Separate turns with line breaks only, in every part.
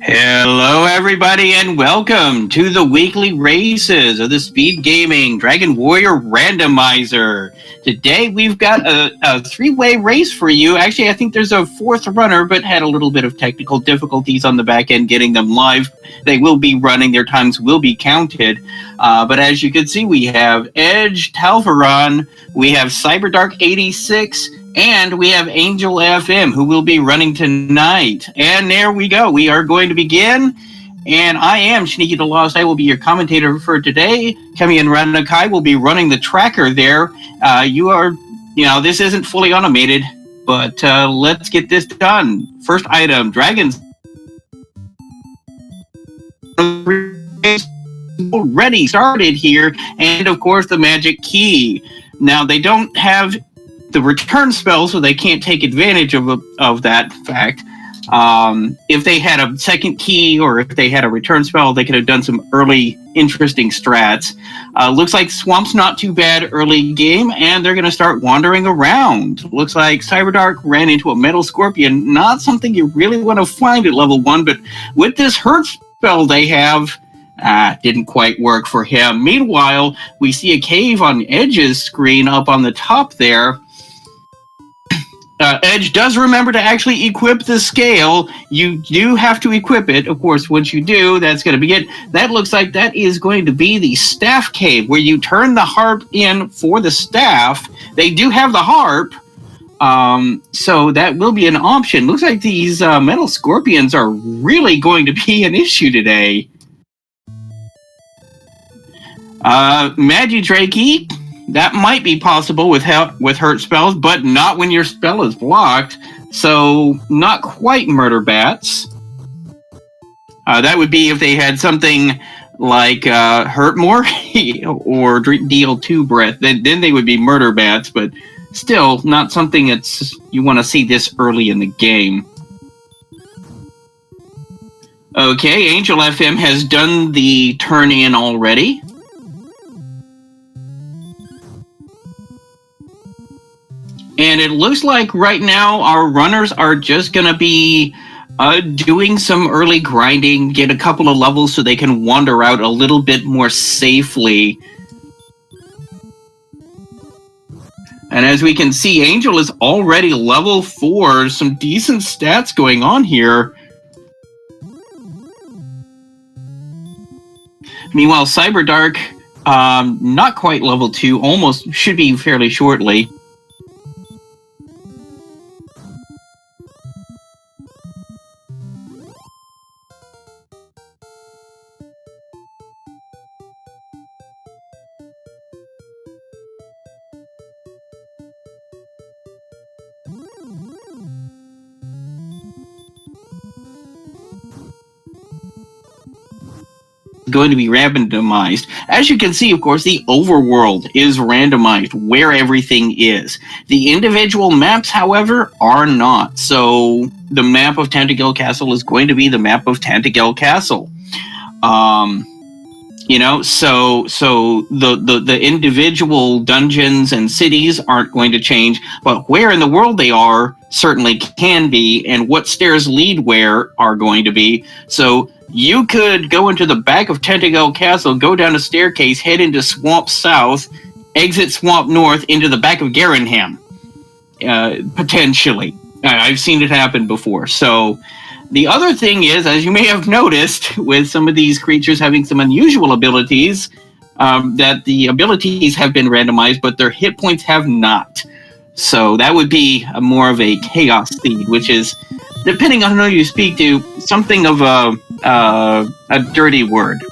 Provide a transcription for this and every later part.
Hello, everybody, and welcome to the weekly races of the Speed Gaming Dragon Warrior Randomizer. Today, we've got a three-way race for you. Actually, I think there's a fourth runner, but had a little bit of technical difficulties on the back end getting them live. They will be running, their times will be counted. But as you can see, we have Edge Talvaron, we have CyberDark86, and we have Angel FM, who will be running tonight. And there we go. We are going to begin. And I am Sneaky the Lost. I will be your commentator for today. Kemi and Ranakai will be running the tracker there. This isn't fully automated, but let's get this done. First item, Dragons. Already started here. And, of course, the magic key. Now, they don't have the return spell, so they can't take advantage of that fact. If they had a second key or if they had a return spell, they could have done some early interesting strats. Looks like Swamp's not too bad early game, and they're going to start wandering around. Looks like Cyberdark ran into a Metal Scorpion, not something you really want to find at level 1, but with this hurt spell they have, didn't quite work for him. Meanwhile, we see a cave on Edge's screen up on the top there. Edge does remember to actually equip the scale. You do have to equip it. Of course, once you do, that's going to be it. That looks like that is going to be the staff cave, where you turn the harp in for the staff. They do have the harp, so that will be an option. Looks like these metal scorpions are really going to be an issue today. Magidrakey, that might be possible with hurt spells, but not when your spell is blocked. So, not quite murder bats. That would be if they had something like hurt more or deal 2 breath. Then they would be murder bats, but still not something that's you want to see this early in the game. Okay, Angel FM has done the turn in already. And it looks like right now our runners are just going to be doing some early grinding, get a couple of levels so they can wander out a little bit more safely. And as we can see, Angel is already level 4. Some decent stats going on here. Meanwhile, Cyberdark, not quite level 2, almost should be fairly shortly. Going to be randomized. As you can see, of course, the overworld is randomized where everything is. The individual maps, however, are not. So the map of Tantagel Castle is going to be the map of Tantagel Castle. So the individual dungeons and cities aren't going to change, but where in the world they are certainly can be, and what stairs lead where are going to be. So you could go into the back of Tantagel Castle, go down a staircase, head into Swamp South, exit Swamp North into the back of Garenham, potentially. I've seen it happen before. So the other thing is, as you may have noticed, with some of these creatures having some unusual abilities, that the abilities have been randomized, but their hit points have not. So that would be more of a chaos seed, which is, depending on who you speak to, something of a dirty word.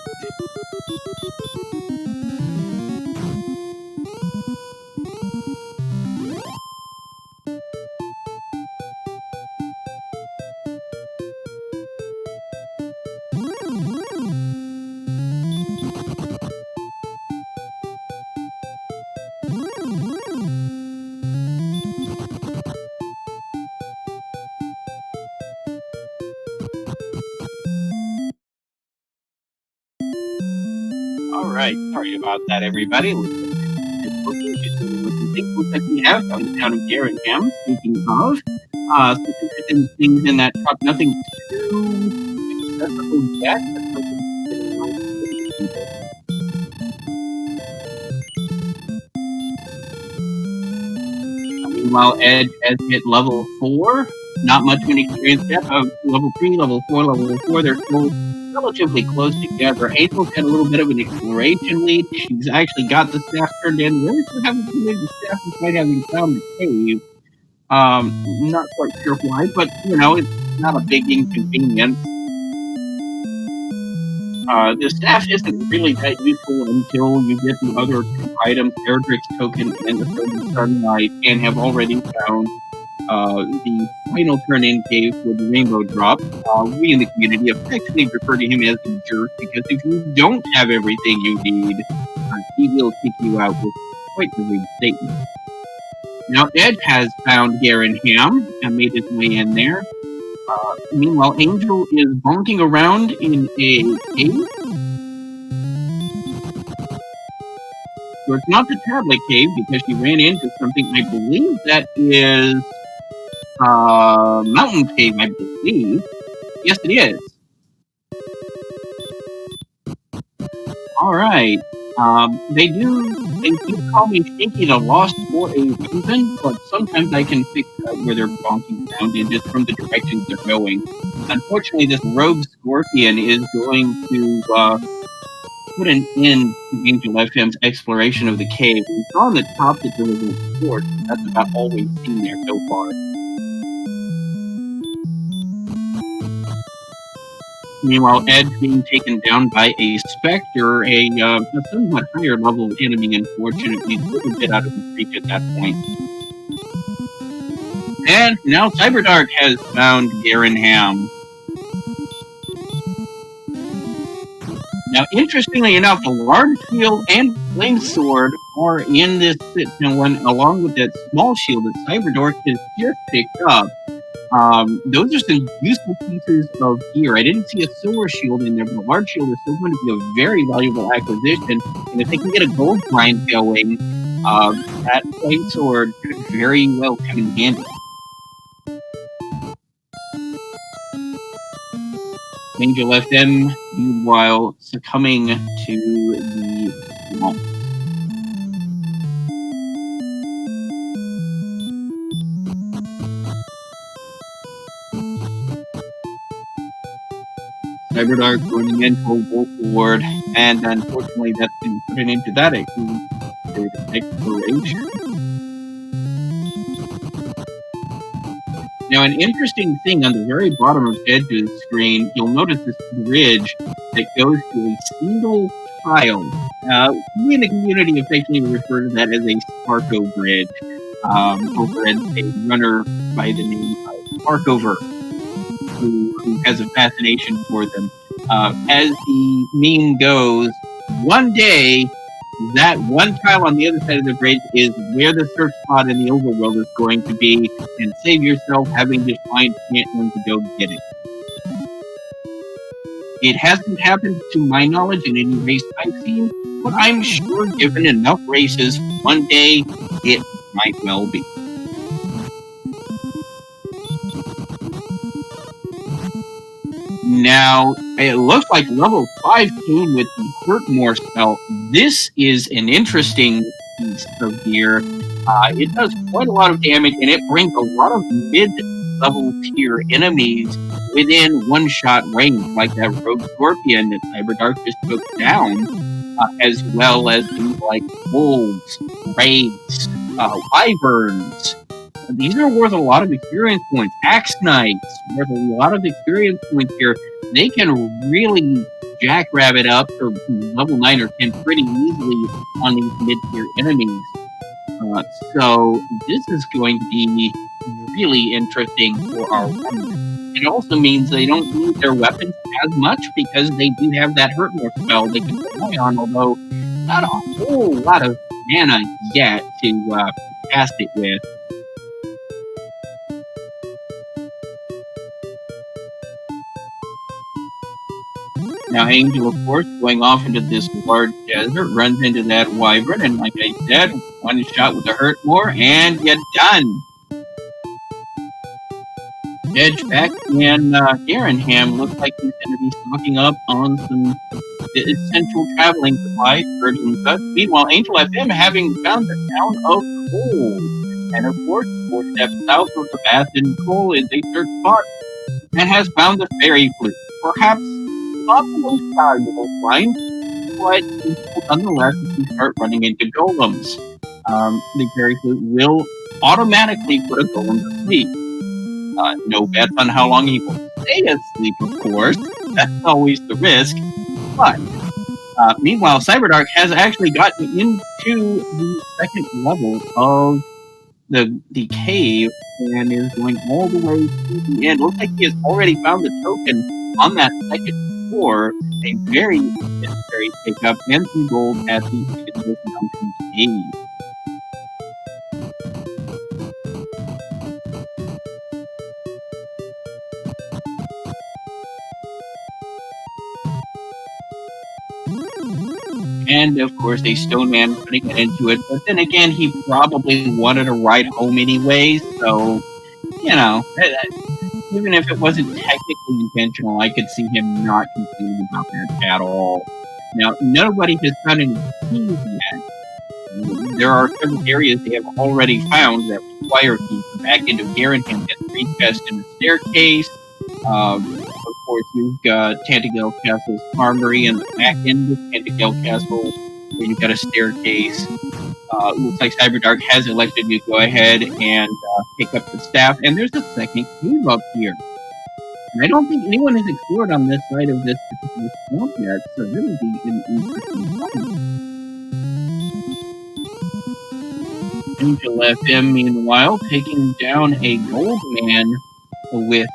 Alright, sorry about that, everybody. Looks like we have on the town of Garenham, speaking of. Some interesting things in that truck, nothing too accessible yet. Meanwhile, Ed has hit level 4. Not much of an experience yet. Level 3, level 4, level 4. They're still relatively close together. Angel's got a little bit of an exploration lead. She's actually got the staff turned in. Where she haven't completed the staff despite having found the cave. Not quite sure why, but it's not a big inconvenience. The staff isn't really that useful until you get the other two items, Erdrick's token and the Frozen Sunlight, and have already found the final turn-in cave with the rainbow drop. We in the community affectionately refer to him as the jerk, because if you don't have everything you need, he will kick you out with quite the reinstatement. Now, Ed has found Garen Ham and made his way in there. Meanwhile, Angel is bonking around in a cave. So it's not the tablet cave because she ran into something. I believe that is mountain cave, I believe. Yes, it is. All right. They do call me Stinky the Lost for a reason, but sometimes I can figure out where they're bonking around in just from the directions they're going. Unfortunately, this rogue scorpion is going to put an end to Angel FM's exploration of the cave. We saw on the top that there was a fort. That's about all we've seen there so far. Meanwhile, Ed's being taken down by a Spectre, a somewhat higher level enemy, unfortunately, a little bit out of his reach at that point. And now Cyberdark has found Garen Ham. Now, interestingly enough, the large shield and flame sword are in this one, along with that small shield that Cyberdark has just picked up. Those are some useful pieces of gear. I didn't see a silver shield in there, but a large shield is still going to be a very valuable acquisition. And if they can get a gold grind going, that flame sword could very well come in handy. Angel FM, meanwhile, succumbing to the swamp. Cyberdark running into a wolf ward, and unfortunately that's been put into that exploration. Now, an interesting thing on the very bottom of Ed's screen, you'll notice this bridge that goes to a single tile. We in the community affectionately refer to that as a Sparko bridge. Over at a runner by the name of Sparkover, who has a fascination for them. As the meme goes, one day, that one tile on the other side of the bridge is where the search spot in the overworld is going to be, and save yourself having to find Cantland to go get it. It hasn't happened to my knowledge in any race I've seen, but I'm sure given enough races, one day it might well be. Now, it looks like level 5 came with the Hurtmore spell. This is an interesting piece of gear. It does quite a lot of damage, and it brings a lot of mid-level tier enemies within one-shot range, like that Rogue Scorpion that Cyberdark just took down, as well as things like wolves, raids, wyverns. These are worth a lot of experience points. Axe Knights, worth a lot of experience points here. They can really jackrabbit up to level 9 or 10 pretty easily on these mid-tier enemies. So this is going to be really interesting for our runners. It also means they don't need their weapons as much because they do have that Hurtmore spell they can rely on, although not a whole lot of mana yet to cast it with. Now, Angel, of course, going off into this large desert, runs into that wyvern, and like I said, one shot with the Hurtmore, and you're done. Edge back in Garenham looks like he's going to be stocking up on some essential traveling supplies for and such. Meanwhile, Angel FM having found the town of Cole. And of course, 4 steps south of the Bath in Cole is a search spot and has found the fairy flute. Perhaps not the most valuable find, but nonetheless, if you start running into golems, the fairy flute will automatically put a golem to sleep. No bets on how long he will stay asleep, of course. That's always the risk. But meanwhile, Cyberdark has actually gotten into the second level of the cave and is going all the way to the end. Looks like he has already found the token on that second floor. A very necessary pickup and some gold at the end of this mountain cave. And of course, a stone man couldn't get into it. But then again, he probably wanted to ride home anyways. So, you know, even if it wasn't technically intentional, I could see him not complaining about that at all. Now, nobody has found any keys yet. There are several areas they have already found that require keys. Back into Garenham has 3 chests and a staircase. Of course, you've got Tantagel Castle's armory and the back end of Tantagel Castle, where you've got a staircase. Looks like Cyberdark has elected you to go ahead and pick up the staff, and there's a second cave up here. And I don't think anyone has explored on this side of this particular swamp yet, so it'll be an interesting one. Angel FM, meanwhile, taking down a gold man with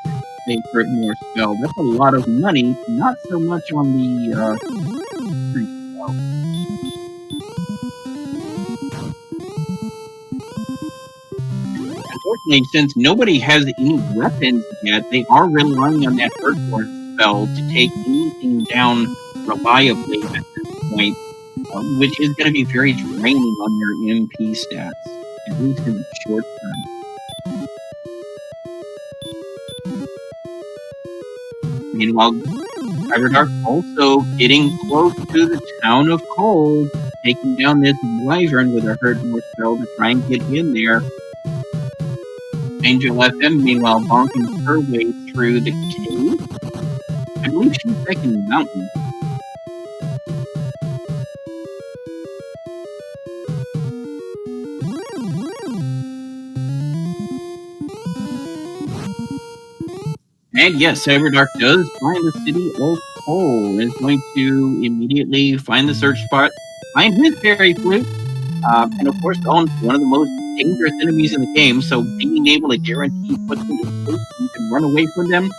a Crit More spell. That's a lot of money, not so much on the free spell. Unfortunately, since nobody has any weapons yet, they are relying on that Hurt More spell to take anything down reliably at this point, which is going to be very draining on your MP stats, at least in the short term. Meanwhile, Cyberdark also getting close to the town of Cole, taking down this wyvern with a Hurt More spell to try and get in there. Angel FM, meanwhile, bonking her way through the cave. I believe she's back in the mountain. And yes, Cyberdark does find the city of Cole and is going to immediately find the search spot, find his fairy flute, and of course, one of the most dangerous enemies in the game, so being able to guarantee put them to sleep and you can run away from them,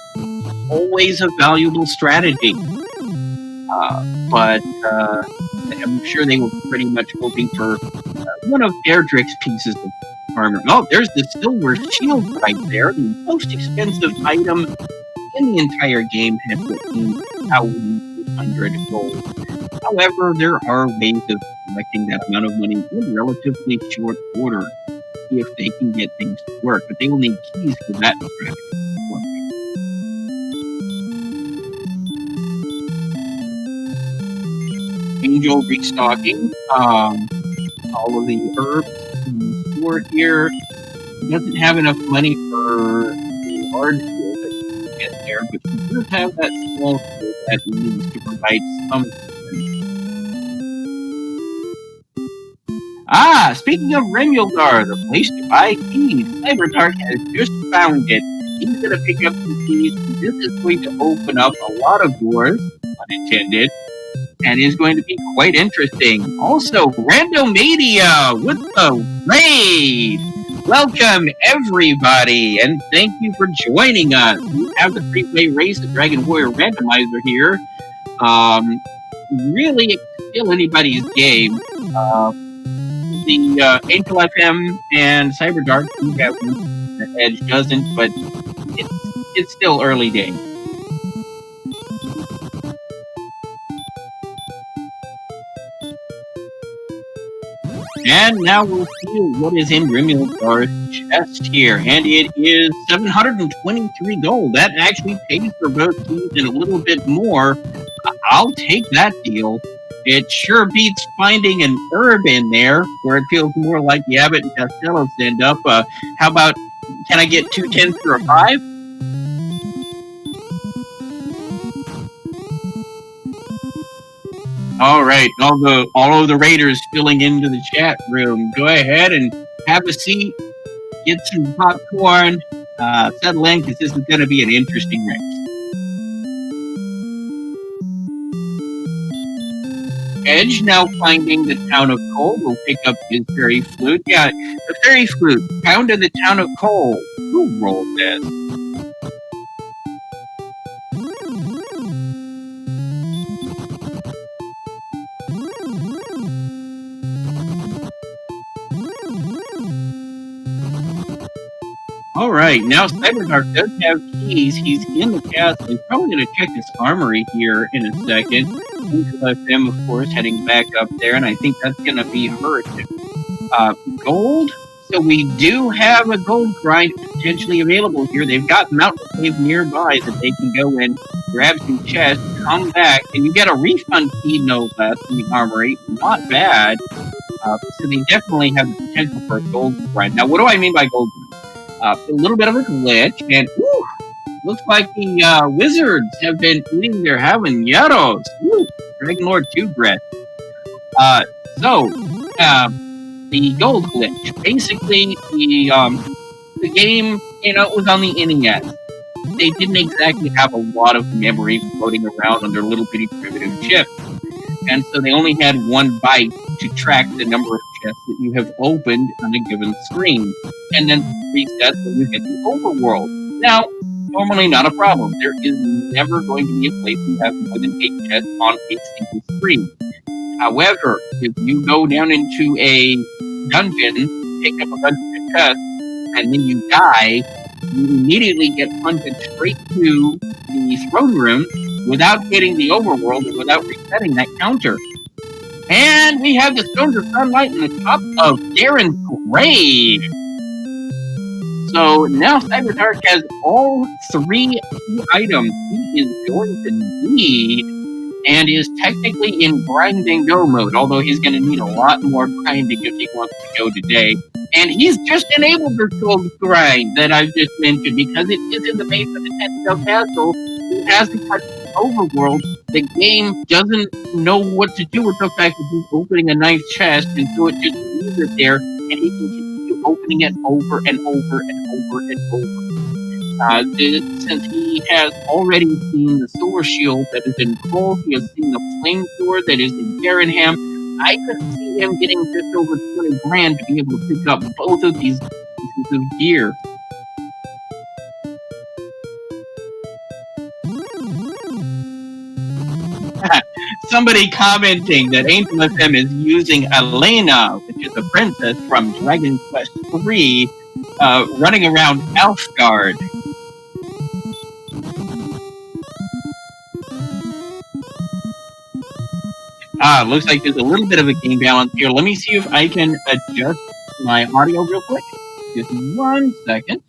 always a valuable strategy. But I'm sure they were pretty much hoping for one of Erdrick's pieces of armor. Oh, there's the silver shield right there, the most expensive item in the entire game at 14,200 gold. However, there are ways of collecting that amount of money in relatively short order if they can get things to work, but they will need keys for that strategy. Angel restocking all of the herbs in the store here. He doesn't have enough money for the large field that you can get there, but he does have that small field at least to provide some. Speaking of Remulgar, the place to buy keys, Cyberdark has just found it. He's going to pick up some keys. This is going to open up a lot of doors, unintended, and is going to be quite interesting. Also, Randomizer with the raid! Welcome, everybody, and thank you for joining us. We have the three-way race of Dragon Warrior Randomizer here. Really, still anybody's game. The Angel FM and Cyberdark do have one. The Edge doesn't, but it's still early days. And now we'll see what is in Rimulgar's chest here. And it is 723 gold. That actually pays for both teams and a little bit more. I'll take that deal. It sure beats finding an herb in there, where it feels more like the Abbott and Costello stand up. How about, can I get 2 10s for a 5? All right, all of the Raiders filling into the chat room. Go ahead and have a seat, get some popcorn, settle in, because this is going to be an interesting race. Edge now finding the town of Cole will pick up his fairy flute. Yeah, the fairy flute found in the town of Cole. Who rolled this? All right, now Cyberdark does have keys. He's in the castle. He's probably going to check his armory here in a second. FM, of course, heading back up there, and I think that's going to be her. Gold. So we do have a gold grind potentially available here. They've got Mountain Cave nearby that they can go and grab some chests, come back, and you get a refund key, no less, in the armory. Not bad. So they definitely have the potential for a gold grind. Now, what do I mean by gold grind? A little bit of a glitch, and looks like the wizards have been eating their habaneros. Dragon Lord 2 breath. The gold glitch. Basically, the game, was on the NES. They didn't exactly have a lot of memory floating around on their little bitty primitive chip. And so they only had one byte to track the number of chests that you have opened on a given screen. And then reset when you get the overworld. Now, normally not a problem. There is never going to be a place you have more than 8 chests on a single screen. However, if you go down into a dungeon, pick up a bunch of chests, and then you die, you immediately get punted straight to the throne room without getting the overworld and without resetting that counter. And we have the Stones of Sunlight in the top of Darren's grave. So now Cyberdark has all 3 key items he is going to need, and is technically in grind and go mode, although he's going to need a lot more grinding if he wants to go today. And he's just enabled the gold grind that I've just mentioned, because it is in the base of the Tentel Castle. He has to touch the overworld. The game doesn't know what to do with the fact that he's opening a nice chest, and so it just leaves it there, and he can continue opening it over and over and over and over. Since he has already seen the Silver Shield that is in Cole, he has seen the Flame Sword that is in Garenham, I could see him getting just over 20 grand to be able to pick up both of these pieces of gear. Somebody commenting that Angel FM is using Elena, which is a princess from Dragon Quest III, running around Elfgard. Looks like there's a little bit of a game balance here. Let me see if I can adjust my audio real quick. Just 1 second.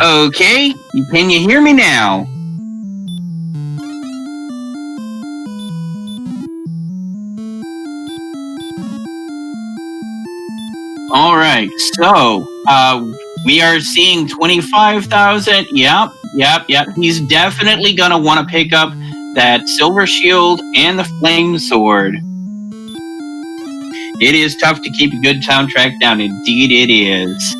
Okay, can you hear me now? All right, so we are seeing 25,000. Yep. He's definitely going to want to pick up that Silver Shield and the Flame Sword. It is tough to keep a good soundtrack down. Indeed it is.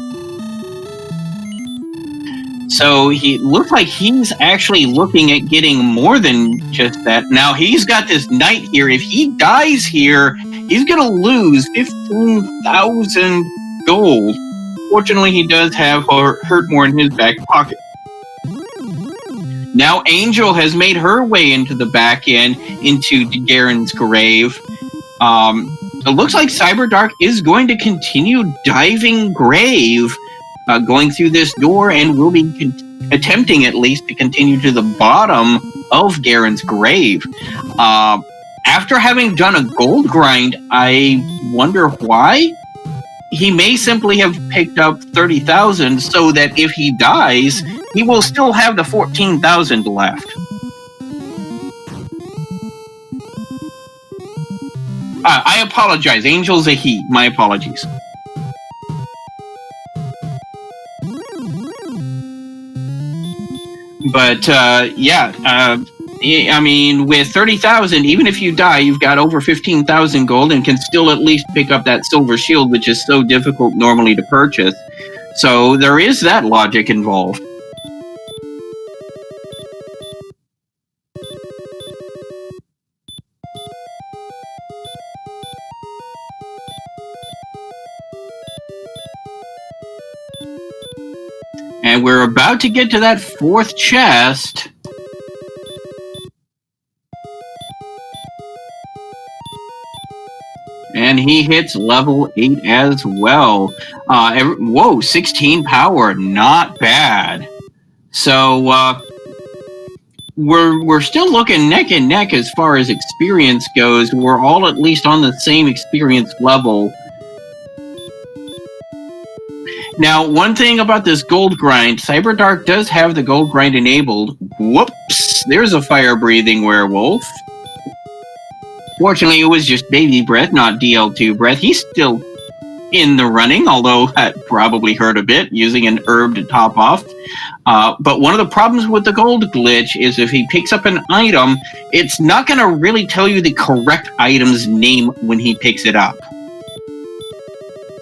So he looks like he's actually looking at getting more than just that. Now he's got this knight here. If he dies here, he's going to lose 15,000 gold. Fortunately, he does have hurt more in his back pocket. Now Angel has made her way into the back end, into Garen's grave. It looks like Cyberdark is going to continue diving grave, going through this door, and will be attempting at least to continue to the bottom of Garen's grave. After having done a gold grind, I wonder why. He may simply have picked up 30,000 so that if he dies, he will still have the 14,000 left. I apologize. Angel's a he. My apologies. But I mean, with 30,000, even if you die, you've got over 15,000 gold and can still at least pick up that silver shield, which is so difficult normally to purchase. So there is that logic involved. And we're about to get to that fourth chest. And he hits level 8 as well. Whoa, 16 power, not bad. So we're still looking neck and neck as far as experience goes. We're all at least on the same experience level. Now, one thing about this gold grind, Cyberdark does have the gold grind enabled. Whoops, there's a fire-breathing werewolf. Fortunately, it was just baby breath, not DL2 breath. He's still in the running, although that probably hurt a bit, using an herb to top off. But one of the problems with the gold glitch is if he picks up an item, it's not going to really tell you the correct item's name when he picks it up.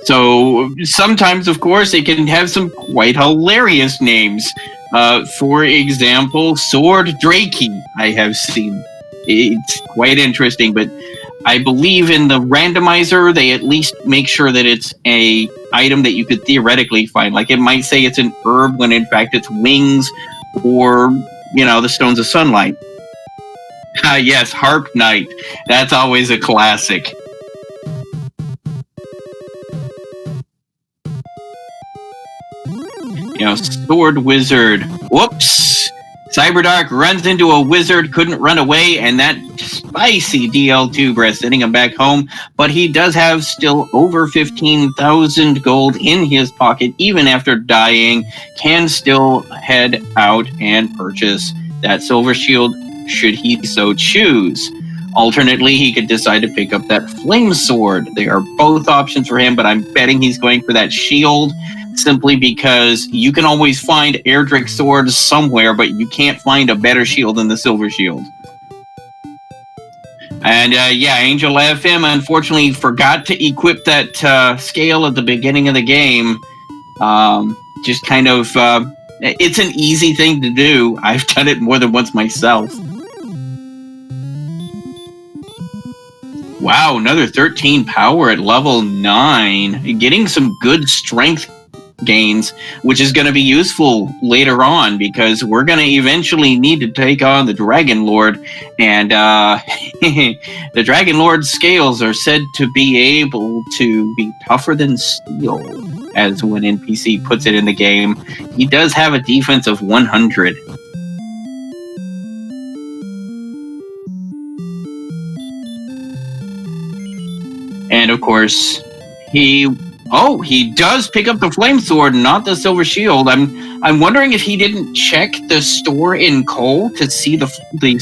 So sometimes, of course, it can have some quite hilarious names. For example, Sword Drakey, I have seen. It's quite interesting, but I believe in the randomizer, they at least make sure that it's a item that you could theoretically find. Like it might say it's an herb when in fact it's wings or, the Stones of Sunlight. Yes, Harp Knight. That's always a classic. Sword Wizard. Whoops! Cyberdark runs into a wizard, couldn't run away, and that spicy DL2 breath sending him back home. But he does have still over 15,000 gold in his pocket, even after dying. Can still head out and purchase that silver shield, should he so choose. Alternately, he could decide to pick up that flame sword. They are both options for him, but I'm betting he's going for that shield, simply because you can always find Erdrick swords somewhere, but you can't find a better shield than the silver shield. And Angel FM unfortunately forgot to equip that scale at the beginning of the game. Just kind of, it's an easy thing to do. I've done it more than once myself. Wow, another 13 power at level 9. Getting some good strength gains, which is going to be useful later on because we're going to eventually need to take on the Dragon Lord, and the Dragon Lord's scales are said to be able to be tougher than steel, as one NPC puts it in the game. He does have a defense of 100. And of course, he does pick up the flame sword, not the silver shield. I'm wondering if he didn't check the store in Cole to see the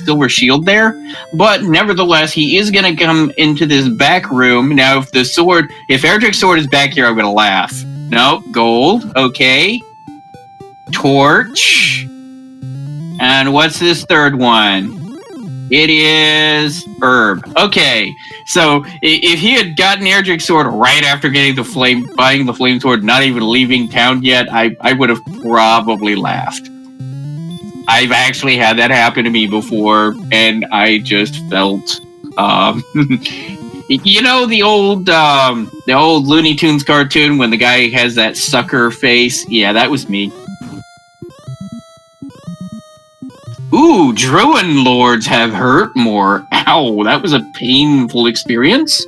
silver shield there. But nevertheless, he is going to come into this back room. Now, if Erdrick's sword is back here, I'm going to laugh. No, gold. Okay. Torch. And what's this third one? It is herb. Okay. So if he had gotten Erdrick's sword right after buying the flame sword, not even leaving town yet, I would have probably laughed. I've actually had that happen to me before, and I just felt, the old Looney Tunes cartoon when the guy has that sucker face. Yeah, that was me. Ooh, Druid Lords have hurt more. Ow, that was a painful experience.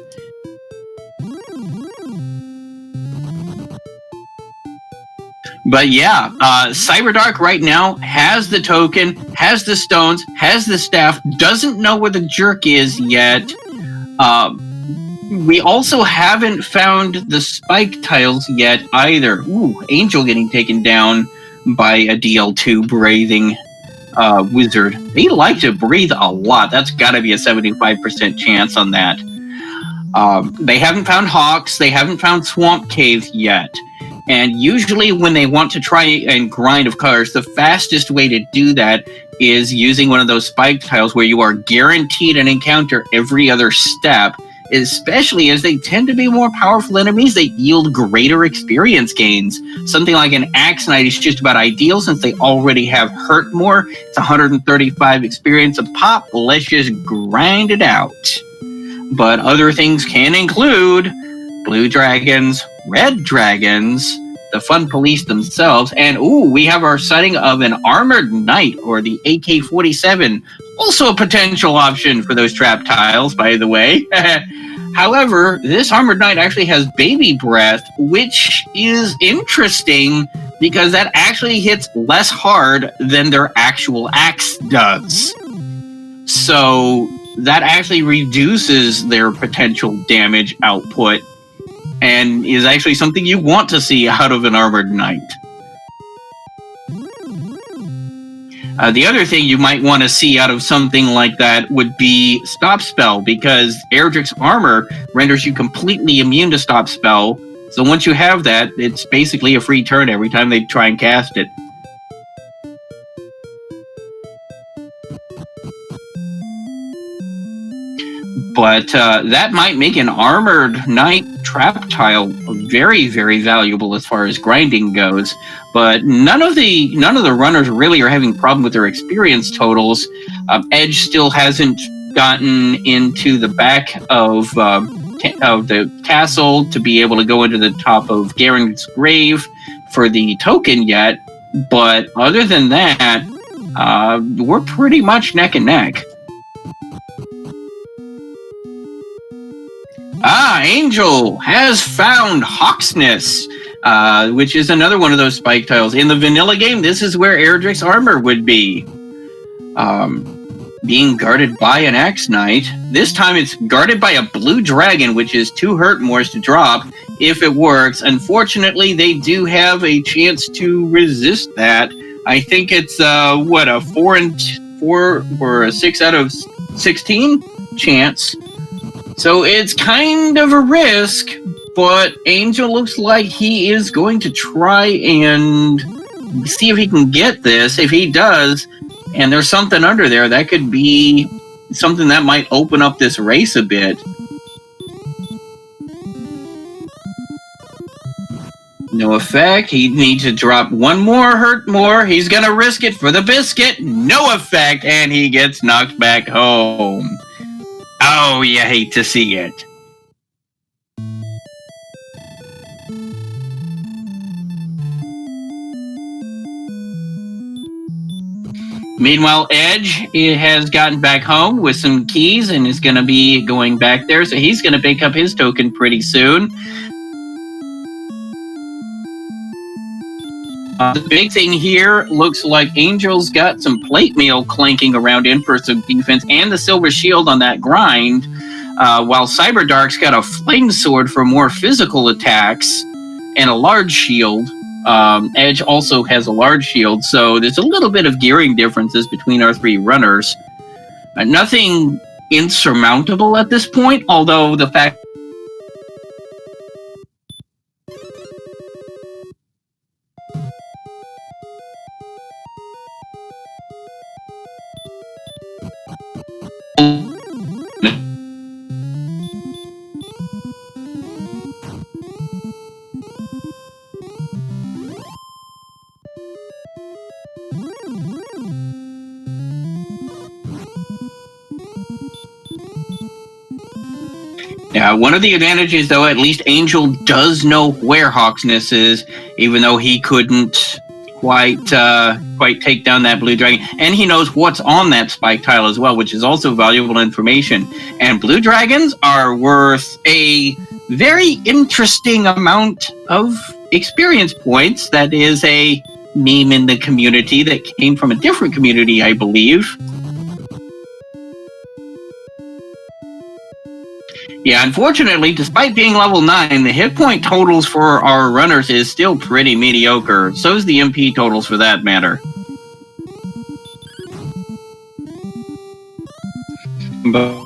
But yeah, Cyberdark right now has the token, has the stones, has the staff, doesn't know where the jerk is yet. We also haven't found the spike tiles yet either. Ooh, Angel getting taken down by a DL2 breathing wizard. They like to breathe a lot. That's got to be a 75% chance on that. They haven't found Hawks. They haven't found Swamp Cave yet. And usually when they want to try and grind of colors, the fastest way to do that is using one of those spike tiles where you are guaranteed an encounter every other step, especially as they tend to be more powerful enemies. They yield greater experience gains. Something like an Axe Knight is just about ideal since they already have Hurt more. It's 135 experience a pop. Let's just grind it out. But other things can include blue dragons, red dragons, the fun police themselves, and we have our sighting of an armored knight, or the AK-47, also a potential option for those trap tiles, by the way. However, this armored knight actually has baby breath, which is interesting because that actually hits less hard than their actual axe does. So that actually reduces their potential damage output, and is actually something you want to see out of an armored knight. The other thing you might want to see out of something like that would be Stop Spell, because Erdrick's armor renders you completely immune to Stop Spell. So once you have that, it's basically a free turn every time they try and cast it. But that might make an armored knight trap tile very, very valuable as far as grinding goes. But none of the runners really are having a problem with their experience totals. Edge still hasn't gotten into the back of the castle to be able to go into the top of Garen's grave for the token yet. But other than that, we're pretty much neck and neck. Angel has found Hawksness, which is another one of those spike tiles. In the vanilla game, this is where Erdrick's armor would be. Being guarded by an Axe Knight. This time it's guarded by a blue dragon, which is 2 hurt mores to drop if it works. Unfortunately, they do have a chance to resist that. I think it's, a 4 and 4 or a 6 out of 16 chance. So it's kind of a risk, but Angel looks like he is going to try and see if he can get this. If he does, and there's something under there, that could be something that might open up this race a bit. No effect. He needs to drop one more, hurt more. He's going to risk it for the biscuit. No effect, and he gets knocked back home. Oh, you hate to see it. Meanwhile, Edge has gotten back home with some keys and is going to be going back there, so he's going to pick up his token pretty soon. The big thing here looks like Angel's got some plate mail clanking around in for some defense and the silver shield on that grind, while Cyberdark's got a flame sword for more physical attacks and a large shield. Edge also has a large shield, so there's a little bit of gearing differences between our 3 runners. Nothing insurmountable at this point, although the fact one of the advantages, though, at least Angel does know where Hawksness is, even though he couldn't quite take down that blue dragon. And he knows what's on that spike tile as well, which is also valuable information. And blue dragons are worth a very interesting amount of experience points. That is a meme in the community that came from a different community, I believe. Yeah, unfortunately, despite being level 9, the hit point totals for our runners is still pretty mediocre. So is the MP totals for that matter. But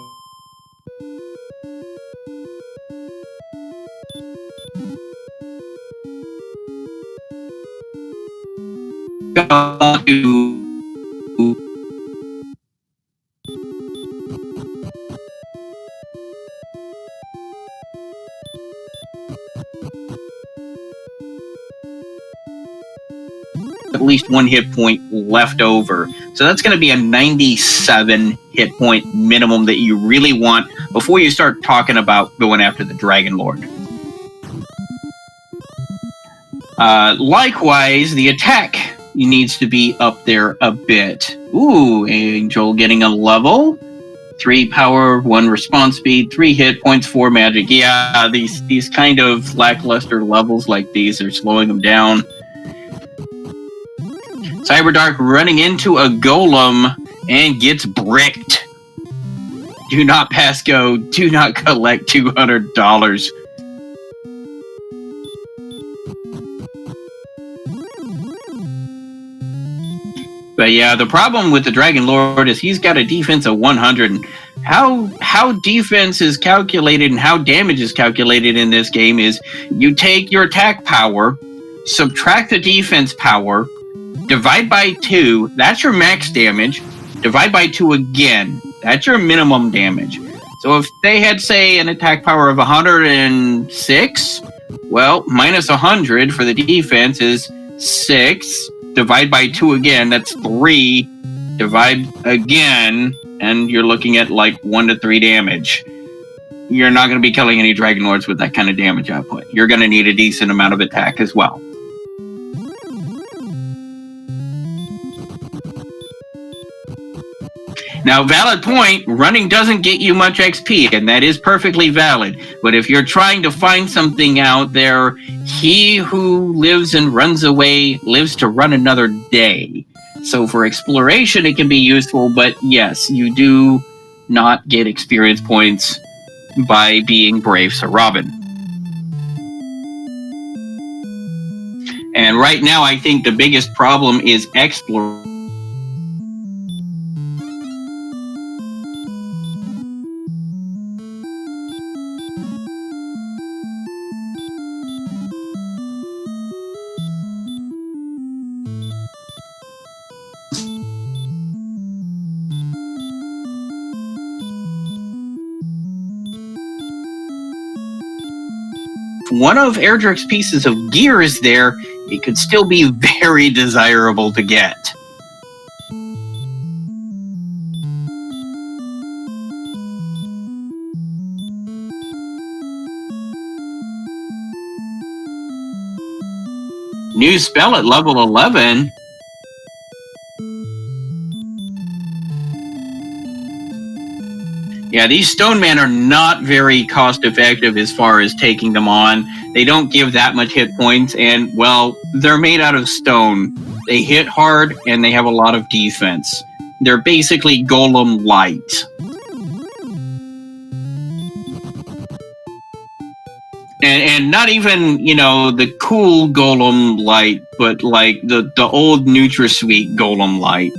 at least one hit point left over. So that's going to be a 97 hit point minimum that you really want before you start talking about going after the Dragon Lord. Likewise, the attack needs to be up there a bit. Ooh, Angel getting a level. 3 power, 1 response speed, 3 hit points, 4 magic. Yeah, these kind of lackluster levels like these are slowing them down. Cyberdark running into a golem and gets bricked. Do not pass go. Do not collect $200. But yeah, the problem with the Dragon Lord is he's got a defense of 100. And how defense is calculated and how damage is calculated in this game is you take your attack power, subtract the defense power, divide by 2, that's your max damage. Divide by 2 again, that's your minimum damage. So if they had, say, an attack power of 106, well, minus 100 for the defense is 6. Divide by 2 again, that's 3. Divide again, and you're looking at like 1 to 3 damage. You're not going to be killing any Dragon Lords with that kind of damage output. You're going to need a decent amount of attack as well. Now, valid point, running doesn't get you much XP, and that is perfectly valid. But if you're trying to find something out there, he who lives and runs away lives to run another day. So for exploration, it can be useful, but yes, you do not get experience points by being brave Sir Robin. And right now, I think the biggest problem is exploration. One of Erdrick's pieces of gear is there, it could still be very desirable to get. New spell at level 11. Yeah, these stone men are not very cost effective as far as taking them on. They don't give that much hit points, and, well, they're made out of stone. They hit hard, and they have a lot of defense. They're basically golem light. And not even, you know, the cool golem light, but like the old NutraSweet golem light.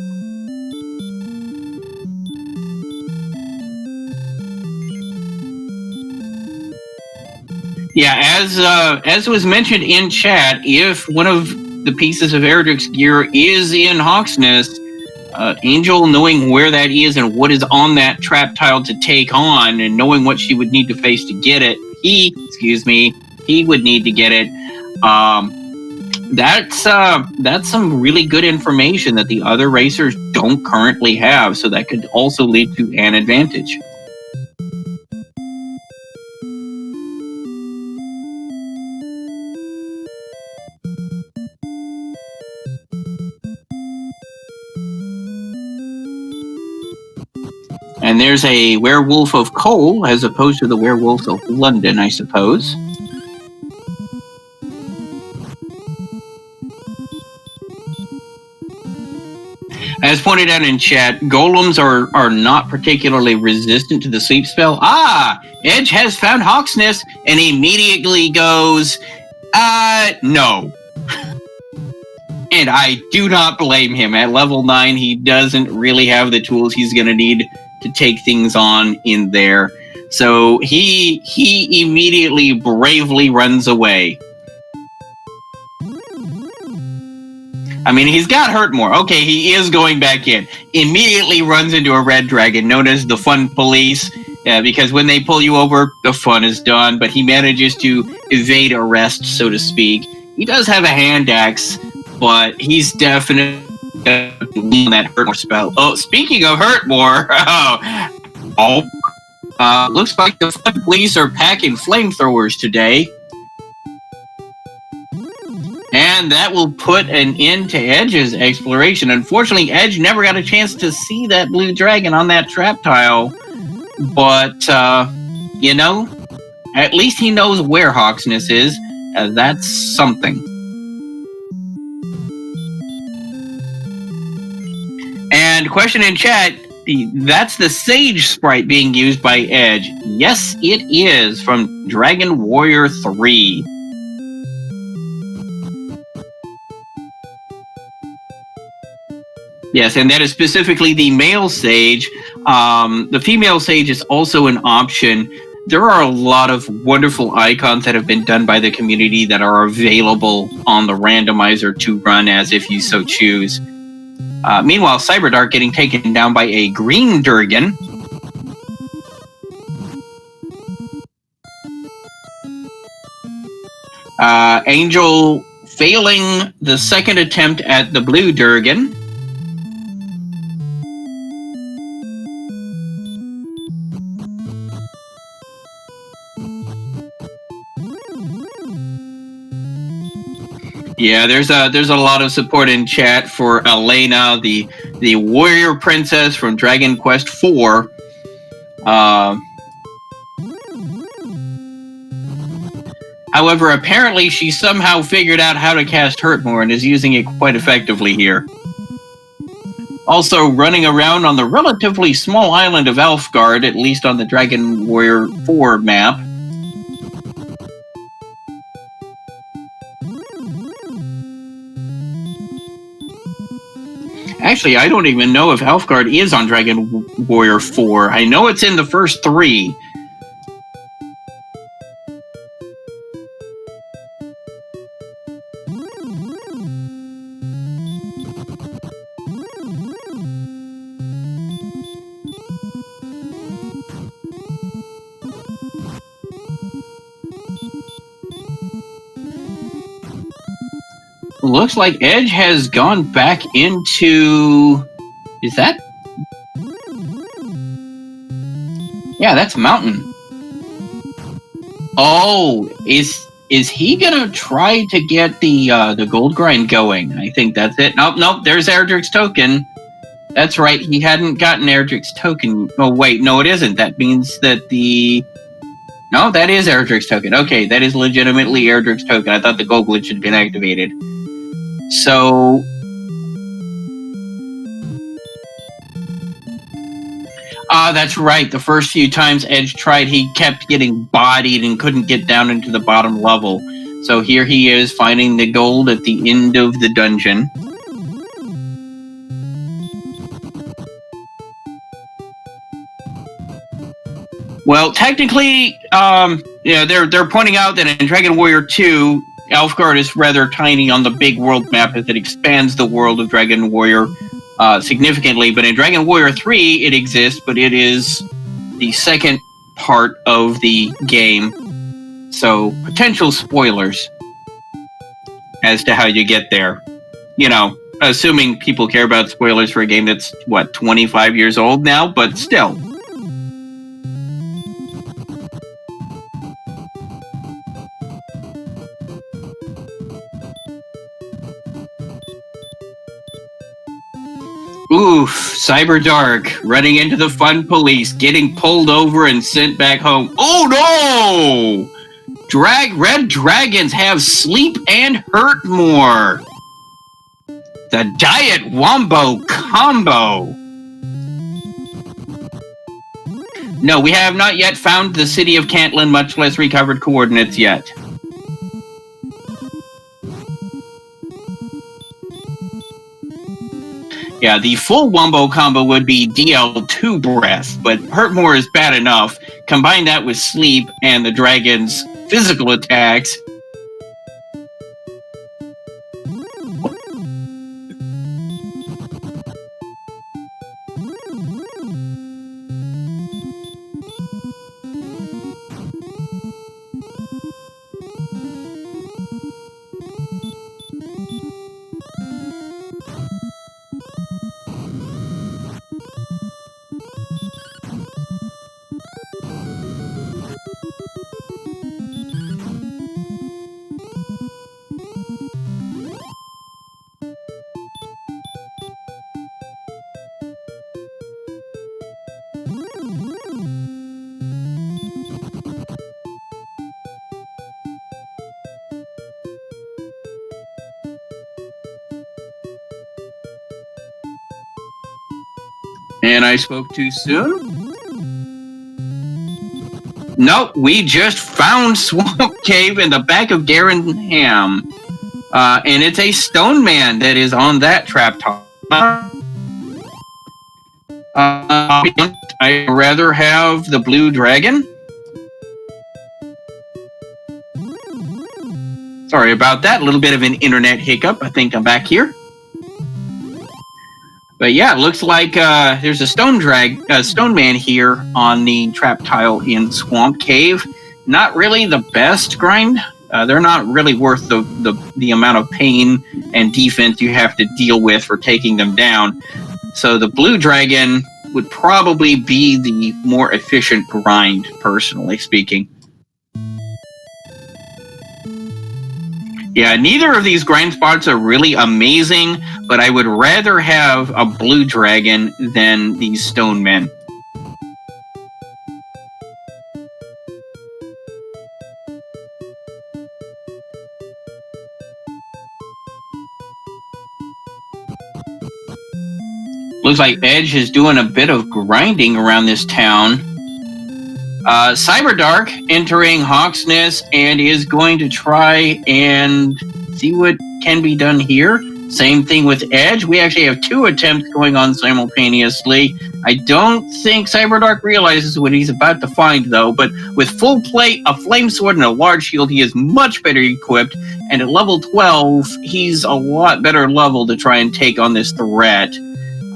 Yeah, as was mentioned in chat, if one of the pieces of Erdrick's gear is in Hawksness, Angel, knowing where that is and what is on that trap tile to take on, and knowing what she would need to face to get it, he would need to get it. That's some really good information that the other racers don't currently have, so that could also lead to an advantage. And there's a werewolf of coal as opposed to the werewolf of London, I suppose. pointed out in chat, golems are not particularly resistant to the sleep spell. Edge has found Hawksness and immediately goes, no. And I do not blame him. At level 9, he doesn't really have the tools he's going to need to take things on in there. So he immediately bravely runs away. I mean, he's got hurt more. Okay, he is going back in. Immediately runs into a red dragon known as the Fun Police, because when they pull you over, the fun is done. But he manages to evade arrest, so to speak. He does have a hand axe, but he's definitely on that hurt more spell. Oh, speaking of hurt more, looks like the Fun Police are packing flamethrowers today. And that will put an end to Edge's exploration. Unfortunately, Edge never got a chance to see that blue dragon on that trap tile. But, at least he knows where Hawksness is. That's something. And question in chat, that's the Sage sprite being used by Edge. Yes, it is, from Dragon Warrior 3. Yes, and that is specifically the male sage. The female sage is also an option. There are a lot of wonderful icons that have been done by the community that are available on the randomizer to run as if you so choose. Meanwhile, Cyberdark getting taken down by a green Durgan. Angel failing the second attempt at the blue Durgan. Yeah, there's a lot of support in chat for Elena, the warrior princess from Dragon Quest IV. However, apparently she somehow figured out how to cast Hurtmore and is using it quite effectively here. Also running around on the relatively small island of Elfgard, at least on the Dragon Warrior 4 map. Actually, I don't even know if Elfgard is on Dragon Warrior 4. I know it's in the first 3. Looks like Edge has gone back into... Is that? Yeah, that's Mountain. Oh, is he gonna try to get the gold grind going? I think that's it. Nope, there's Erdrick's token. That's right, he hadn't gotten Erdrick's token. Oh, wait, no, it isn't. That means that the... No, that is Erdrick's token. Okay, that is legitimately Erdrick's token. I thought the gold glitch had been activated. So... that's right. The first few times Edge tried, he kept getting bodied and couldn't get down into the bottom level. So here he is finding the gold at the end of the dungeon. Well, technically, they're pointing out that in Dragon Warrior 2, Elfgard is rather tiny on the big world map as it expands the world of Dragon Warrior significantly. But in Dragon Warrior 3, it exists, but it is the second part of the game. So, potential spoilers as to how you get there. You know, assuming people care about spoilers for a game that's, 25 years old now? But still. Oof, Cyberdark running into the Fun Police, getting pulled over and sent back home. Oh no! Red dragons have sleep and hurt more. The Diet Wombo Combo. No, we have not yet found the city of Cantlin, much less recovered coordinates yet. Yeah, the full Wombo combo would be DL2 breath, but Hurt More is bad enough. Combine that with sleep and the dragon's physical attacks. And I spoke too soon? Nope, we just found Swamp Cave in the back of Garenham. And it's a stone man that is on that trap top. I'd rather have the blue dragon. Sorry about that. A little bit of an internet hiccup. I think I'm back here. But yeah, it looks like there's a stone man here on the trap tile in Swamp Cave. Not really the best grind. They're not really worth the amount of pain and defense you have to deal with for taking them down. So the blue dragon would probably be the more efficient grind, personally speaking. Yeah, neither of these grind spots are really amazing, but I would rather have a blue dragon than these stone men. Looks like Edge is doing a bit of grinding around this town. Cyberdark entering Hawksness and is going to try and see what can be done here. Same thing with Edge. We actually have two attempts going on simultaneously. I don't think Cyberdark realizes what he's about to find, though, but with full plate, a flame sword, and a large shield, he is much better equipped, and at level 12, he's a lot better level to try and take on this threat.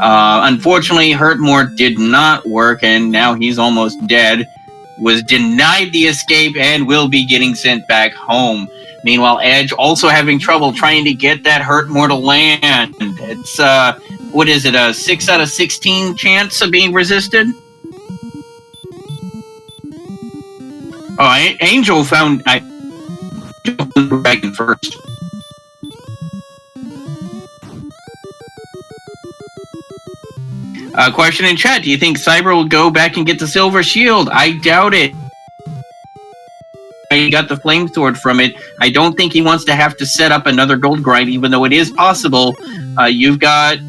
Unfortunately, Hurtmore did not work, and now he's almost dead. Was denied the escape and will be getting sent back home. Meanwhile, Edge also having trouble trying to get that Hurtmore to land. It's, what is it, a 6 out of 16 chance of being resisted? Oh, Angel found the dragon first. Question in chat, do you think Cyber will go back and get the silver shield? I doubt it. He got the flame sword from it. I don't think he wants to have to set up another gold grind, even though it is possible. You've got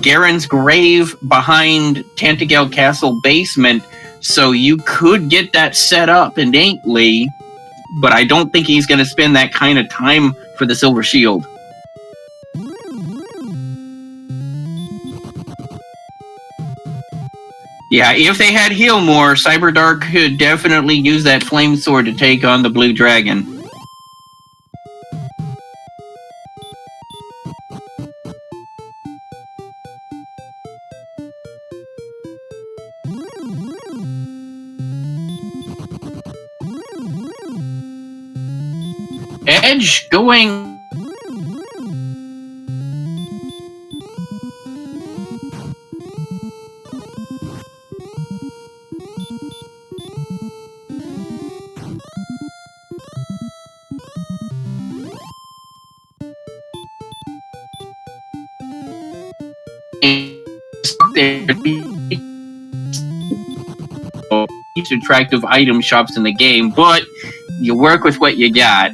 Garen's grave behind Tantagel Castle basement, so you could get that set up innately, but I don't think he's going to spend that kind of time for the silver shield. Yeah, if they had heal more, Cyberdark could definitely use that flame sword to take on the blue dragon. Edge going... Each attractive item shops in the game, but you work with what you got.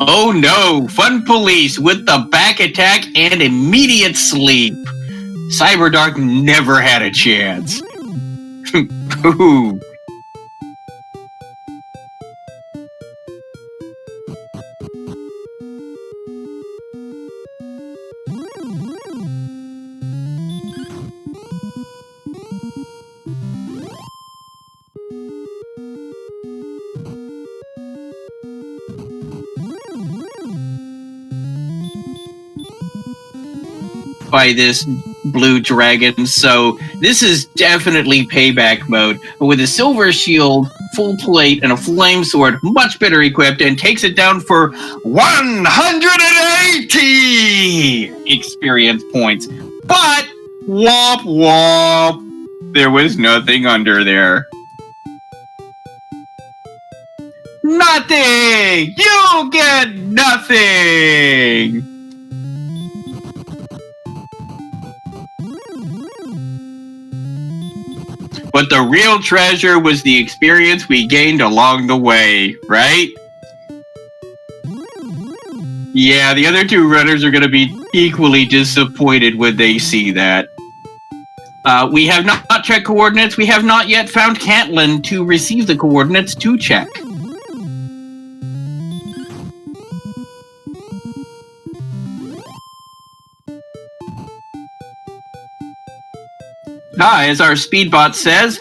Oh no, Fun Police with the back attack and immediate sleep. Cyberdark never had a chance. Ooh. By this blue dragon, so this is definitely payback mode. But with a silver shield, full plate, and a flame sword, much better equipped, and takes it down for 180 experience points. But womp womp, there was nothing under there. Nothing! You get nothing! But the real treasure was the experience we gained along the way, right? Yeah, the other two runners are going to be equally disappointed when they see that. We have not checked coordinates. We have not yet found Cantlin to receive the coordinates to check. As our Speedbot says,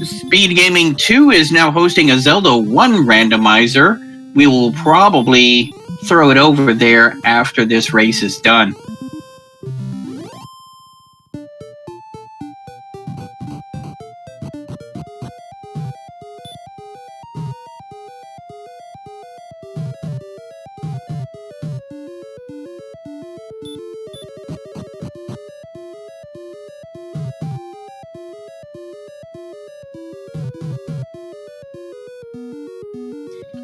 Speed Gaming 2 is now hosting a Zelda 1 randomizer. We will probably throw it over there after this race is done.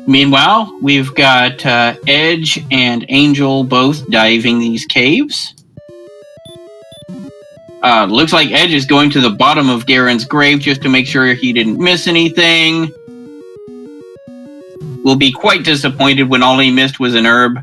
Meanwhile, we've got Edge and Angel both diving these caves. Looks like Edge is going to the bottom of Garen's grave just to make sure he didn't miss anything. Will be quite disappointed when all he missed was an herb.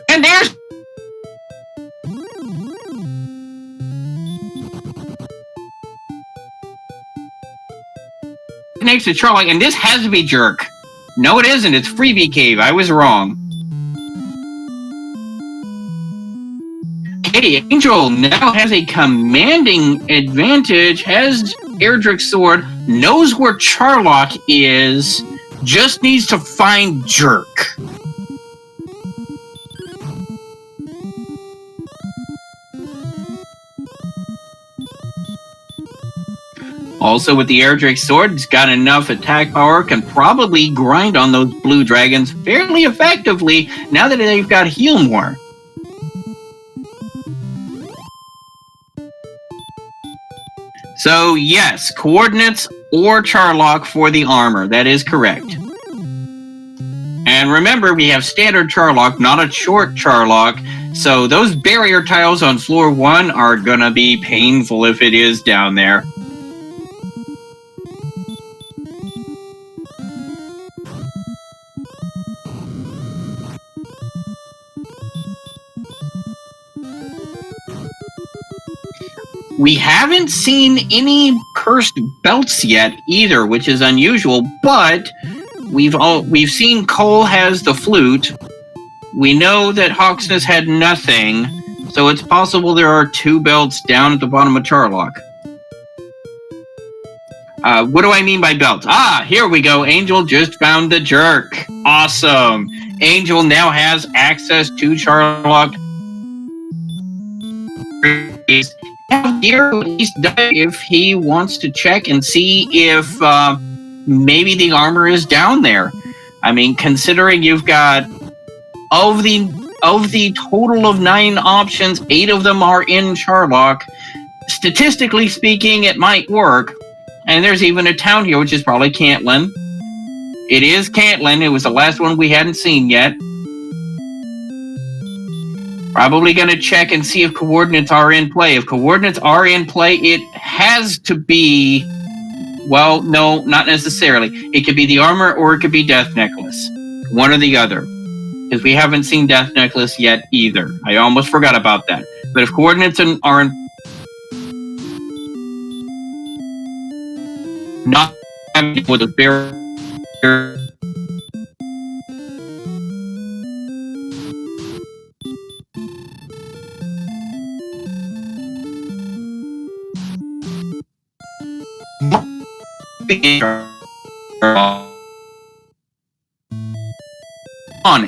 And there's next to Charlie, and this has to be Jerk. No, it isn't. It's Freebie Cave. I was wrong. Okay, Angel now has a commanding advantage, has Erdrick's sword, knows where Charlock is, just needs to find Jerk. Also, with the Erdrick sword, it's got enough attack power, can probably grind on those blue dragons fairly effectively now that they've got heal more. So, yes, coordinates or Charlock for the armor. That is correct. And remember, we have standard Charlock, not a short Charlock. So those barrier tiles on floor 1 are gonna be painful if it is down there. We haven't seen any cursed belts yet either, which is unusual, but we've seen Cole has the flute. We know that Hawksness had nothing, so it's possible there are 2 belts down at the bottom of Charlock. What do I mean by belts? Here we go. Angel just found the Jerk. Awesome. Angel now has access to Charlock. Here, at least if he wants to check and see if maybe the armor is down there. I mean, considering you've got of the total of 9 options, 8 of them are in Charlock. Statistically speaking, it might work, And there's even a town here, which is probably Cantlin. It is Cantlin. It was the last one we hadn't seen yet. Probably going to check and see if coordinates are in play. If coordinates are in play, it has to be... Well, no, not necessarily. It could be the armor or it could be Death Necklace. One or the other. Because we haven't seen Death Necklace yet either. I almost forgot about that. But if coordinates are in... Not having with a fair...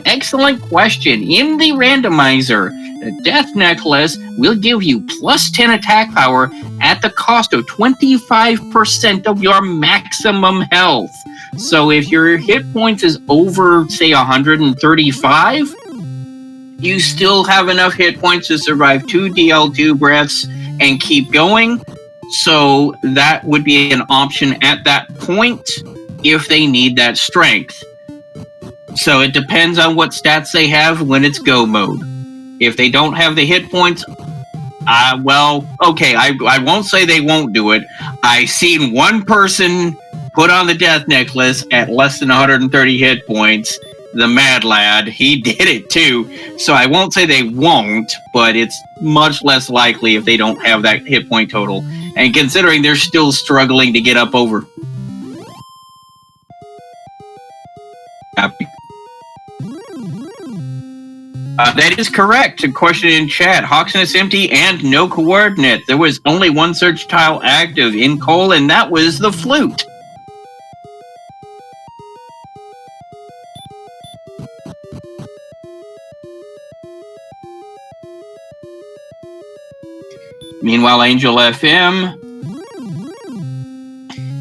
Excellent question. In the randomizer, the Death Necklace will give you plus 10 attack power at the cost of 25% of your maximum health. So if your hit points is over, say, 135, you still have enough hit points to survive 2 DL2 breaths and keep going. So that would be an option at that point if they need that strength. So it depends on what stats they have when it's go mode. If they don't have the hit points, well, okay, I won't say they won't do it. I've seen one person put on the Death Necklace at less than 130 hit points. The Mad Lad, he did it too. So I won't say they won't, but it's much less likely if they don't have that hit point total. And considering they're still struggling to get up over. That is correct. A question in chat. Hawksness empty and no coordinate. There was only one search tile active in coal, and that was the flute. Meanwhile, Angel FM.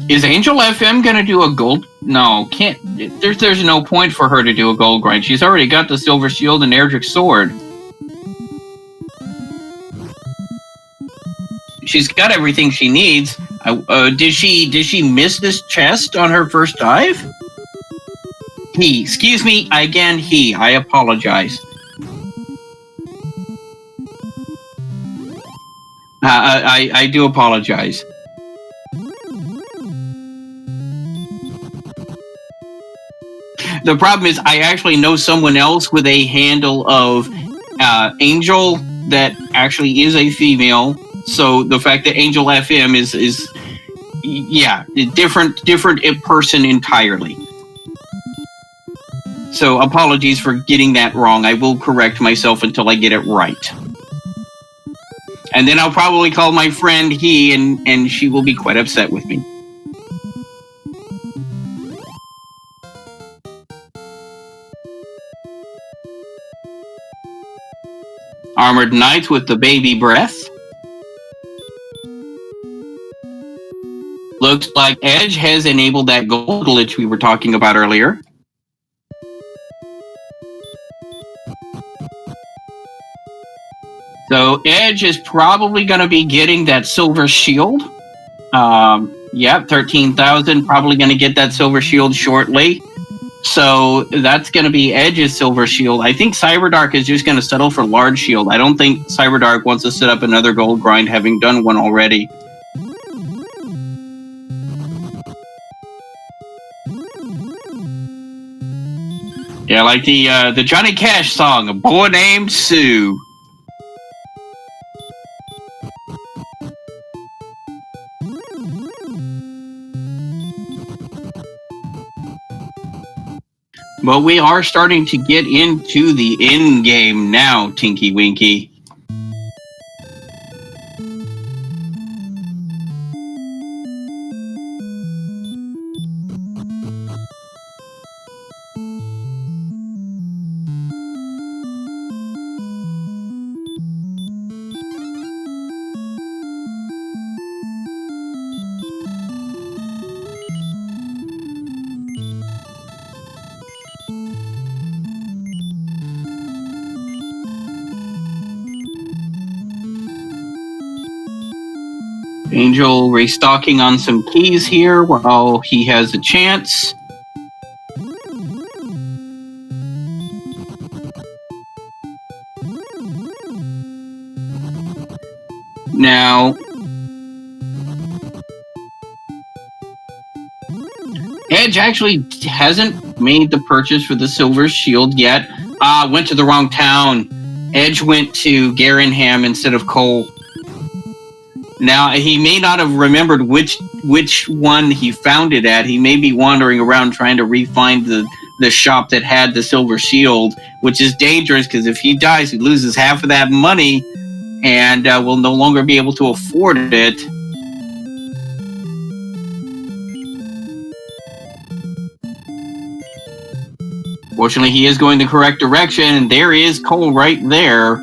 Is Angel FM going to do a gold? No, can't. There's no point for her to do a gold grind. She's already got the Silver Shield and Erdrick's Sword. She's got everything she needs. Did she miss this chest on her first dive? Excuse me, again, I apologize. I do apologize. The problem is I actually know someone else with a handle of Angel that actually is a female. So the fact that Angel FM is yeah, different person entirely. So apologies for getting that wrong. I will correct myself until I get it right. And then I'll probably call my friend and she will be quite upset with me. Armored Knights with the baby breath. Looks like Edge has enabled that gold glitch we were talking about earlier. So Edge is probably going to be getting that Silver Shield. Yeah, 13,000, probably going to get that Silver Shield shortly. So that's going to be Edge's Silver Shield. I think Cyberdark is just going to settle for Large Shield. I don't think Cyberdark wants to set up another gold grind, having done one already. Yeah, like the Johnny Cash song, A Boy Named Sue. But we are starting to get into the end game now, Tinky Winky. Angel restocking on some keys here while he has a chance. Now, Edge actually hasn't made the purchase for the Silver Shield yet. Went to the wrong town. Edge went to Garenham instead of Cole. Now, he may not have remembered which one he found it at. He may be wandering around trying to re-find the shop that had the Silver Shield, which is dangerous because if he dies, he loses half of that money and will no longer be able to afford it. Fortunately, he is going the correct direction, and there is Cole right there.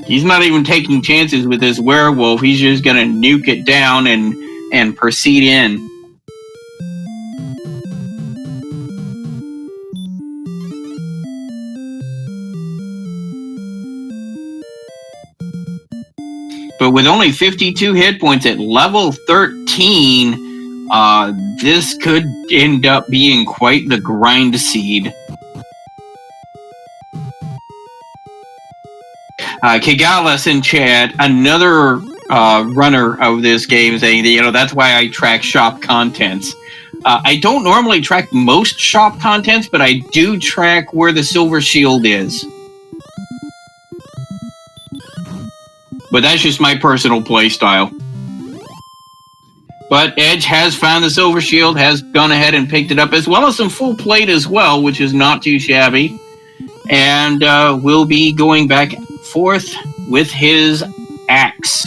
He's not even taking chances with this werewolf. He's just going to nuke it down and proceed in. But with only 52 hit points at level 13, this could end up being quite the grind seed. Kigalis in chat, another runner of this game, saying that, that's why I track shop contents. I don't normally track most shop contents, but I do track where the Silver Shield is. But that's just my personal play style. But Edge has found the Silver Shield, has gone ahead and picked it up, as well as some full plate as well, which is not too shabby. And will be going back forth with his axe.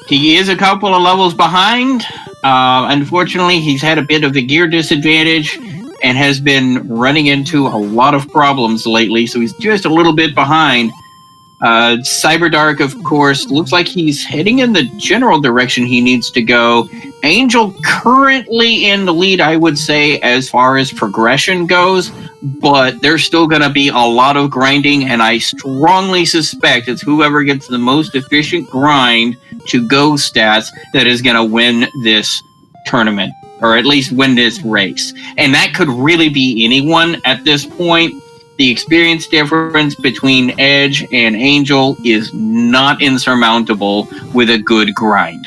He is a couple of levels behind. Unfortunately, he's had a bit of a gear disadvantage and has been running into a lot of problems lately, so he's just a little bit behind. Cyberdark, of course, looks like he's heading in the general direction he needs to go. Angel currently in the lead, I would say, as far as progression goes, but there's still going to be a lot of grinding, and I strongly suspect it's whoever gets the most efficient grind to go stats that is going to win this tournament, or at least win this race. And that could really be anyone at this point. The experience difference between Edge and Angel is not insurmountable with a good grind.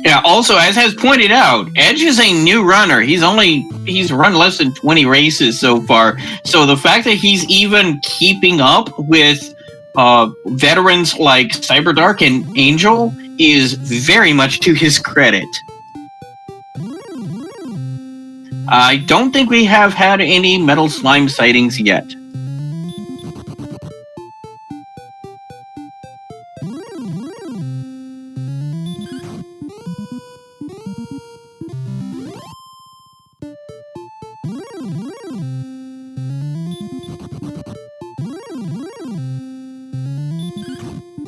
Yeah, also, as has pointed out, Edge is a new runner. He's run less than 20 races so far. So the fact that he's even keeping up with veterans like Cyberdark and Angel is very much to his credit. I don't think we have had any metal slime sightings yet.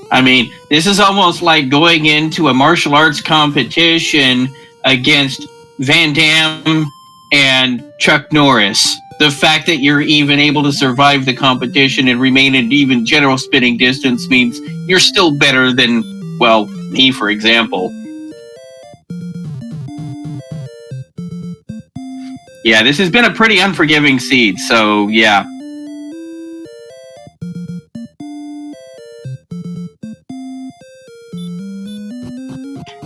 I mean, this is almost like going into a martial arts competition against Van Damme and Chuck Norris. The fact that you're even able to survive the competition and remain in even general spitting distance means you're still better than, well, me, for example. Yeah, this has been a pretty unforgiving seed, so yeah.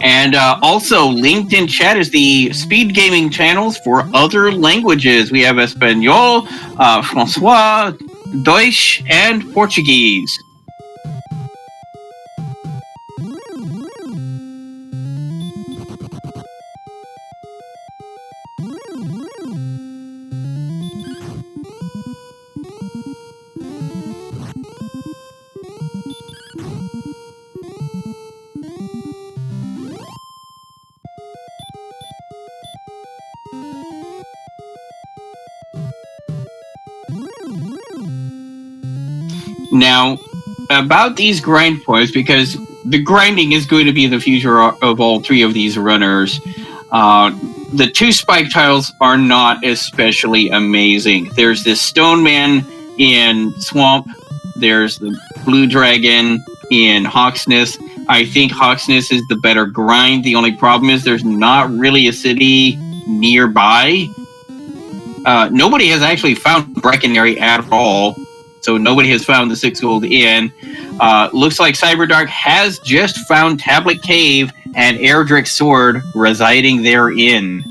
And also linked in chat is the speed gaming channels for other languages. We have Espanol, Francois, Deutsch, and Portuguese. Now, about these grind points, because the grinding is going to be the future of all three of these runners. The two spike tiles are not especially amazing. There's this stone man in Swamp. There's the blue dragon in Hawksnest. I think Hawksnest is the better grind. The only problem is there's not really a city nearby. Nobody has actually found Breckenary at all. So nobody has found the 6 Gold Inn. Looks like Cyberdark has just found Tablet Cave and Erdrick's Sword residing therein.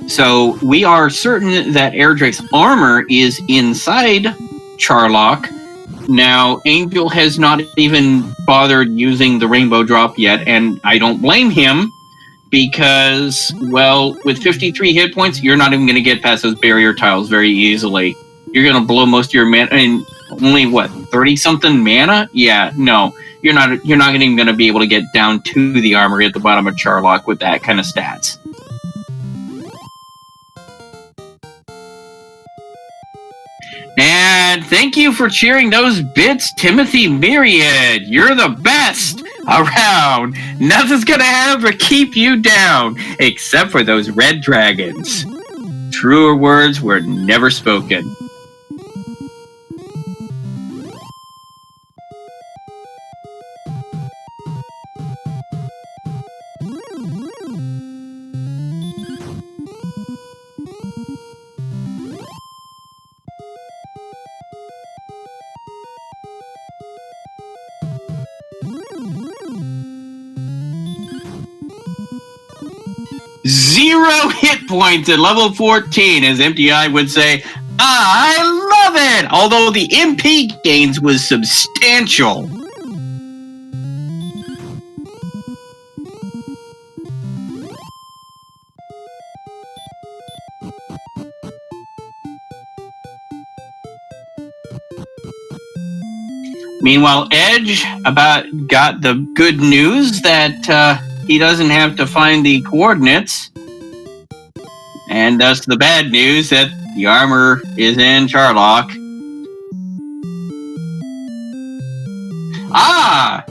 So we are certain that Erdrick's armor is inside Charlock. Now, Angel has not even bothered using the Rainbow Drop yet, and I don't blame him because, well, with 53 hit points, you're not even going to get past those barrier tiles very easily. You're going to blow most of your mana, and only, 30-something mana? Yeah, no. You're not even going to be able to get down to the armory at the bottom of Charlock with that kind of stats. And thank you for cheering those bits, Timothy Myriad. You're the best around. Nothing's gonna ever keep you down, except for those red dragons. Truer words were never spoken. Zero hit points at level 14, as MTI would say. I love it! Although the MP gains was substantial. Meanwhile, Edge got the good news that he doesn't have to find the coordinates. And thus the bad news that the armor is in Charlock.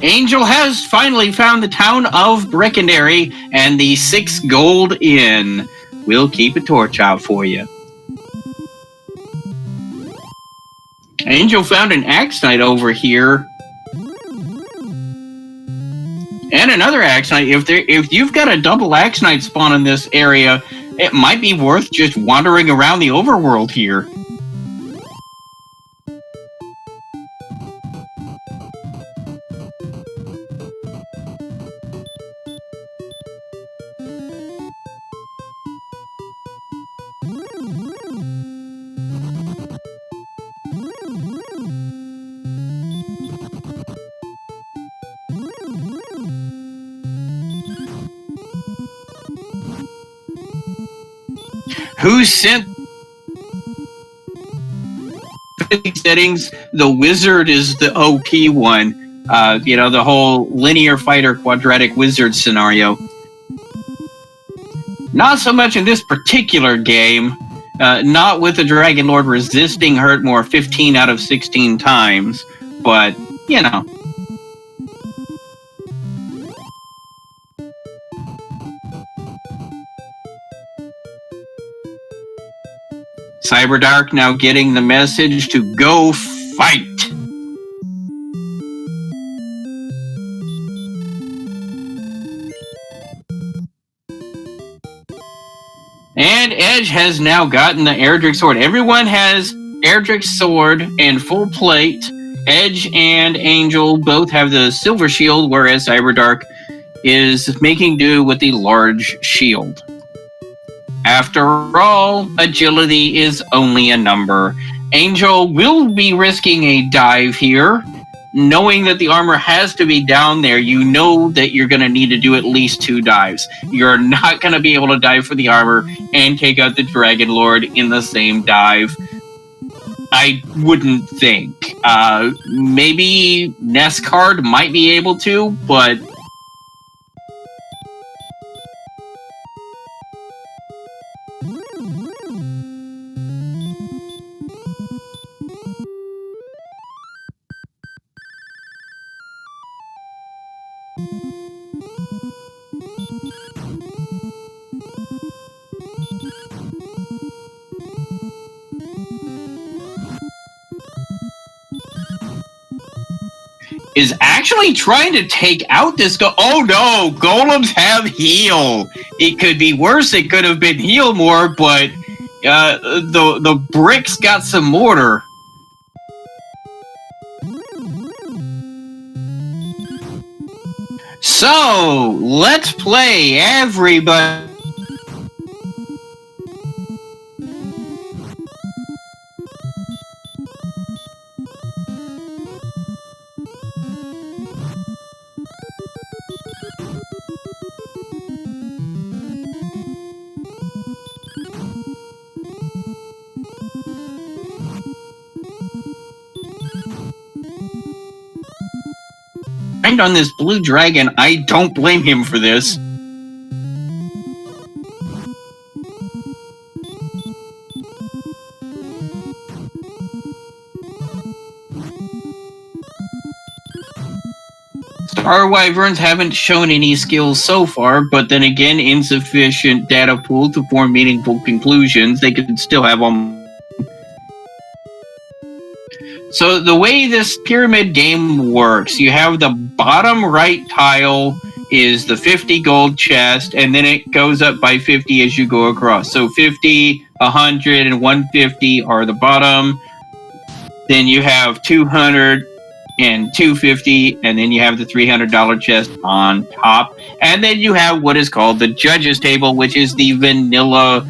Angel has finally found the town of Breckenary and the 6 Gold Inn. We'll keep a torch out for you. Angel found an Axe Knight over here. And another Axe Knight. If you've got a double Axe Knight spawn in this area, it might be worth just wandering around the overworld here. Who sent settings? The wizard is the OP one. The whole linear fighter quadratic wizard scenario. Not so much in this particular game. Not with the Dragon Lord resisting hurt more 15 out of 16 times. But, Cyberdark now getting the message to go fight. And Edge has now gotten the Erdrick Sword. Everyone has Erdrick's Sword and full plate. Edge and Angel both have the Silver Shield, whereas Cyberdark is making do with the large shield. After all, agility is only a number. Angel will be risking a dive here. Knowing that the armor has to be down there, you know that you're going to need to do at least 2 dives. You're not going to be able to dive for the armor and take out the Dragon Lord in the same dive. I wouldn't think. Maybe Nescard might be able to, but is actually trying to take out this oh no, golems have heal. It could be worse. It could have been heal more, but the bricks got some mortar. So let's play, everybody. On this blue dragon, I don't blame him for this. Star Wyverns haven't shown any skills so far, but then again, insufficient data pool to form meaningful conclusions. They could still have them. So the way this pyramid game works, you have the bottom right tile is the 50 gold chest, and then it goes up by 50 as you go across. So 50, 100, and 150 are the bottom. Then you have 200 and 250, and then you have the $300 chest on top. And then you have what is called the judges table, which is the vanilla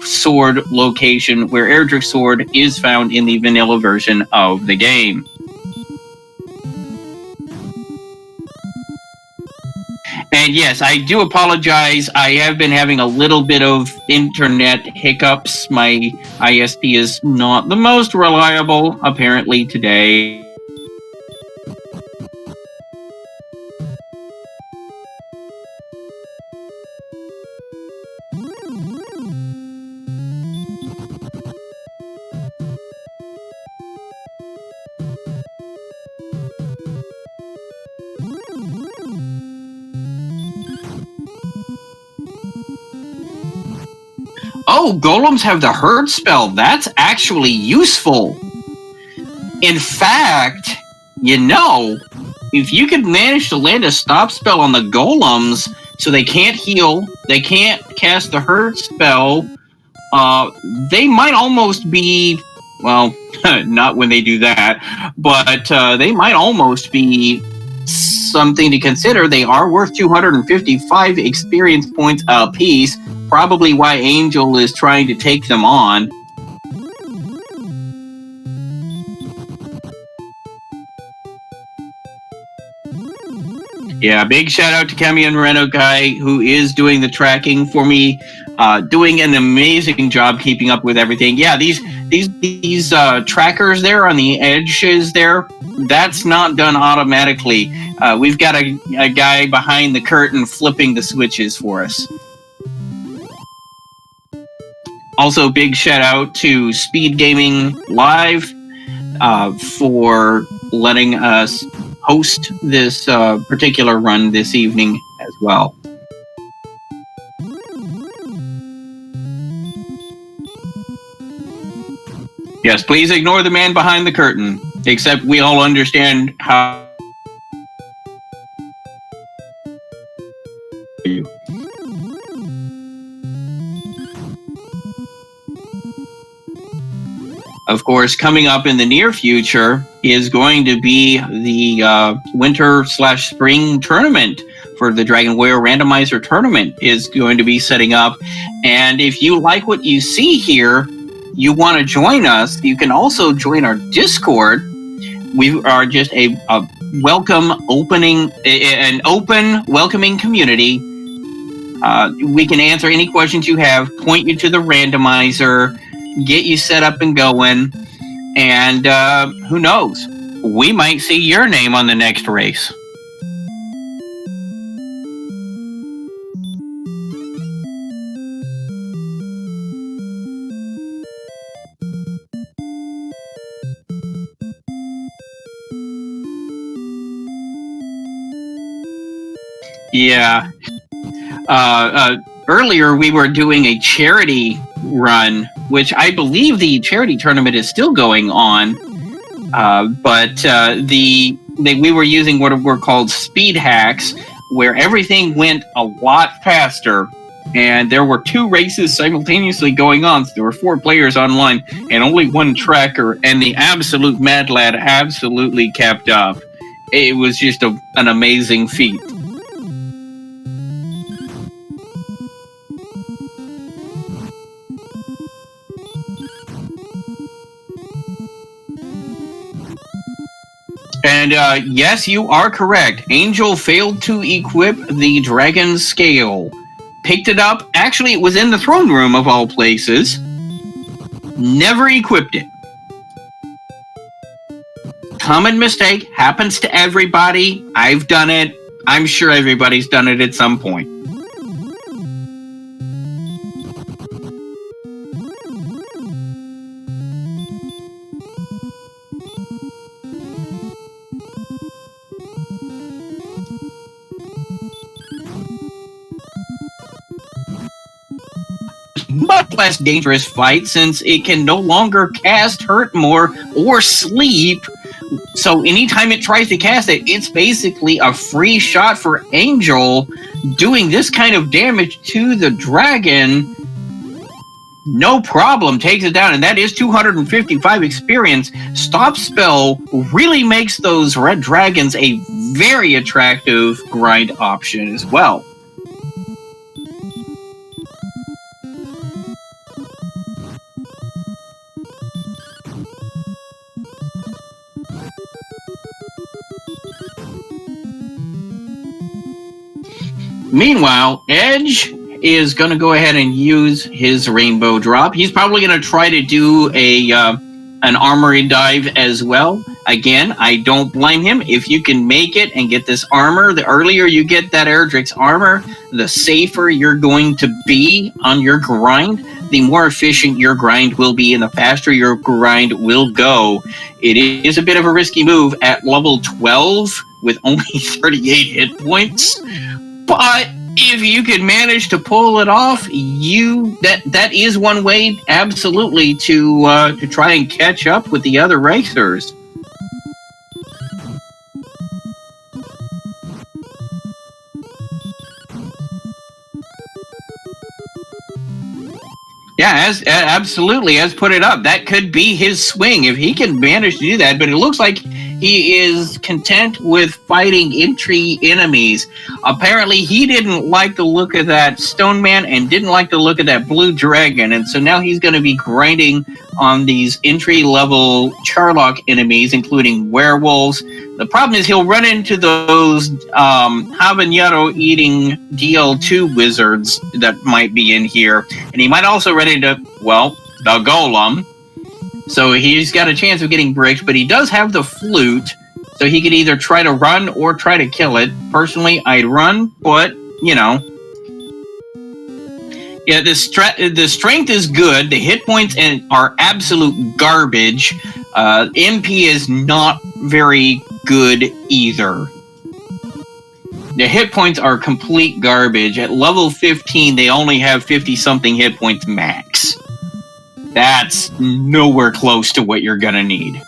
sword location where Erdrick's sword is found in the vanilla version of the game. And yes, I do apologize. I have been having a little bit of internet hiccups. My ISP is not the most reliable, apparently, today. Oh, golems have the herd spell. That's actually useful. In fact, you know, if you could manage to land a stop spell on the golems so they can't heal, they can't cast the herd spell, they might almost be, well, not when they do that, but they might almost be something to consider. They are worth 255 experience points apiece. Probably why Angel is trying to take them on. Yeah, big shout out to Kami and Moreno Guy, who is doing the tracking for me, doing an amazing job keeping up with everything. Yeah, these trackers there on the edges there, that's not done automatically. We've got a guy behind the curtain flipping the switches for us. Also, big shout out to Speed Gaming Live for letting us host this particular run this evening as well. Yes, please ignore the man behind the curtain, except we all understand how. Of course, coming up in the near future is going to be the winter/spring tournament for the Dragon Warrior Randomizer tournament is going to be setting up. And if you like what you see here, you want to join us, you can also join our Discord. We are just an open, welcoming community. We can answer any questions you have, point you to the randomizer, get you set up and going, and who knows? We might see your name on the next race. Yeah. Earlier we were doing a charity run, which I believe the charity tournament is still going on. But the we were using what were called speed hacks, where everything went a lot faster. And there were 2 races simultaneously going on. So there were 4 players online and only 1 tracker. And the absolute Mad Lad absolutely kept up. It was just an amazing feat. And yes, you are correct. Angel failed to equip the Dragon Scale. Picked it up. Actually, it was in the throne room of all places. Never equipped it. Common mistake. Happens to everybody. I've done it. I'm sure everybody's done it at some point. Much less dangerous fight since it can no longer cast Hurt More or Sleep. So anytime it tries to cast it, it's basically a free shot for Angel. Doing this kind of damage to the dragon, no problem, takes it down, and that is 255 experience. Stop Spell really makes those red dragons a very attractive grind option as well. Meanwhile, Edge is going to go ahead and use his Rainbow Drop. He's probably going to try to do an Armory Dive as well. Again, I don't blame him. If you can make it and get this armor, the earlier you get that Erdrick's armor, the safer you're going to be on your grind, the more efficient your grind will be, and the faster your grind will go. It is a bit of a risky move at level 12 with only 38 hit points. But if you can manage to pull it off, that is one way, absolutely, to try and catch up with the other racers. Yeah, absolutely, as put it up. That could be his swing if he can manage to do that. But it looks like he is content with fighting entry enemies. Apparently, he didn't like the look of that Stone Man and didn't like the look of that Blue Dragon. And so now he's going to be grinding on these entry-level Charlock enemies, including werewolves. The problem is he'll run into those habanero-eating DL2 wizards that might be in here. And he might also run into, well, the Golem. So he's got a chance of getting bricked, but he does have the flute, so he could either try to run or try to kill it. Personally, I'd run, but, you know. Yeah, the strength is good. The hit points are absolute garbage. MP is not very good either. The hit points are complete garbage. At level 15, they only have 50-something hit points max. That's nowhere close to what you're gonna need.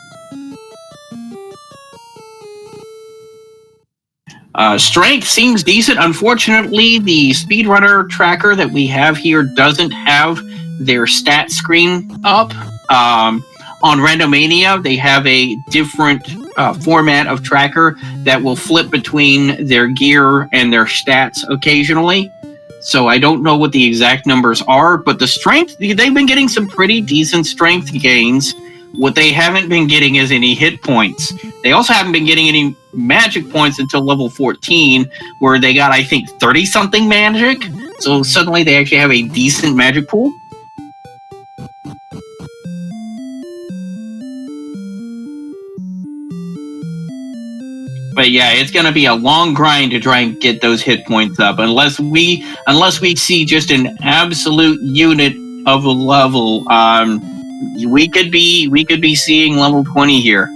Strength seems decent. Unfortunately, the speedrunner tracker that we have here doesn't have their stat screen up. On Randomania, they have a different format of tracker that will flip between their gear and their stats occasionally. So I don't know what the exact numbers are, but the strength, they've been getting some pretty decent strength gains. What they haven't been getting is any hit points. They also haven't been getting any magic points until level 14, where they got, I think, 30-something magic. So suddenly they actually have a decent magic pool. But yeah, it's going to be a long grind to try and get those hit points up, unless we see just an absolute unit of a level. We could be seeing level 20 here.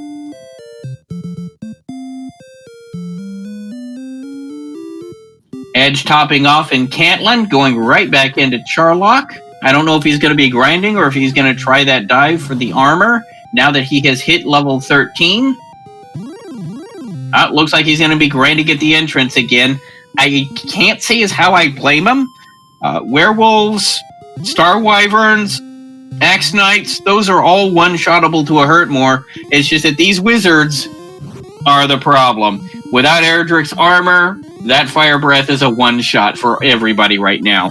Edge topping off in Cantlin, going right back into Charlock. I don't know if he's going to be grinding or if he's going to try that dive for the armor now that he has hit level 13. Looks like he's going to be grinding at the entrance again. I can't say as how I blame him. Werewolves, Star Wyverns, Axe Knights, those are all one-shottable to a Hurtmore. It's just that these wizards are the problem. Without Erdrick's armor, that Fire Breath is a one-shot for everybody right now.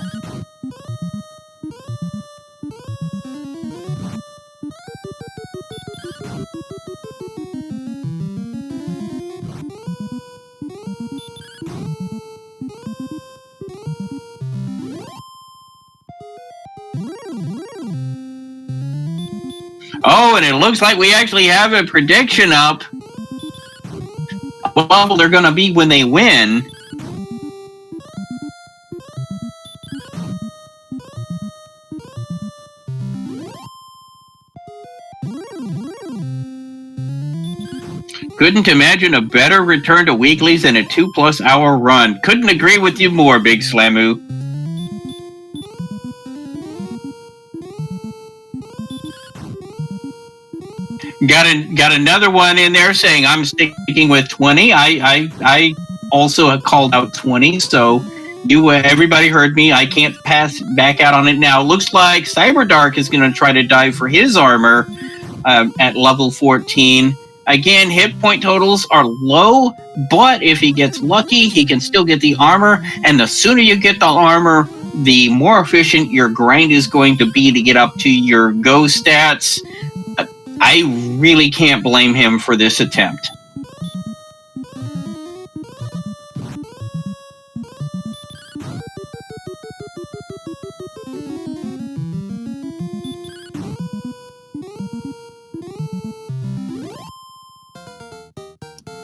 Oh, and it looks like we actually have a prediction up. What level they're going to be when they win. Couldn't imagine a better return to weeklies than a 2+ hour run. Couldn't agree with you more, Big Slamu. Got another one in there saying I'm sticking with 20. I also have called out 20, so everybody heard me. I can't pass back out on it now. Looks like Cyberdark is going to try to dive for his armor at level 14. Again, hit point totals are low, but if he gets lucky, he can still get the armor. And the sooner you get the armor, the more efficient your grind is going to be to get up to your go stats. I really can't blame him for this attempt.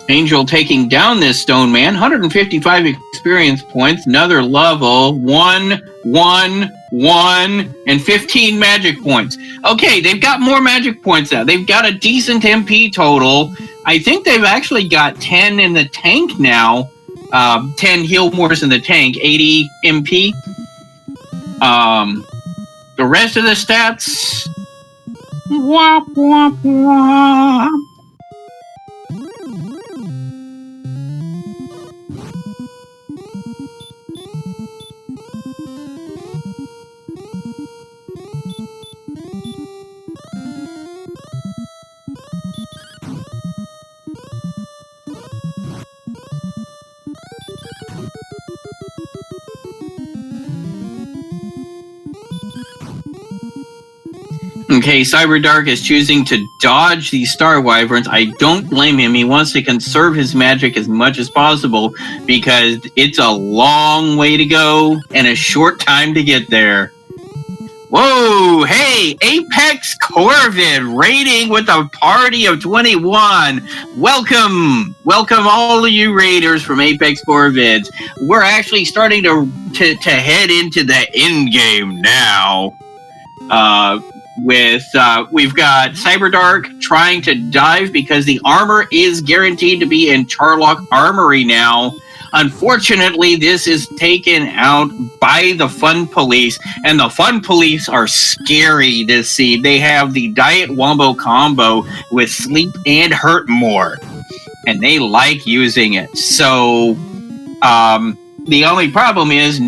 Angel taking down this stone man, 155 experience points, another level, 1, 1, 1, and 15 magic points. Okay, they've got more magic points now. They've got a decent MP total. I think they've actually got 10 in the tank now. 10 heal mores in the tank, 80 MP. The rest of the stats... Wop, wop, wop. Okay, Cyberdark is choosing to dodge these Star Wyverns. I don't blame him. He wants to conserve his magic as much as possible because it's a long way to go and a short time to get there. Whoa, hey, Apex Corvid raiding with a party of 21. Welcome all of you raiders from Apex Corvids. We're actually starting to head into the end game now. We've got Cyberdark trying to dive because the armor is guaranteed to be in Charlock Armory now. Unfortunately, this is taken out by the Fun Police, and the Fun Police are scary this seed. They have the Diet Wombo combo with Sleep and Hurt More, and they like using it. So, the only problem is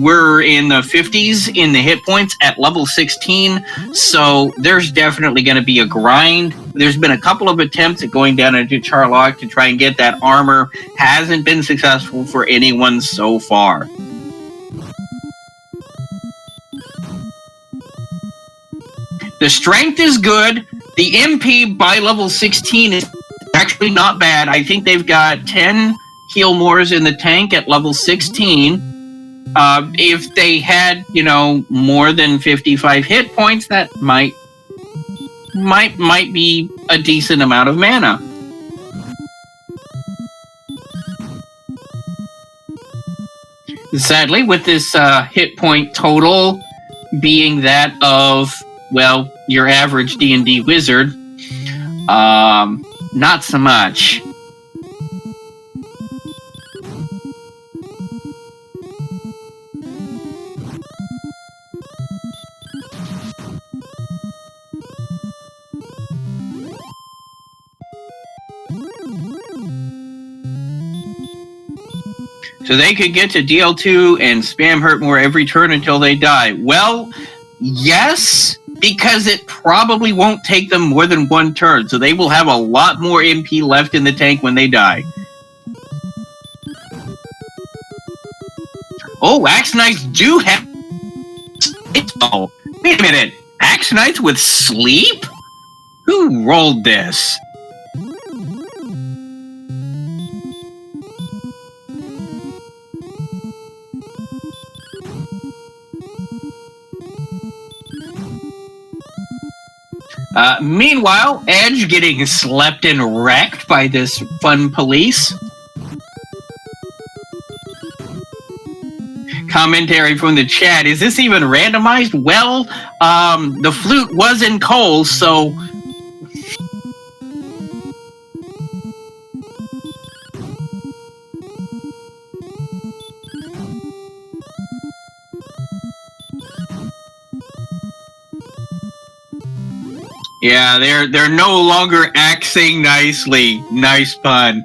we're in the 50s in the hit points at level 16, so there's definitely going to be a grind. There's been a couple of attempts at going down into Charlock to try and get that armor. Hasn't been successful for anyone so far. The strength is good. The MP by level 16 is actually not bad. I think they've got 10 heal mores in the tank at level 16. If they had, more than 55 hit points, that might be a decent amount of mana. Sadly, with this hit point total being that of, your average D&D wizard, not so much. So they could get to DL2 and spam hurt more every turn until they die. Well, yes, because it probably won't take them more than one turn. So they will have a lot more MP left in the tank when they die. Oh, Axe Knights do have... Oh, wait a minute. Axe Knights with sleep? Who rolled this? Meanwhile, Edge getting slept and wrecked by this fun police. Commentary from the chat. Is this even randomized? Well, the flute was in Cole, so... Yeah, they're no longer axing nicely. Nice pun.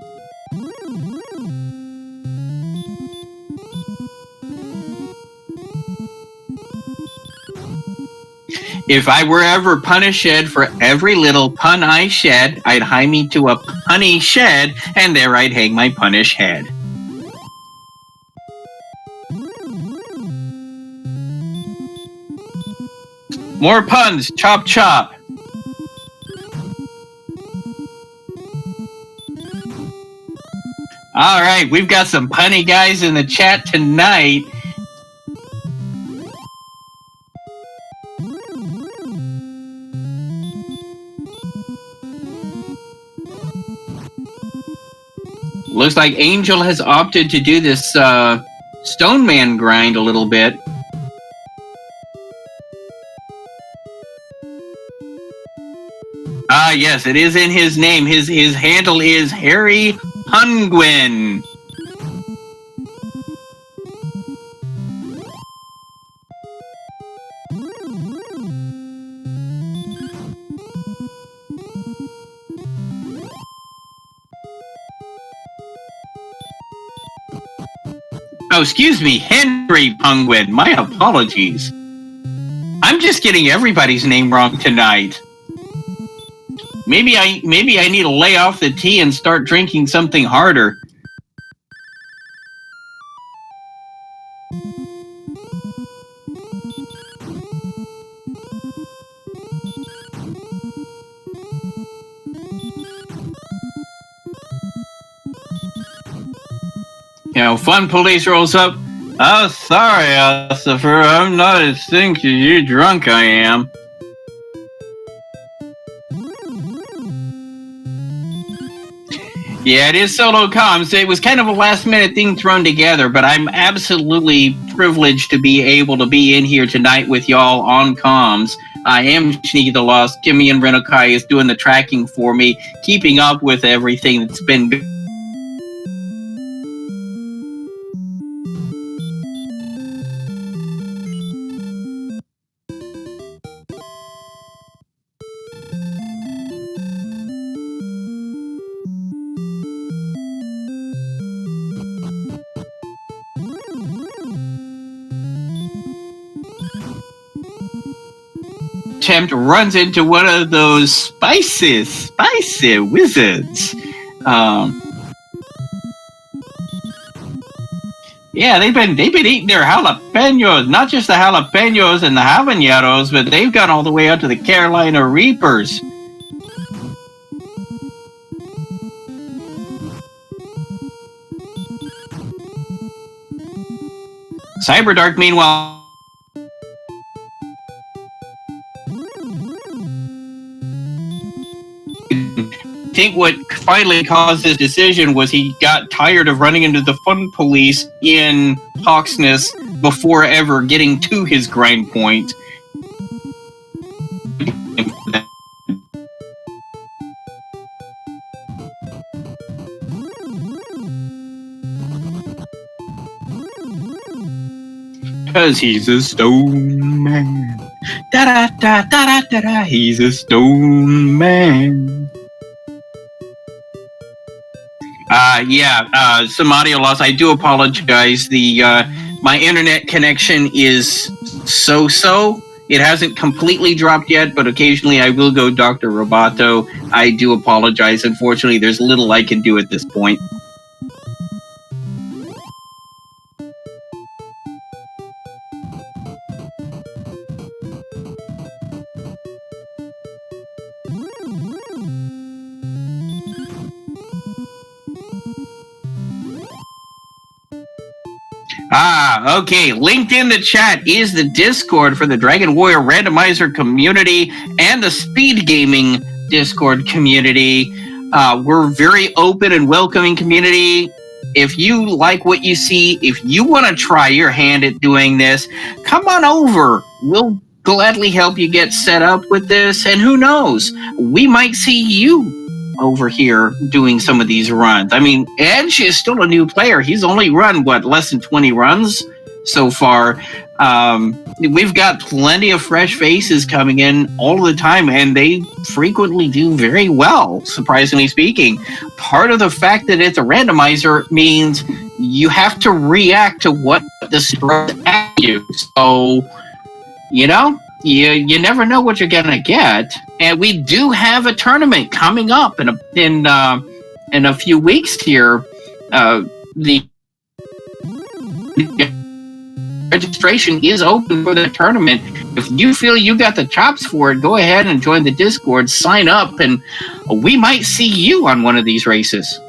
If I were ever punished for every little pun I shed, I'd hie me to a punny shed, and there I'd hang my punish head. More puns, chop chop. All right, we've got some punny guys in the chat tonight. Looks like Angel has opted to do this Stone Man grind a little bit. Ah, yes, it is in his name. His handle is Harry Penguin. Oh, excuse me, Henry Penguin. My apologies. I'm just getting everybody's name wrong tonight. Maybe I need to lay off the tea and start drinking something harder. You know, Fun Police rolls up. Oh, sorry, Christopher. I'm not as thin as you drunk I am. Yeah, it is solo comms. It was kind of a last-minute thing thrown together, but I'm absolutely privileged to be able to be in here tonight with y'all on comms. I am Sneaky the Lost. Kimmy and Renokai is doing the tracking for me, keeping up with everything that's been... Attempt runs into one of those spicy wizards. Yeah, they've been eating their jalapenos, not just the jalapenos and the habaneros, but they've gone all the way out to the Carolina Reapers. Cyberdark, meanwhile, I think what finally caused his decision was he got tired of running into the Fun Police in Hawksness before ever getting to his grind point. Because he's a stone man. Da-da-da-da-da-da-da. He's a stone man. Some audio loss. I do apologize. The my internet connection is so. It hasn't completely dropped yet, but occasionally I will go Dr. Roboto. I do apologize. Unfortunately, there's little I can do at this point. Okay. Linked in the chat is the Discord for the Dragon Warrior Randomizer community and the Speed Gaming Discord community. We're very open and welcoming community. If you like what you see, if you want to try your hand at doing this, come on over. We'll gladly help you get set up with this. And who knows, we might see you over here doing some of these runs. I mean, Edge is still a new player. He's only run, less than 20 runs so far. We've got plenty of fresh faces coming in all the time, and they frequently do very well, surprisingly speaking. Part of the fact that it's a randomizer means you have to react to what the throws at you. So, you never know what you're gonna get. And we do have a tournament coming up in a few weeks here. The registration is open for the tournament. If you feel you got the chops for it, go ahead and join the Discord, sign up, and we might see you on one of these races.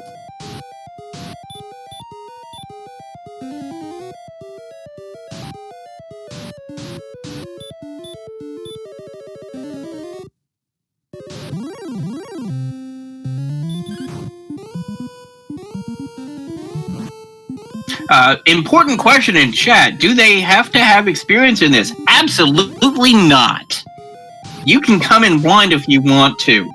Important question in chat. Do they have to have experience in this? Absolutely not. You can come in blind if you want to.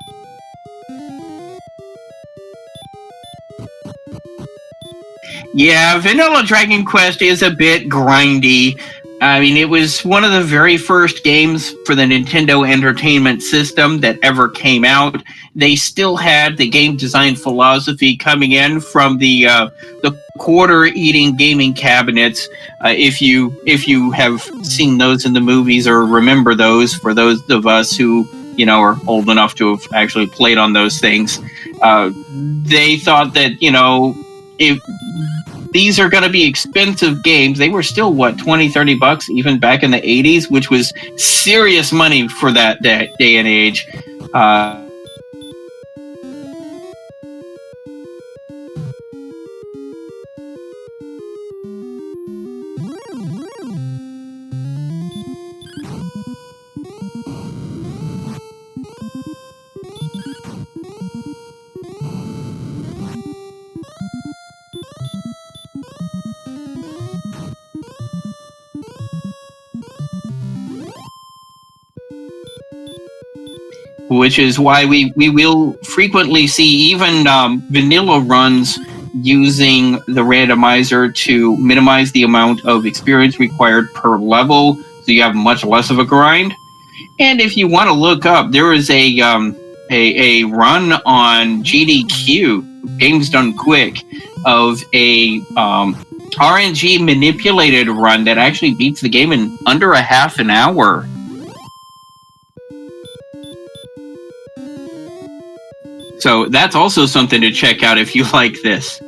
Yeah, Vanilla Dragon Quest is a bit grindy. I mean, it was one of the very first games for the Nintendo Entertainment System that ever came out. They still had the game design philosophy coming in from the quarter-eating gaming cabinets. If you have seen those in the movies or remember those, for those of us who are old enough to have actually played on those things, they thought that if these are going to be expensive games. They were still, $20-$30 even back in the 80s, which was serious money for that day and age. Which is why we will frequently see even vanilla runs using the randomizer to minimize the amount of experience required per level, so you have much less of a grind. And if you want to look up, there is a run on GDQ, Games Done Quick, of a RNG manipulated run that actually beats the game in under a half an hour. So that's also something to check out if you like this.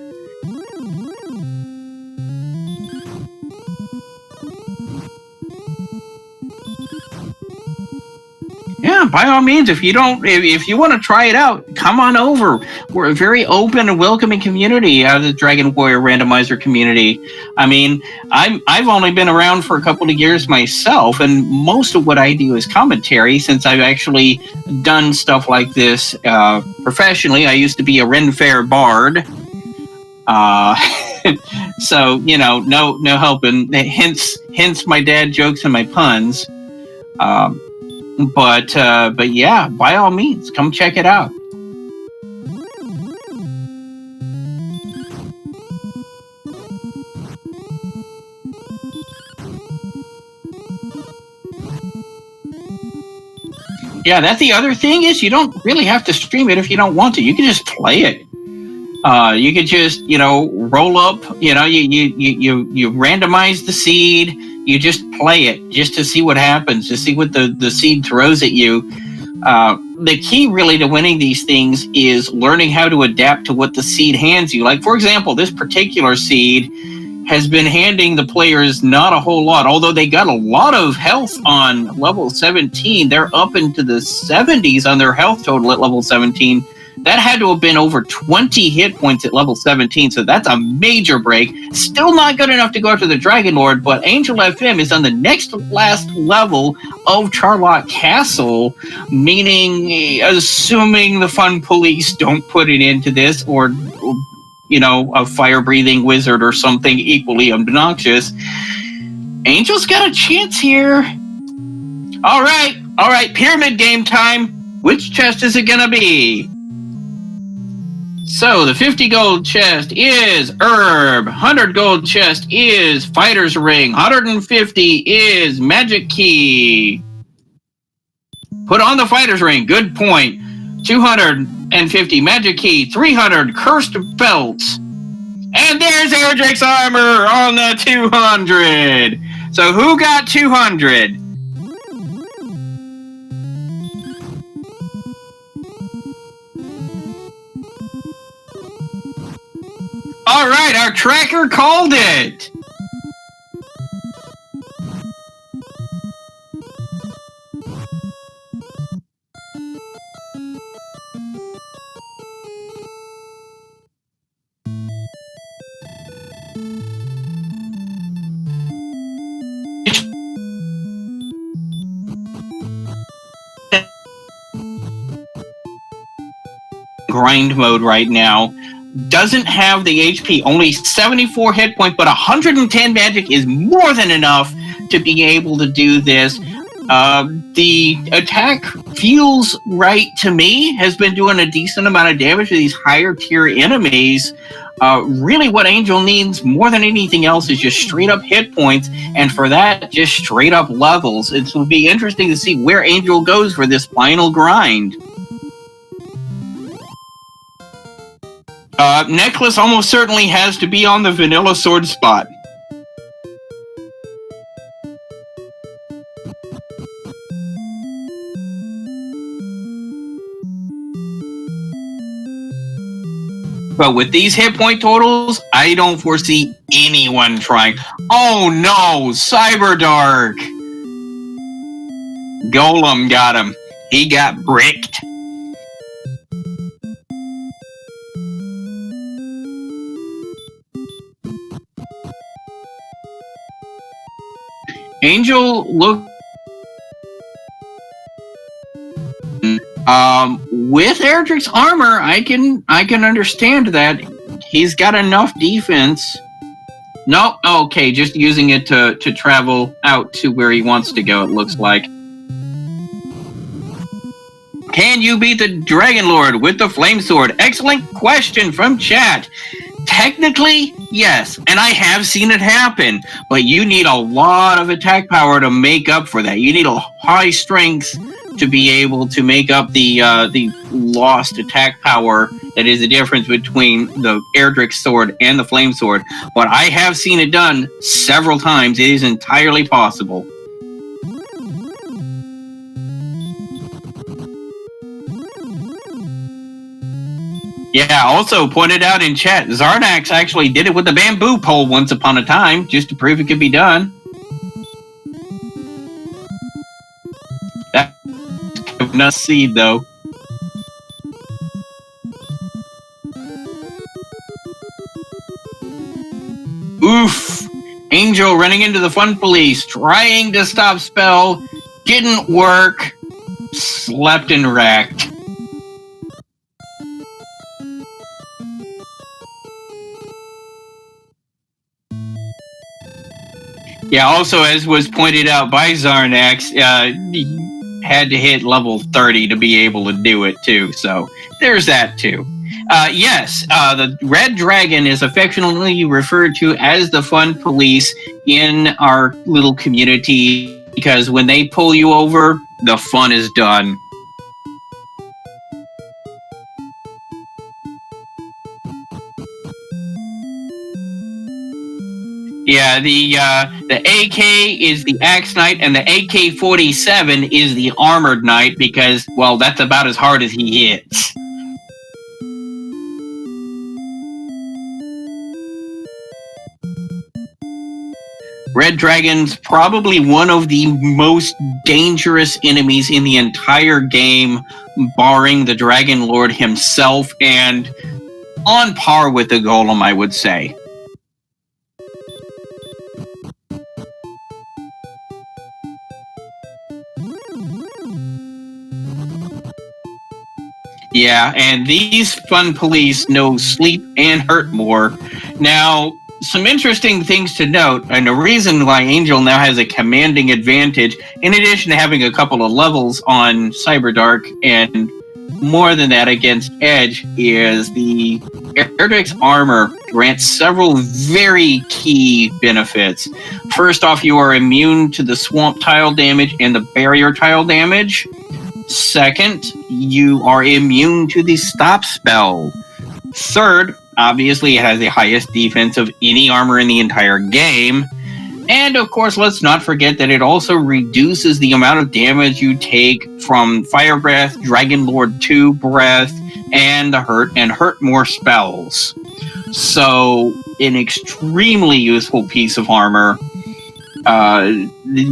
Yeah, by all means, if you want to try it out, come on over. We're a very open and welcoming community out of the Dragon Warrior Randomizer community. I mean, I've only been around for a couple of years myself, and most of what I do is commentary, since I've actually done stuff like this professionally. I used to be a Ren Fair bard. So, no helping. Hence my dad jokes and my puns. But yeah, by all means, come check it out. Yeah, that's the other thing is you don't really have to stream it if you don't want to. You can just play it. You could just, roll up. You randomize the seed. You just play it just to see what happens, to see what the seed throws at you. The key really to winning these things is learning how to adapt to what the seed hands you. Like, for example, this particular seed has been handing the players not a whole lot, although they got a lot of health on level 17. They're up into the 70s on their health total at level 17. That had to have been over 20 hit points at level 17, so that's a major break. Still not good enough to go after the Dragon Lord, but Angel FM is on the next last level of Charlotte Castle, meaning, assuming the fun police don't put it into this, or a fire-breathing wizard or something equally obnoxious, Angel's got a chance here. All right, pyramid game time. Which chest is it gonna be? So the 50 gold chest is herb, 100 gold chest is fighter's ring, 150 is magic key. Put on the fighter's ring, good point. 250 magic key, 300 cursed belts. And there's Erdrick's armor on the 200. So who got 200? All right, our tracker called it. Grind mode right now. Doesn't have the HP, only 74 hit points, but 110 magic is more than enough to be able to do this. The attack feels right to me, has been doing a decent amount of damage to these higher tier enemies. Really what Angel needs more than anything else is just straight up hit points, and for that, just straight up levels. It will be interesting to see where Angel goes for this final grind. Necklace almost certainly has to be on the vanilla sword spot. But with these hit point totals, I don't foresee anyone trying. Oh no, Cyberdark! Golem got him. He got bricked. Angel look with Erdrick's armor, I can understand that. He's got enough defense. No, okay, just using it to travel out to where he wants to go, it looks like. Can you beat the Dragon Lord with the Flame Sword? Excellent question from chat. Technically, yes, and I have seen it happen, but you need a lot of attack power to make up for that. You need a high strength to be able to make up the lost attack power that is the difference between the Erdrick sword and the Flame Sword. But I have seen it done several times. It is entirely possible. Yeah, also pointed out in chat, Zarnax actually did it with the bamboo pole once upon a time, just to prove it could be done. That's a seed, though. Oof! Angel running into the fun police, trying to stop spell, didn't work, slept and wrecked. Yeah, also, as was pointed out by Zarnax, he had to hit level 30 to be able to do it, too. So, there's that, too. Yes, the Red Dragon is affectionately referred to as the fun police in our little community, because when they pull you over, the fun is done. Yeah, the AK is the Axe Knight, and the AK-47 is the Armored Knight because, well, that's about as hard as he hits. Red Dragon's probably one of the most dangerous enemies in the entire game, barring the Dragon Lord himself, and on par with the Golem, I would say. Yeah, and these fun police know sleep and hurt more. Now, some interesting things to note, and the reason why Angel now has a commanding advantage, in addition to having a couple of levels on Cyberdark and more than that against Edge, is the Erdrick's armor grants several very key benefits. First off, you are immune to the swamp tile damage and the barrier tile damage. Second, you are immune to the stop spell. Third, obviously it has the highest defense of any armor in the entire game. And of course, let's not forget that it also reduces the amount of damage you take from Fire Breath, Dragon Lord 2 Breath, and the Hurt More spells. So, an extremely useful piece of armor.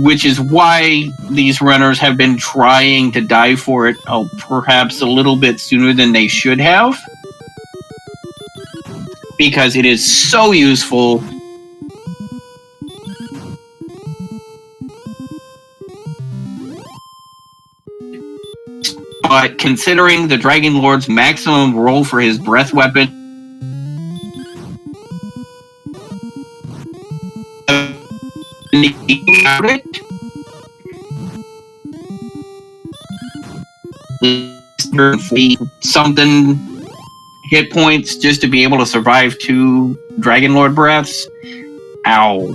Which is why these runners have been trying to die for it perhaps a little bit sooner than they should have. Because it is so useful. But considering the Dragon Lord's maximum roll for his breath weapon, something hit points just to be able to survive 2 Dragon Lord breaths. Ow.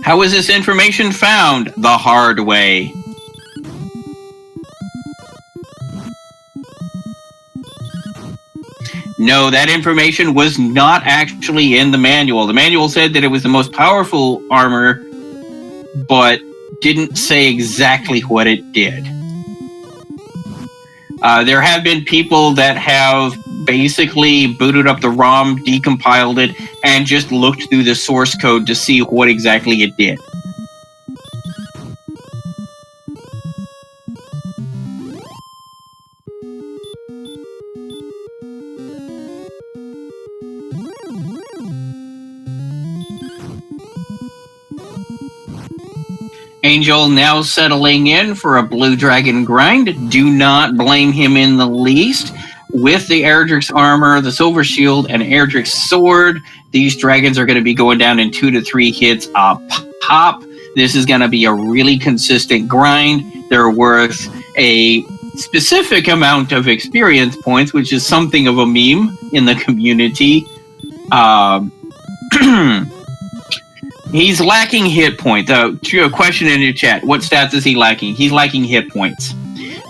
How was this information found? The hard way. No, that information was not actually in the manual. The manual said that it was the most powerful armor, but didn't say exactly what it did. There have been people that have basically booted up the ROM, decompiled it, and just looked through the source code to see what exactly it did. Angel now settling in for a blue dragon grind. Do not blame him in the least. With the Erdrick's armor, the silver shield, and Erdrick's sword, these dragons are going to be going down in 2 to 3 hits a pop. This is going to be a really consistent grind. They're worth a specific amount of experience points, which is something of a meme in the community. He's lacking hit points. To a question in your chat, what stats is he lacking? He's lacking hit points.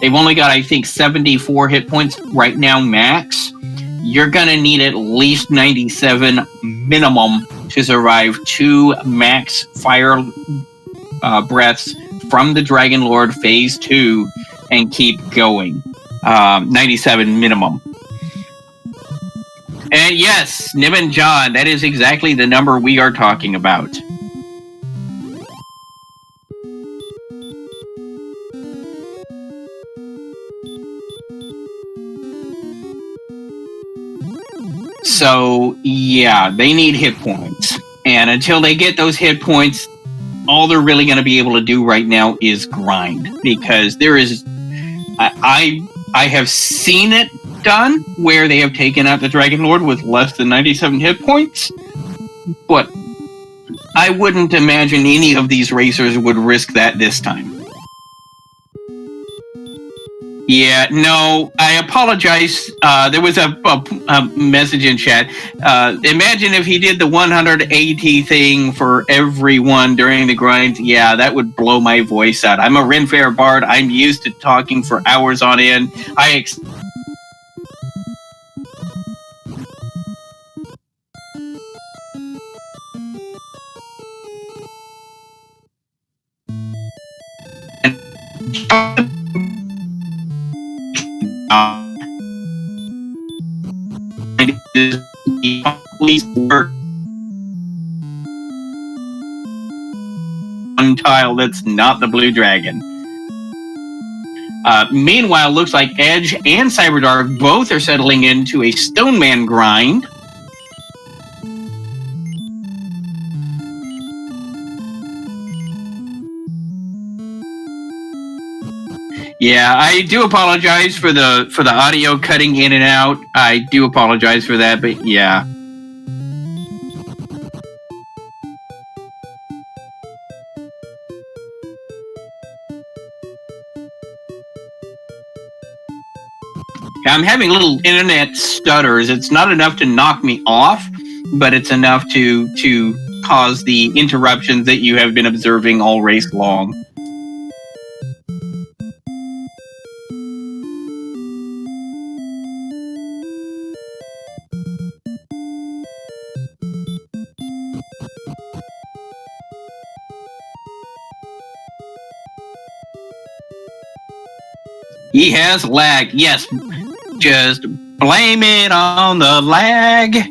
They've only got, I think, 74 hit points right now max. You're going to need at least 97 minimum to survive 2 max fire breaths from the Dragon Lord Phase 2 and keep going. 97 minimum. And yes, Nim and John, that is exactly the number we are talking about. So, yeah, they need hit points. And until they get those hit points, all they're really going to be able to do right now is grind. Because there is... I have seen it done where they have taken out the Dragon Lord with less than 97 hit points. But I wouldn't imagine any of these racers would risk that this time. Yeah, no, I apologize. There was a message in chat. Imagine if he did the 180 thing for everyone during the grind. Yeah, that would blow my voice out. I'm a Ren Fair Bard. I'm used to talking for hours on end. One tile that's not the blue dragon. Meanwhile, looks like Edge and Cyberdark both are settling into a Stoneman grind. Yeah, I do apologize for the audio cutting in and out. I do apologize for that, but yeah. I'm having little internet stutters. It's not enough to knock me off, but it's enough to cause the interruptions that you have been observing all race long. He has lag. Yes, just blame it on the lag.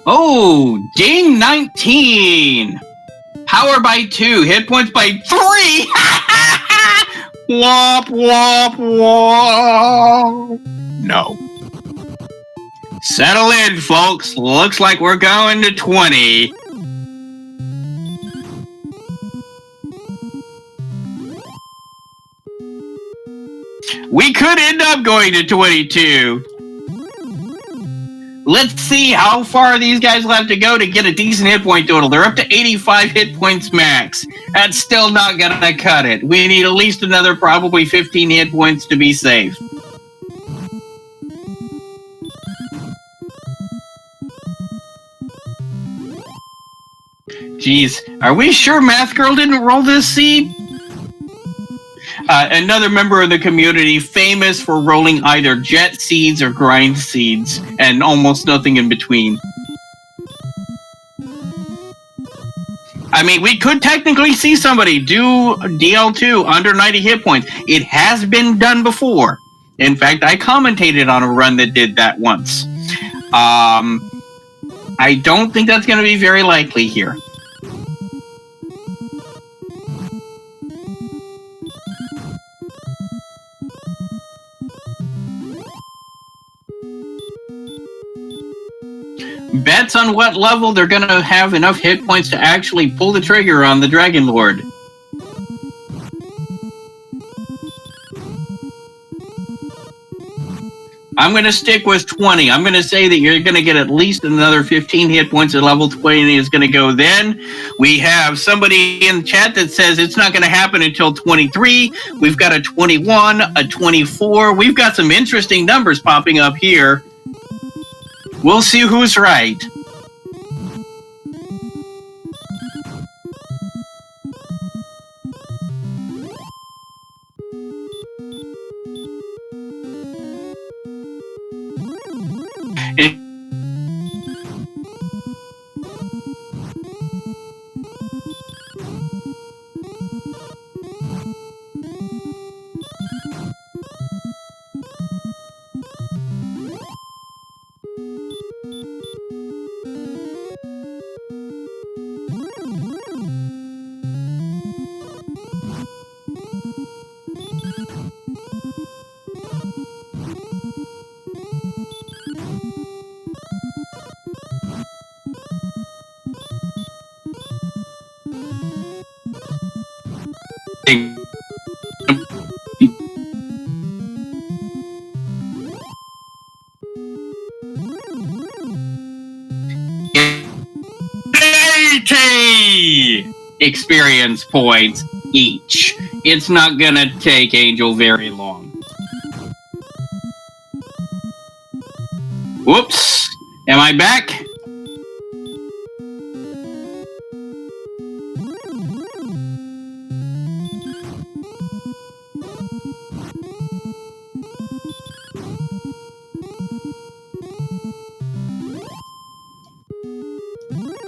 Oh, ding 19. Power by 2, hit points by 3. Womp, womp, womp. No. Settle in, folks. Looks like we're going to 20. We could end up going to 22. Let's see how far these guys will have to go to get a decent hit point total. They're up to 85 hit points max. That's still not gonna cut it. We need at least another probably 15 hit points to be safe. Jeez, are we sure Math Girl didn't roll this seed? Another member of the community famous for rolling either jet seeds or grind seeds, and almost nothing in between. I mean, we could technically see somebody do DL2 under 90 hit points. It has been done before. In fact, I commentated on a run that did that once. I don't think that's going to be very likely here. Bets on what level they're going to have enough hit points to actually pull the trigger on the Dragon Lord. I'm going to stick with 20. I'm going to say that you're going to get at least another 15 hit points at level 20 is going to go then. We have somebody in the chat that says it's not going to happen until 23. We've got a 21, a 24. We've got some interesting numbers popping up here. We'll see who's right. 80 experience points each. It's not gonna take Angel very long. Whoops. Am I back?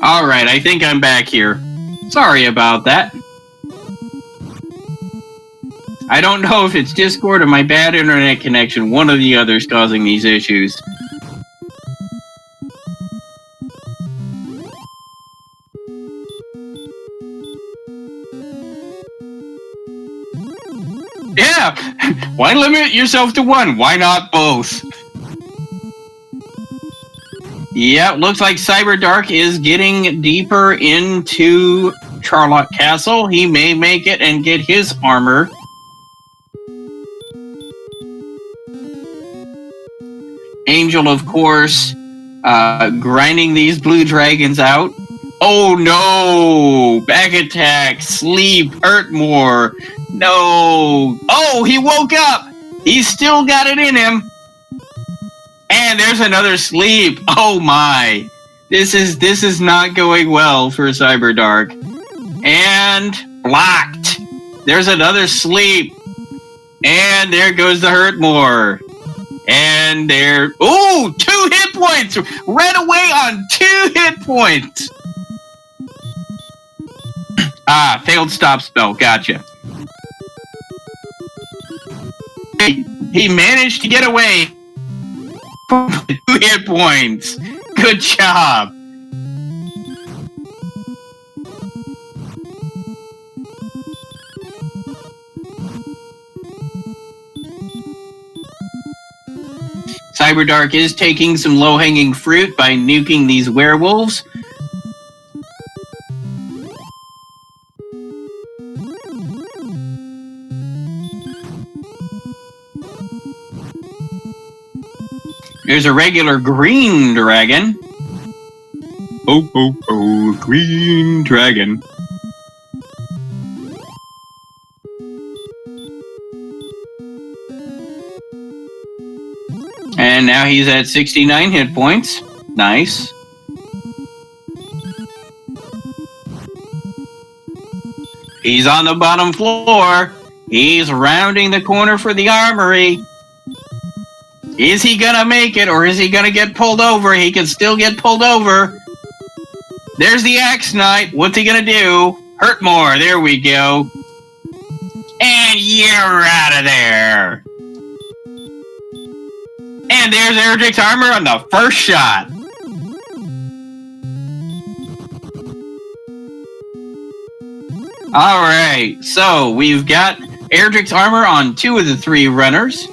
Alright, I think I'm back here. Sorry about that. I don't know if it's Discord or my bad internet connection. One or the other is causing these issues. Yeah! Why limit yourself to one? Why not both? Yeah, looks like Cyberdark is getting deeper into Charlotte Castle. He may make it and get his armor. Angel, of course, grinding these blue dragons out. Oh no! Back attack, sleep, hurt more. No! Oh, he woke up! He's still got it in him. And there's another sleep. Oh my. This is not going well for Cyberdark. And blocked. There's another sleep. And there goes the hurt more. And there... Ooh! 2 hit points! Ran away on 2 hit points! Ah, failed stop spell. Gotcha. He managed to get away. 2 hit points. Good job. Cyberdark is taking some low-hanging fruit by nuking these werewolves. There's a regular green dragon. Oh, oh, oh, green dragon. And now he's at 69 hit points. Nice. He's on the bottom floor. He's rounding the corner for the armory. Is he gonna make it, or is he gonna get pulled over? He can still get pulled over. There's the Axe Knight. What's he gonna do? Hurt more. There we go. And you're out of there. And there's Erdrick's armor on the first shot. Alright, so we've got Erdrick's armor on 2 of the 3 runners.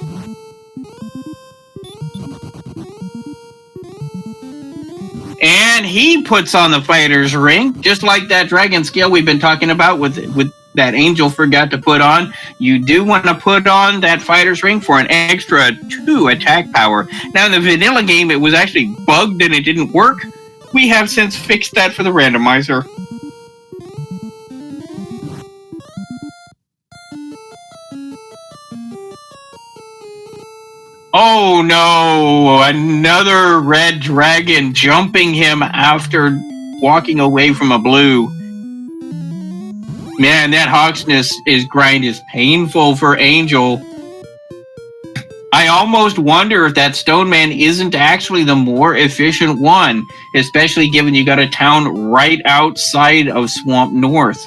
And he puts on the fighter's ring, just like that dragon scale we've been talking about with that Angel forgot to put on. You do want to put on that fighter's ring for an extra 2 attack power. Now in the vanilla game, it was actually bugged and it didn't work. We have since fixed that for the randomizer. Oh no, another red dragon jumping him after walking away from a blue. Man, that Hawksness grind is painful for Angel. I almost wonder if that Stone Man isn't actually the more efficient one, especially given you got a town right outside of Swamp North.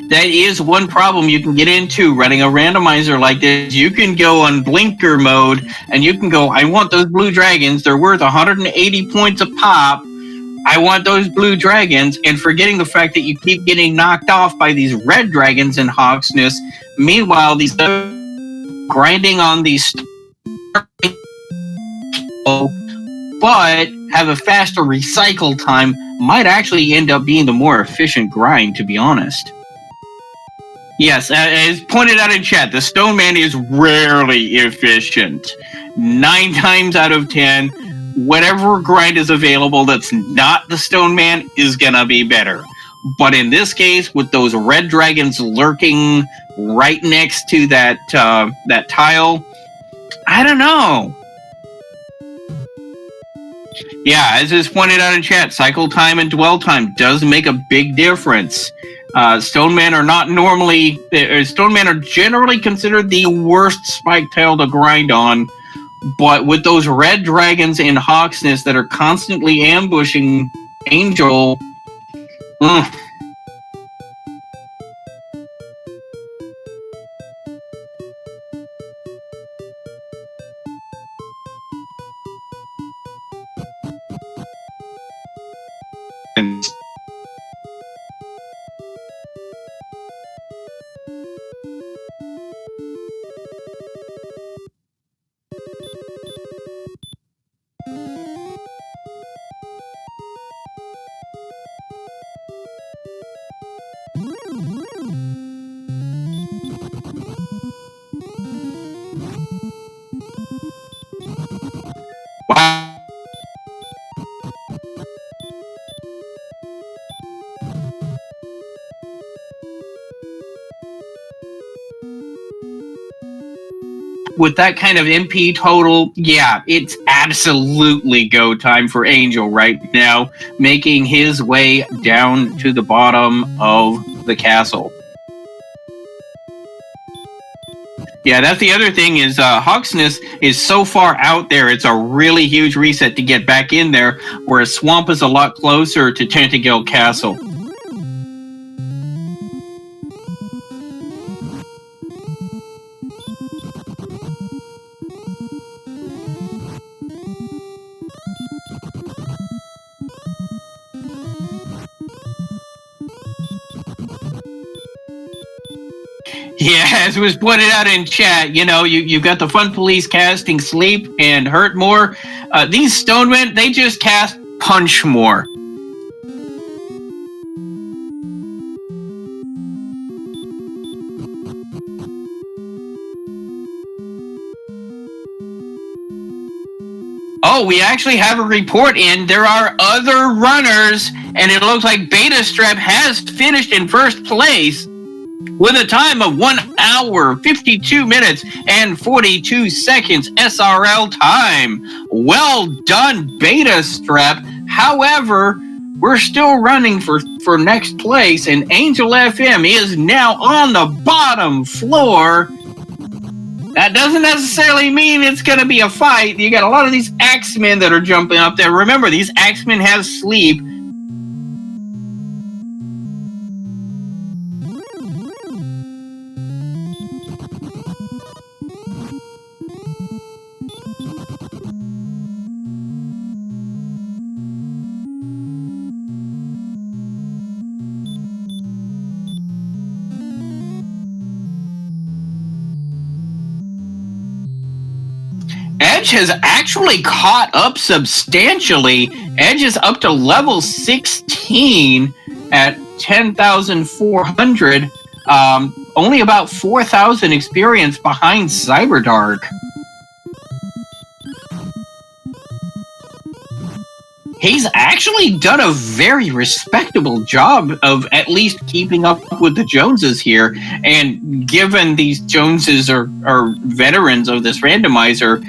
That is one problem you can get into running a randomizer like this. You can go on blinker mode, and you can go, I want those blue dragons. They're worth 180 points a pop. I want those blue dragons, and forgetting the fact that you keep getting knocked off by these red dragons in Hawksness. Meanwhile, these grinding on these but have a faster recycle time might actually end up being the more efficient grind, to be honest. Yes, as pointed out in chat, the Stone Man is rarely efficient. 9 times out of 10, whatever grind is available that's not the Stone Man is gonna be better. But in this case, with those red dragons lurking right next to that tile, I don't know. Yeah, as is pointed out in chat, cycle time and dwell time does make a big difference. Stonemen are not normally... Stonemen are generally considered the worst spike tile to grind on, but with those red dragons in Hawksness that are constantly ambushing Angel... Wow. With that kind of MP total, yeah, it's absolutely go time for Angel right now, making his way down to the bottom of the castle. Yeah, that's the other thing is Hawksness is so far out there, it's a really huge reset to get back in there, whereas Swamp is a lot closer to Tentagill Castle. Yeah, as was pointed out in chat, you know, you've got the Fun Police casting Sleep and Hurt more. These Stonemen, they just cast Punch more. Oh, we actually have a report in. There are other runners, and it looks like Beta Strap has finished in first place with a time of 1 hour, 52 minutes, and 42 seconds SRL time. Well done, Beta Strap. However, we're still running for next place, and Angel FM is now on the bottom floor. That doesn't necessarily mean it's going to be a fight. You got a lot of these Axemen that are jumping up there. Remember, these Axemen have Sleep. Edge has actually caught up substantially. Edge is up to level 16 at 10,400. Only about 4,000 experience behind Cyberdark. He's actually done a very respectable job of at least keeping up with the Joneses here. And given these Joneses are veterans of this randomizer,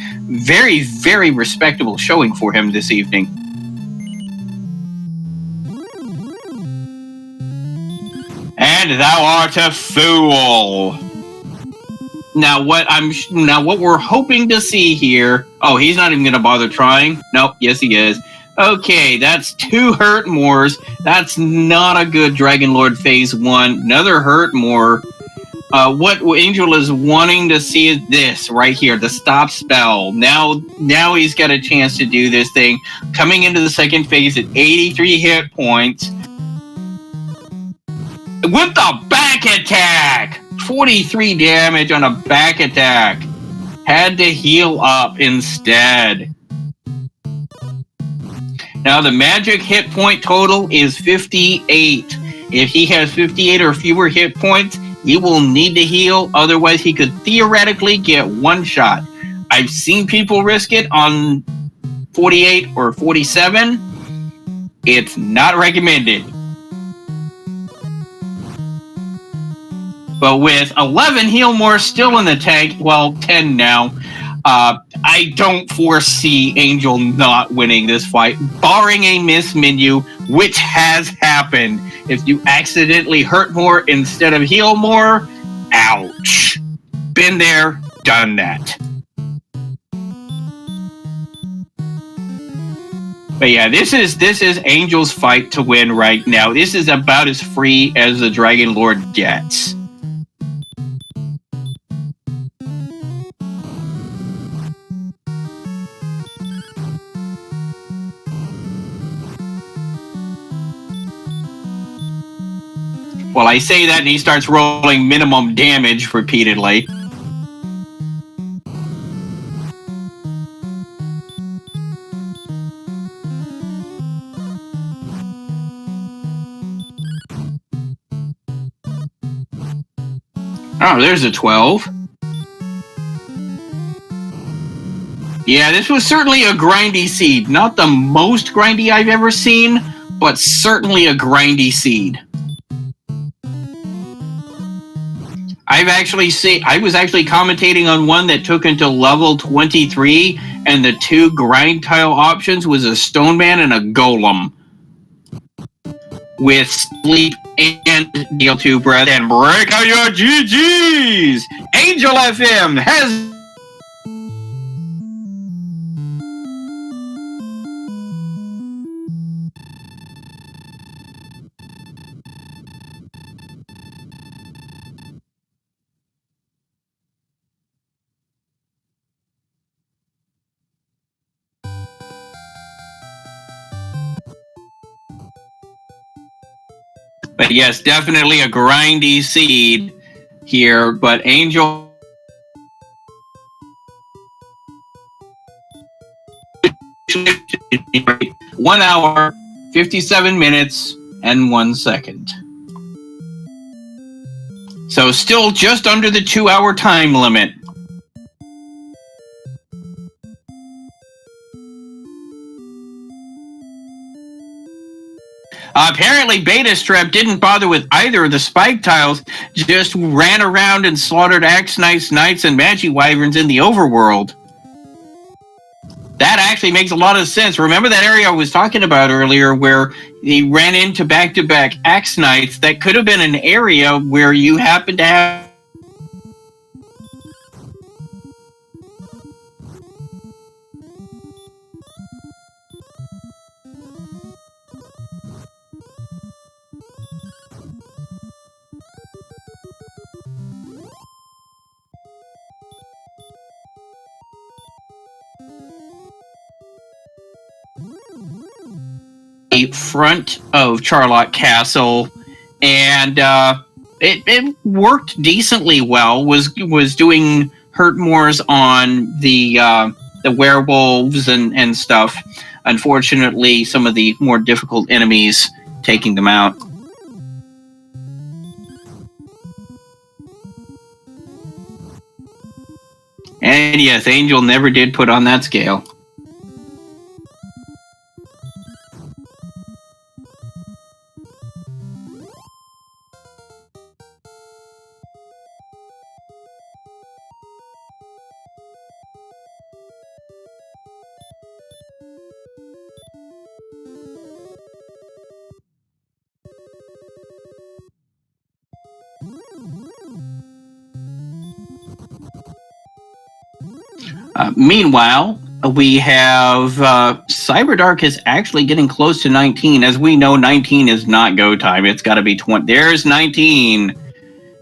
very, very respectable showing for him this evening. And thou art a fool. Now what we're hoping to see here... Oh, he's not even going to bother trying? Nope, yes he is. Okay, that's 2 hurt mores. That's not a good Dragon Lord phase 1. Another hurt more. What Angel is wanting to see is this right here, the stop spell. Now he's got a chance to do this thing. Coming into the second phase at 83 hit points. With the back attack! 43 damage on a back attack. Had to heal up instead. Now the magic hit point total is 58. If he has 58 or fewer hit points, he will need to heal. Otherwise, he could theoretically get one shot. I've seen people risk it on 48 or 47, it's not recommended. But with 11 heal more still in the tank, well, 10 now, I don't foresee Angel not winning this fight, barring a miss menu, which has happened. If you accidentally hurt more instead of heal more, ouch. Been there, done that. But yeah, this is Angel's fight to win right now. This is about as free as the Dragon Lord gets. Well, I say that and he starts rolling minimum damage repeatedly. Oh, there's a 12. Yeah, this was certainly a grindy seed. Not the most grindy I've ever seen, but certainly a grindy seed. I was actually commentating on one that took until level 23, and the two grind tile options was a stone man and a golem. With sleep and deal 2 breath and break out your GGs! Angel FM has... But yes, definitely a grindy seed here, but Angel... 1 hour, 57 minutes, and 1 second. So still just under the 2-hour time limit. Apparently, Beta Strep didn't bother with either of the spike tiles, just ran around and slaughtered Axe Knights, Knights, and Magi Wyverns in the overworld. That actually makes a lot of sense. Remember that area I was talking about earlier where he ran into back-to-back Axe Knights? That could have been an area where you happen to have... front of Charlotte Castle, and it worked decently well. Was doing hurt mores on the werewolves and stuff. Unfortunately, some of the more difficult enemies taking them out. And yes, Angel never did put on that scale. Meanwhile, we have Cyberdark is actually getting close to 19. As we know, 19 is not go time. It's got to be 20. There's 19.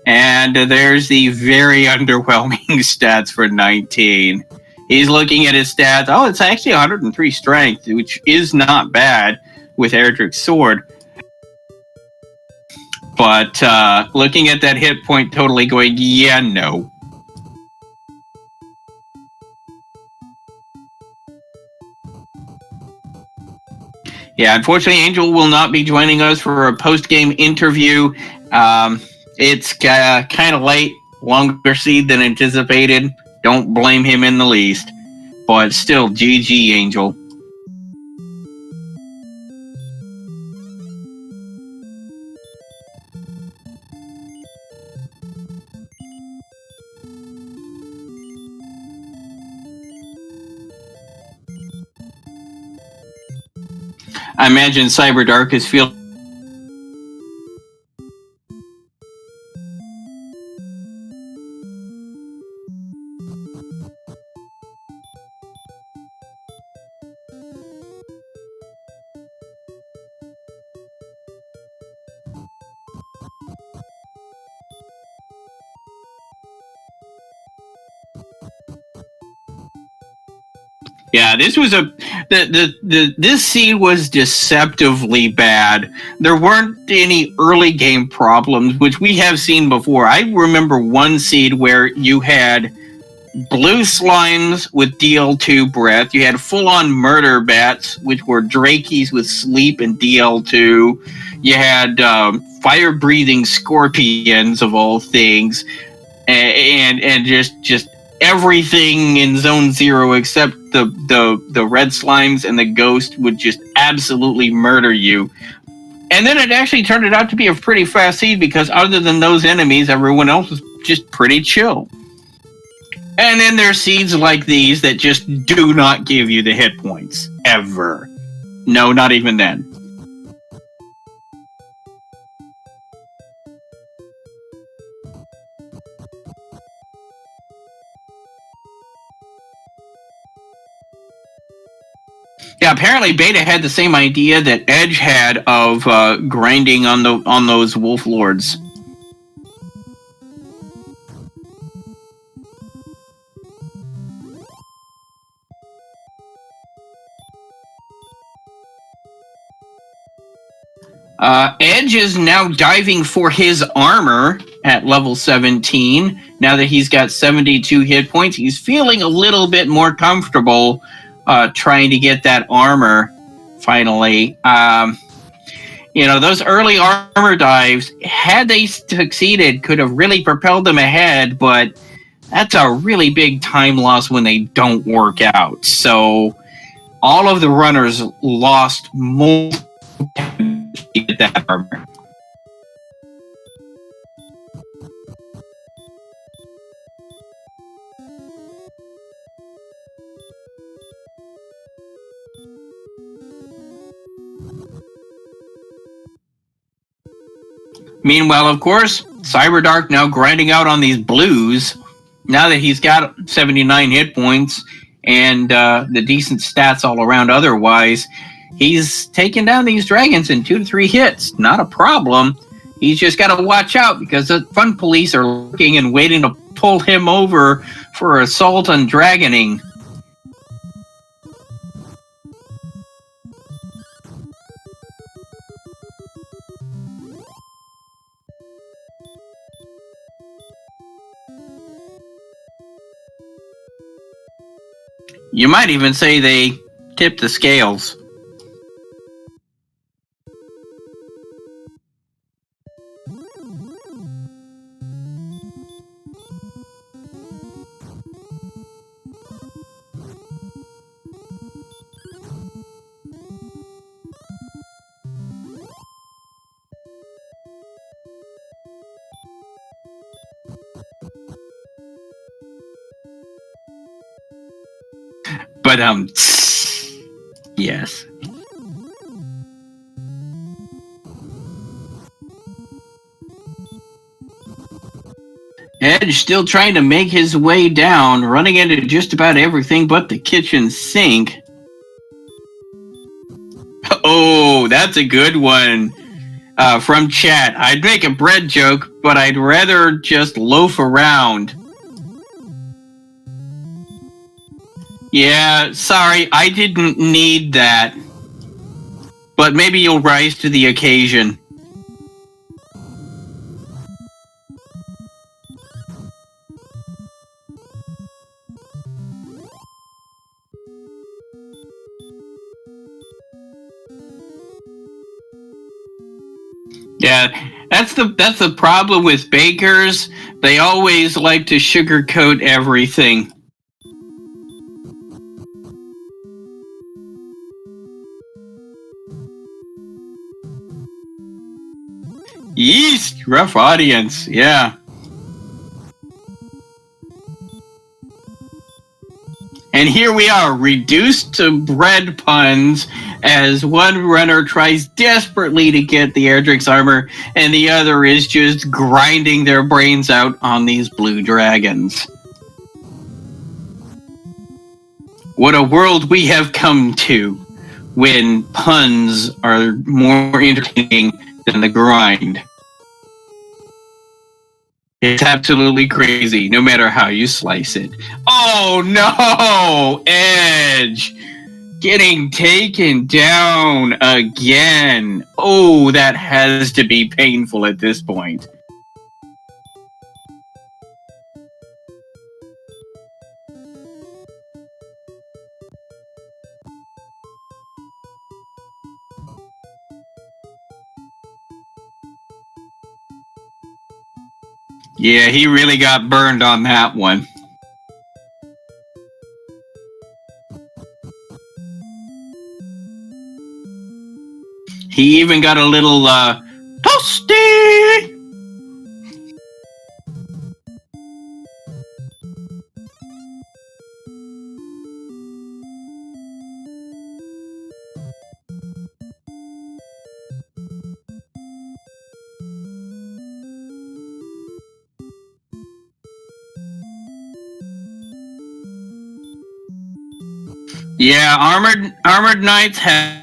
And there's the very underwhelming stats for 19. He's looking at his stats. Oh, it's actually 103 strength, which is not bad with Erdrick's sword. But looking at that hit point, totally going, yeah, no. Yeah, unfortunately, Angel will not be joining us for a post-game interview. It's kind of late, longer seed than anticipated. Don't blame him in the least. But still, GG, Angel. I imagine CyberDark is feeling. Yeah, this was this seed was deceptively bad. There weren't any early game problems, which we have seen before. I remember one seed where you had blue slimes with DL2 breath. You had full-on murder bats, which were Drakeys with sleep and DL2. You had fire-breathing scorpions of all things, and just everything in Zone Zero except the red slimes and the ghost would just absolutely murder you. And then it actually turned out to be a pretty fast seed because other than those enemies, everyone else was just pretty chill. And then there's seeds like these that just do not give you the hit points, ever. No, not even then. Yeah, apparently Beta had the same idea that Edge had of grinding on those Wolf Lords. Edge is now diving for his armor at level 17. Now that he's got 72 hit points, he's feeling a little bit more comfortable trying to get that armor finally. Those early armor dives, had they succeeded, could have really propelled them ahead, but that's a really big time loss when they don't work out. So all of the runners lost more to get that armor. Meanwhile, of course, CyberDark now grinding out on these blues. Now that he's got 79 hit points and the decent stats all around otherwise, he's taking down these dragons in 2 to 3 hits. Not a problem. He's just got to watch out because the fun police are looking and waiting to pull him over for assault and dragoning. You might even say they tipped the scales. But yes. Edge still trying to make his way down, running into just about everything but the kitchen sink. Oh, that's a good one. From chat. I'd make a bread joke, but I'd rather just loaf around. Yeah, sorry, I didn't need that. But maybe you'll rise to the occasion. Yeah, that's the problem with bakers. They always like to sugarcoat everything. Yeast, rough audience, yeah. And here we are, reduced to bread puns as one runner tries desperately to get the Erdrick's armor, and the other is just grinding their brains out on these blue dragons. What a world we have come to when puns are more entertaining than the grind. It's absolutely crazy, no matter how you slice it. Oh no! Edge! Getting taken down again. Oh, that has to be painful at this point. Yeah, he really got burned on that one. He even got a little, toasty! Yeah, armored knights have.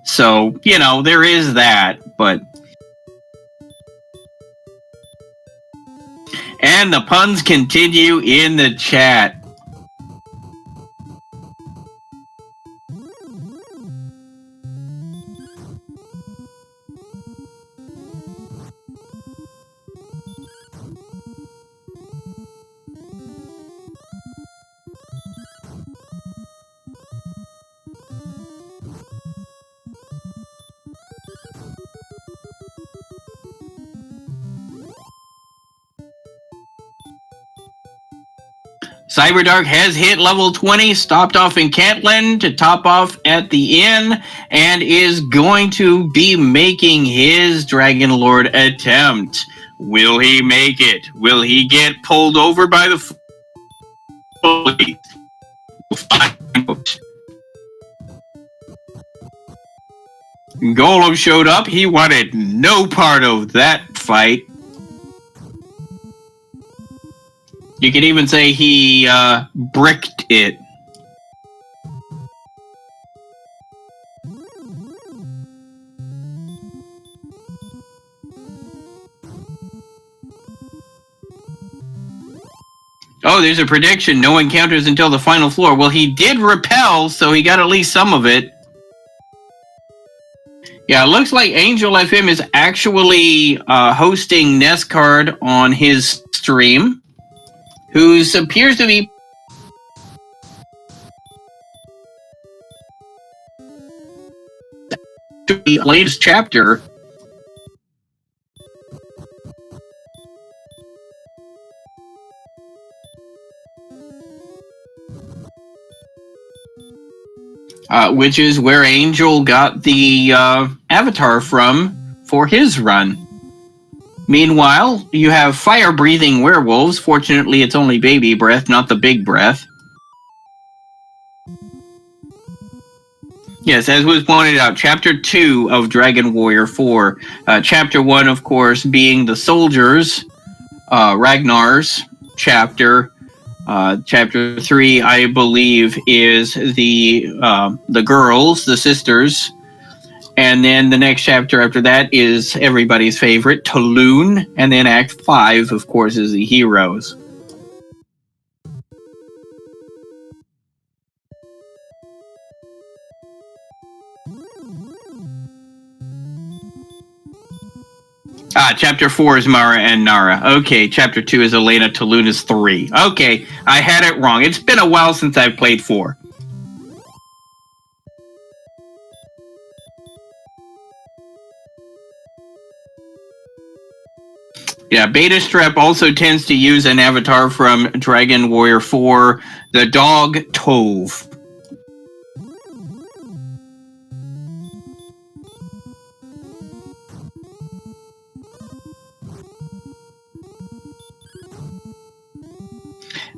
So, you know, there is that, but. And the puns continue in the chat. Cyberdark has hit level 20, stopped off in Cantlin to top off at the inn, and is going to be making his Dragon Lord attempt. Will he make it? Will he get pulled over by the police? We'll find out. Golem showed up. He wanted no part of that fight. You could even say he bricked it. Oh, there's a prediction. No encounters until the final floor. Well, he did repel, so he got at least some of it. Yeah, it looks like Angel FM is actually hosting Nescard on his stream, who appears to be the latest chapter. Which is where Angel got the avatar from for his run. Meanwhile, you have fire-breathing werewolves. Fortunately, it's only baby breath, not the big breath. Yes, as was pointed out, Chapter 2 of Dragon Warrior 4. Chapter 1, of course, being the soldiers, Ragnar's chapter. Chapter 3, I believe, is the girls, the sisters. And then the next chapter after that is everybody's favorite, Tulun. And then Act 5, of course, is the heroes. Chapter 4 is Mara and Nara. Okay, Chapter 2 is Elena, Tulun is 3. Okay, I had it wrong. It's been a while since I've played 4. Yeah, Beta Strep also tends to use an avatar from Dragon Warrior 4, the dog Tove.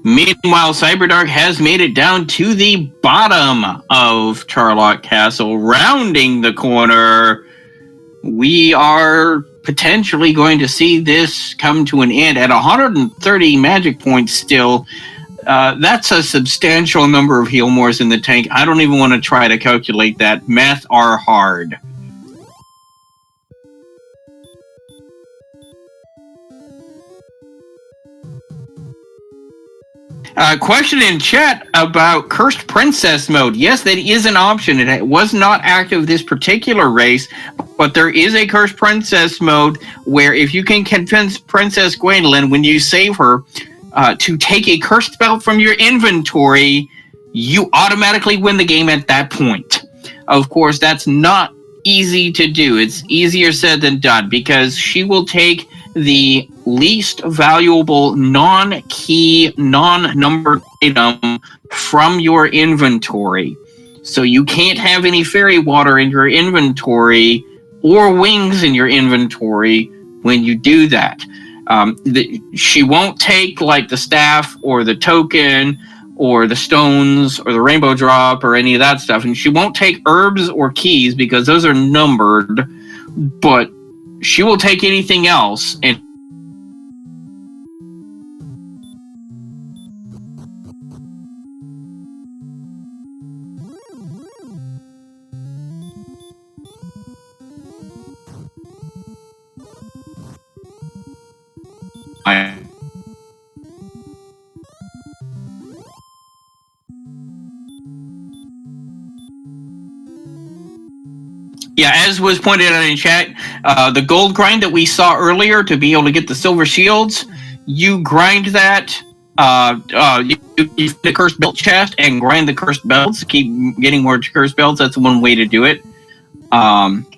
Meanwhile, Cyberdark has made it down to the bottom of Charlock Castle, rounding the corner. We are potentially going to see this come to an end at 130 magic points still. That's a substantial number of Healmores in the tank. I don't even want to try to calculate that. Math are hard. Question in chat about Cursed Princess mode. Yes, that is an option. It was not active this particular race, but there is a Cursed Princess mode where if you can convince Princess Gwendolyn when you save her to take a cursed spell from your inventory, you automatically win the game at that point. Of course, that's not easy to do. It's easier said than done because she will take the least valuable non-key, non-numbered item from your inventory. So you can't have any fairy water in your inventory or wings in your inventory when you do that. She won't take like the staff or the token or the stones or the rainbow drop or any of that stuff. And she won't take herbs or keys because those are numbered, but she will take anything else. And yeah, as was pointed out in chat, the gold grind that we saw earlier to be able to get the silver shields, you grind that. You fit the cursed belt chest and grind the cursed belts. Keep getting more cursed belts. That's one way to do it.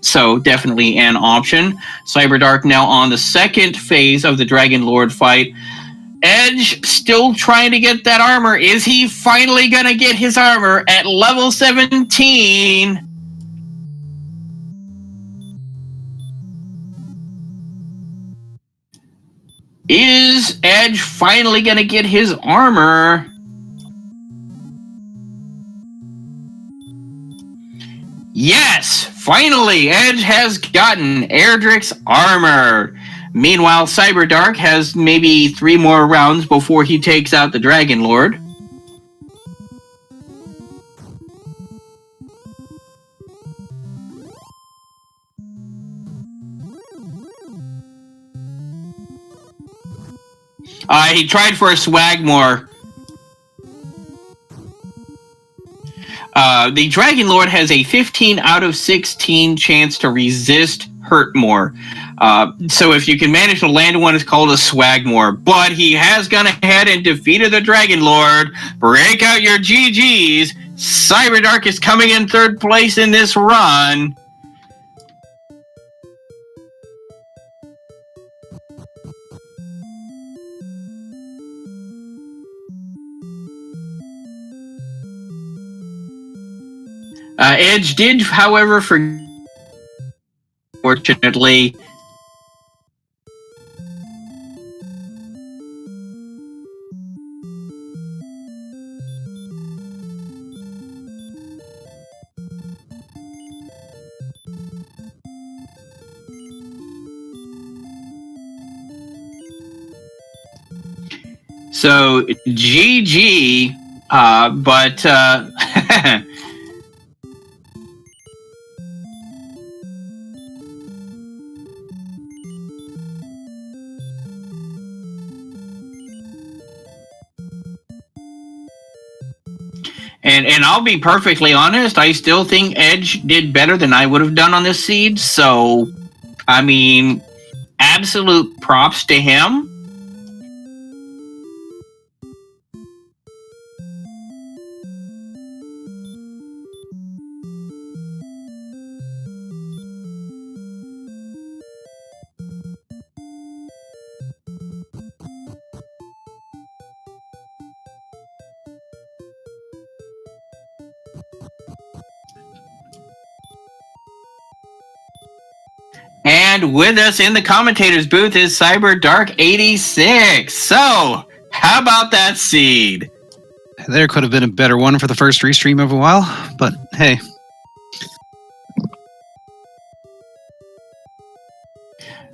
So definitely an option. Cyberdark now on the second phase of the Dragon Lord fight. Edge still trying to get that armor. Is he finally gonna get his armor at level 17? Is Edge finally gonna get his armor? Yes, finally, Edge has gotten Erdrick's armor. Meanwhile, Cyberdark has maybe 3 more rounds before he takes out the Dragon Lord. He tried for a Swagmore. The Dragon Lord has a 15 out of 16 chance to resist Hurtmore. So if you can manage to land one, it's called a Swagmore. But he has gone ahead and defeated the Dragon Lord. Break out your GGs. Cyberdark is coming in 3rd place in this run. Edge did, however, fortunately. So, GG, but And I'll be perfectly honest, I still think Edge did better than I would have done on this seed. So, I mean, absolute props to him. And with us in the commentators booth is CyberDark86. So, how about that seed?
There could have been a better one for the first restream of a while, but hey.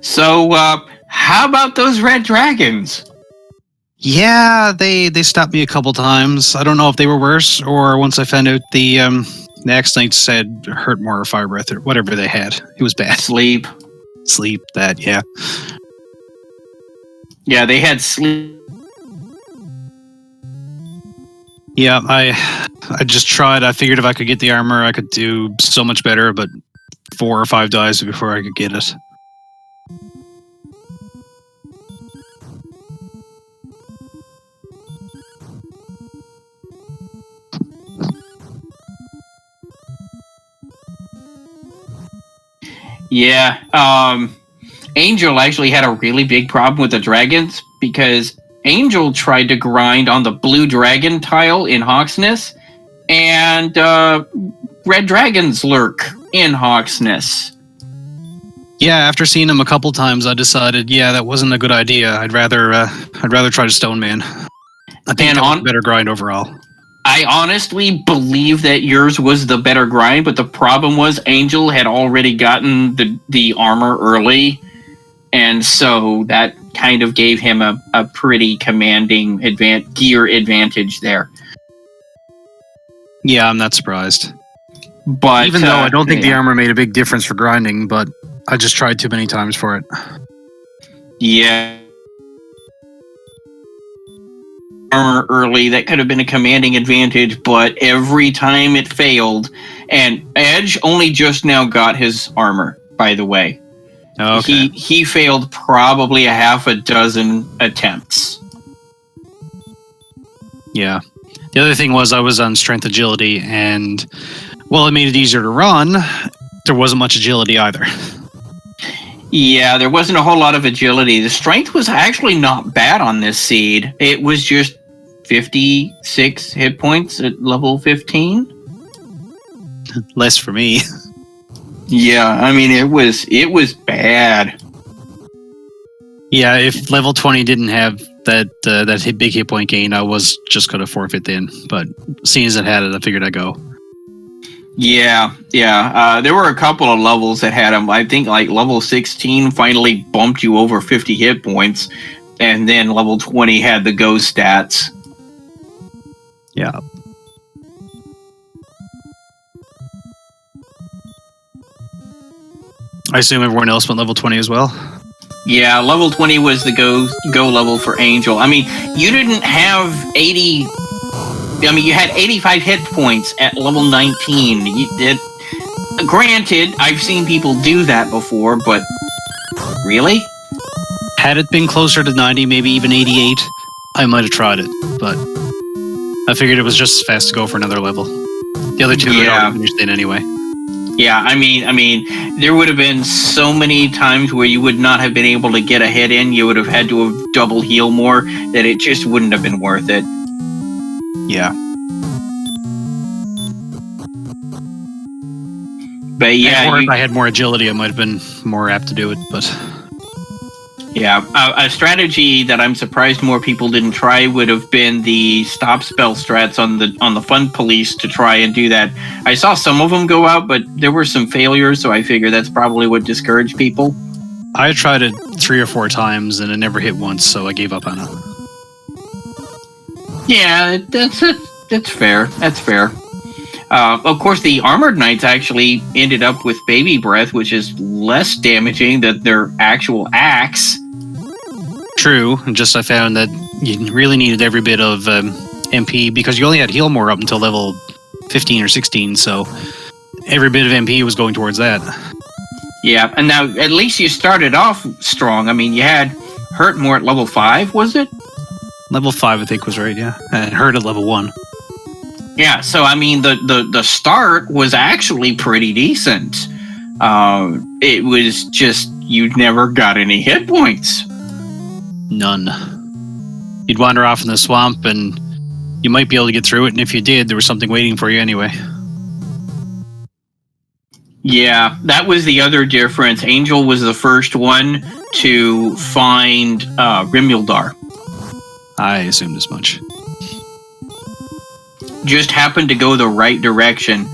So, how about those red dragons?
Yeah, they stopped me a couple times. I don't know if they were worse, or once I found out the Axe Knights had hurt more or fire breath or whatever they had. It was bad.
Sleep,
that, yeah.
Yeah, they had sleep.
Yeah, I just tried. I figured if I could get the armor, I could do so much better, but 4 or 5 dies before I could get it.
Yeah, Angel actually had a really big problem with the dragons because Angel tried to grind on the blue dragon tile in Hawksness, and red dragons lurk in Hawksness.
Yeah, after seeing him a couple times, I decided, yeah, that wasn't a good idea. I'd rather try to Stone Man. I think that was a better grind overall.
I honestly believe that yours was the better grind, but the problem was Angel had already gotten the armor early, and so that kind of gave him a pretty commanding gear advantage there.
Yeah, I'm not surprised.
But
even though I don't think the armor made a big difference for grinding, but I just tried too many times for it.
Yeah. Armor early, that could have been a commanding advantage, but every time it failed, and Edge only just now got his armor, by the way.
Okay.
He failed probably a half a dozen attempts.
Yeah. The other thing was I was on strength agility, and while it made it easier to run, there wasn't much agility either.
Yeah, there wasn't a whole lot of agility. The strength was actually not bad on this seed. It was just 56 hit points at level 15.
Less for me.
Yeah, I mean it was bad.
Yeah, if level 20 didn't have that big hit point gain, I was just gonna forfeit then. But seeing as it had it, I figured I'd go.
Yeah. There were a couple of levels that had them. I think like level 16 finally bumped you over 50 hit points, and then level 20 had the go stats.
Yeah. I assume everyone else went level 20 as well?
Yeah, level 20 was the go level for Angel. I mean, you didn't have 80... I mean, you had 85 hit points at level 19. Granted, I've seen people do that before, but really?
Had it been closer to 90, maybe even 88, I might have tried it, but I figured it was just as fast to go for another level. The other two had already finished then anyway.
Yeah, I mean, there would have been so many times where you would not have been able to get a hit in. You would have had to have double heal more, that it just wouldn't have been worth it.
Yeah.
But yeah,
if I had more agility, I might have been more apt to do it, but...
Yeah, a strategy that I'm surprised more people didn't try would have been the stop spell strats on the Fun Police to try and do that. I saw some of them go out, but there were some failures, so I figure that's probably what discouraged people.
I tried it 3 or 4 times, and it never hit once, so I gave up on it.
Yeah, that's fair. That's fair. Of course, the Armored Knights actually ended up with Baby Breath, which is less damaging than their actual axe.
True, just I found that you really needed every bit of MP, because you only had heal more up until level 15 or 16, so every bit of MP was going towards that.
Yeah, and now at least you started off strong. I mean, you had Hurt more at level 5, was it?
Level 5, I think, was right, yeah. And Hurt at level 1.
Yeah, so I mean, the start was actually pretty decent. It was just you never got any hit points.
None. You'd wander off in the swamp, and you might be able to get through it, and if you did, there was something waiting for you anyway.
Yeah, that was the other difference. Angel was the first one to find Rimildar.
I assumed as much.
Just happened to go the right direction.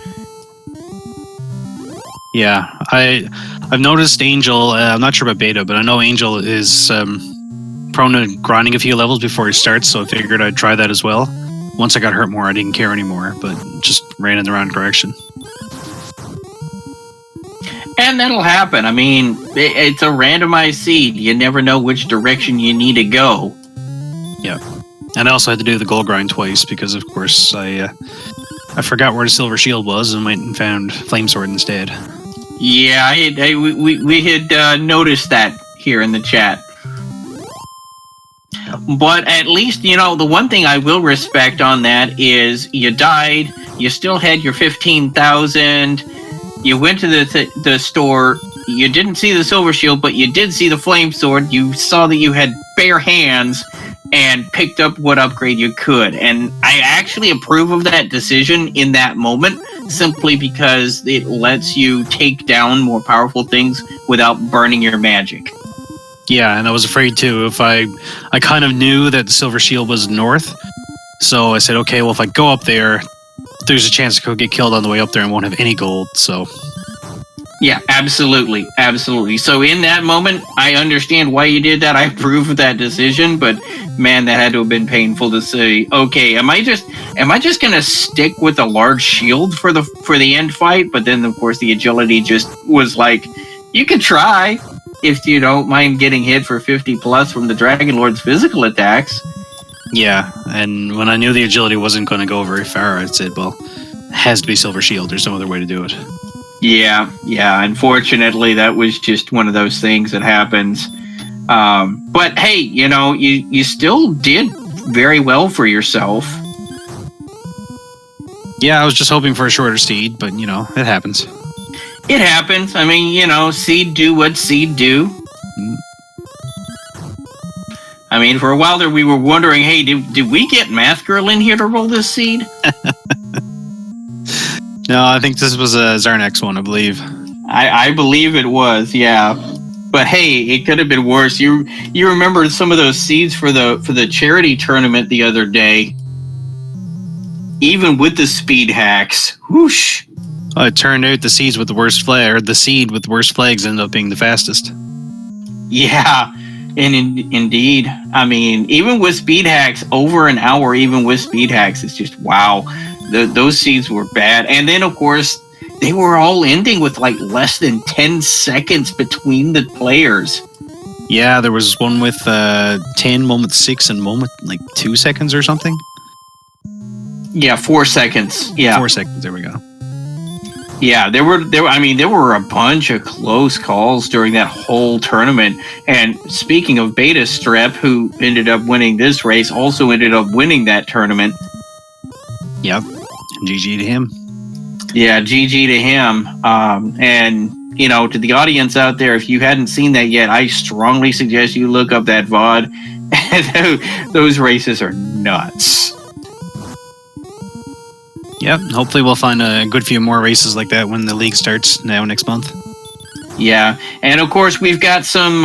Yeah, I've noticed Angel. I'm not sure about Beta, but I know Angel is prone to grinding a few levels before he starts. So I figured I'd try that as well. Once I got hurt more, I didn't care anymore, but just ran in the wrong direction.
And that'll happen. I mean, it's a randomized seed. You never know which direction you need to go.
Yeah. And I also had to do the gold grind twice because, of course, I forgot where the silver shield was and went and found flame sword instead.
Yeah, we had noticed that here in the chat. But at least, the one thing I will respect on that is you died, you still had your 15,000, you went to the store, you didn't see the silver shield, but you did see the flame sword, you saw that you had bare hands, and picked up what upgrade you could. And I actually approve of that decision in that moment, simply because it lets you take down more powerful things without burning your magic.
Yeah, and I was afraid too. If I kind of knew that the silver shield was north, so I said, okay, well, if I go up there, there's a chance I could get killed on the way up there and won't have any gold, so...
Yeah, absolutely, absolutely. So in that moment, I understand why you did that. I approve of that decision, but man, that had to have been painful to say. Okay, am I just gonna stick with a large shield for the end fight? But then, of course, the agility just was like, you could try if you don't mind getting hit for 50 plus from the Dragon Lord's physical attacks.
Yeah, and when I knew the agility wasn't going to go very far, I said, well, it has to be silver shield. There's no other way to do it.
Yeah. Unfortunately, that was just one of those things that happens. But hey, you still did very well for yourself.
Yeah, I was just hoping for a shorter seed, but it happens.
It happens. I mean, seed do what seed do. I mean, for a while there, we were wondering, hey, did we get Math Girl in here to roll this seed?
No, I think this was a Zarnax one, I believe.
I believe it was, yeah. But hey, it could have been worse. You remember some of those seeds for the charity tournament the other day? Even with the speed hacks, whoosh!
It turned out the seed with the worst flags ended up being the fastest.
Yeah, and indeed, I mean, even with speed hacks, over an hour, even with speed hacks, it's just wow. Those seeds were bad. And then, of course, they were all ending with like less than 10 seconds between the players.
Yeah, there was one with 10, one with 6, and one with like 2 seconds or something.
Yeah, 4 seconds. Yeah,
4 seconds. There we go.
Yeah, there were a bunch of close calls during that whole tournament. And speaking of Beta Strep, who ended up winning this race, also ended up winning that tournament.
Yep. GG to him.
Yeah, GG to him. And, to the audience out there, if you hadn't seen that yet, I strongly suggest you look up that VOD. Those races are nuts.
Yep. Hopefully we'll find a good few more races like that when the league starts next month.
Yeah. And, of course, we've got some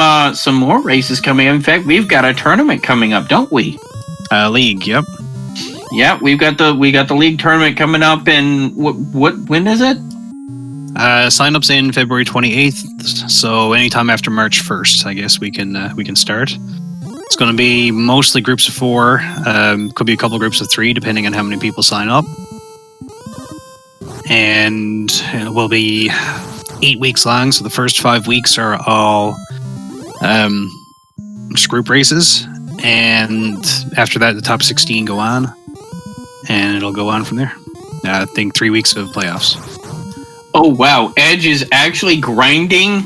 more races coming up. In fact, we've got a tournament coming up, don't we?
League, yep.
Yeah, we got the league tournament coming up, and when is it?
Sign-ups in February 28th, so anytime after March 1st, I guess we can start. It's going to be mostly groups of 4, could be a couple groups of 3, depending on how many people sign up. And it will be 8 weeks long, so the first 5 weeks are all group races, and after that, the top 16 go on. And it'll go on from there. I think 3 weeks of playoffs.
Oh, wow. Edge is actually grinding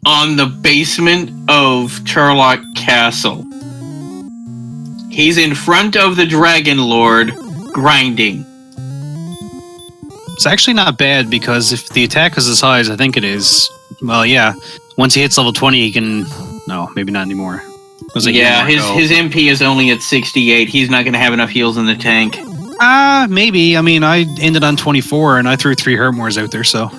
on the basement of Charlock Castle. He's in front of the Dragon Lord, grinding.
It's actually not bad, because if the attack is as high as I think it is, well, yeah, once he hits level 20, he can... No, maybe not anymore.
Yeah, his MP is only at 68. He's not going to have enough heals in the tank.
Maybe. I mean, I ended on 24, and I threw 3 Hurtmores out there, so...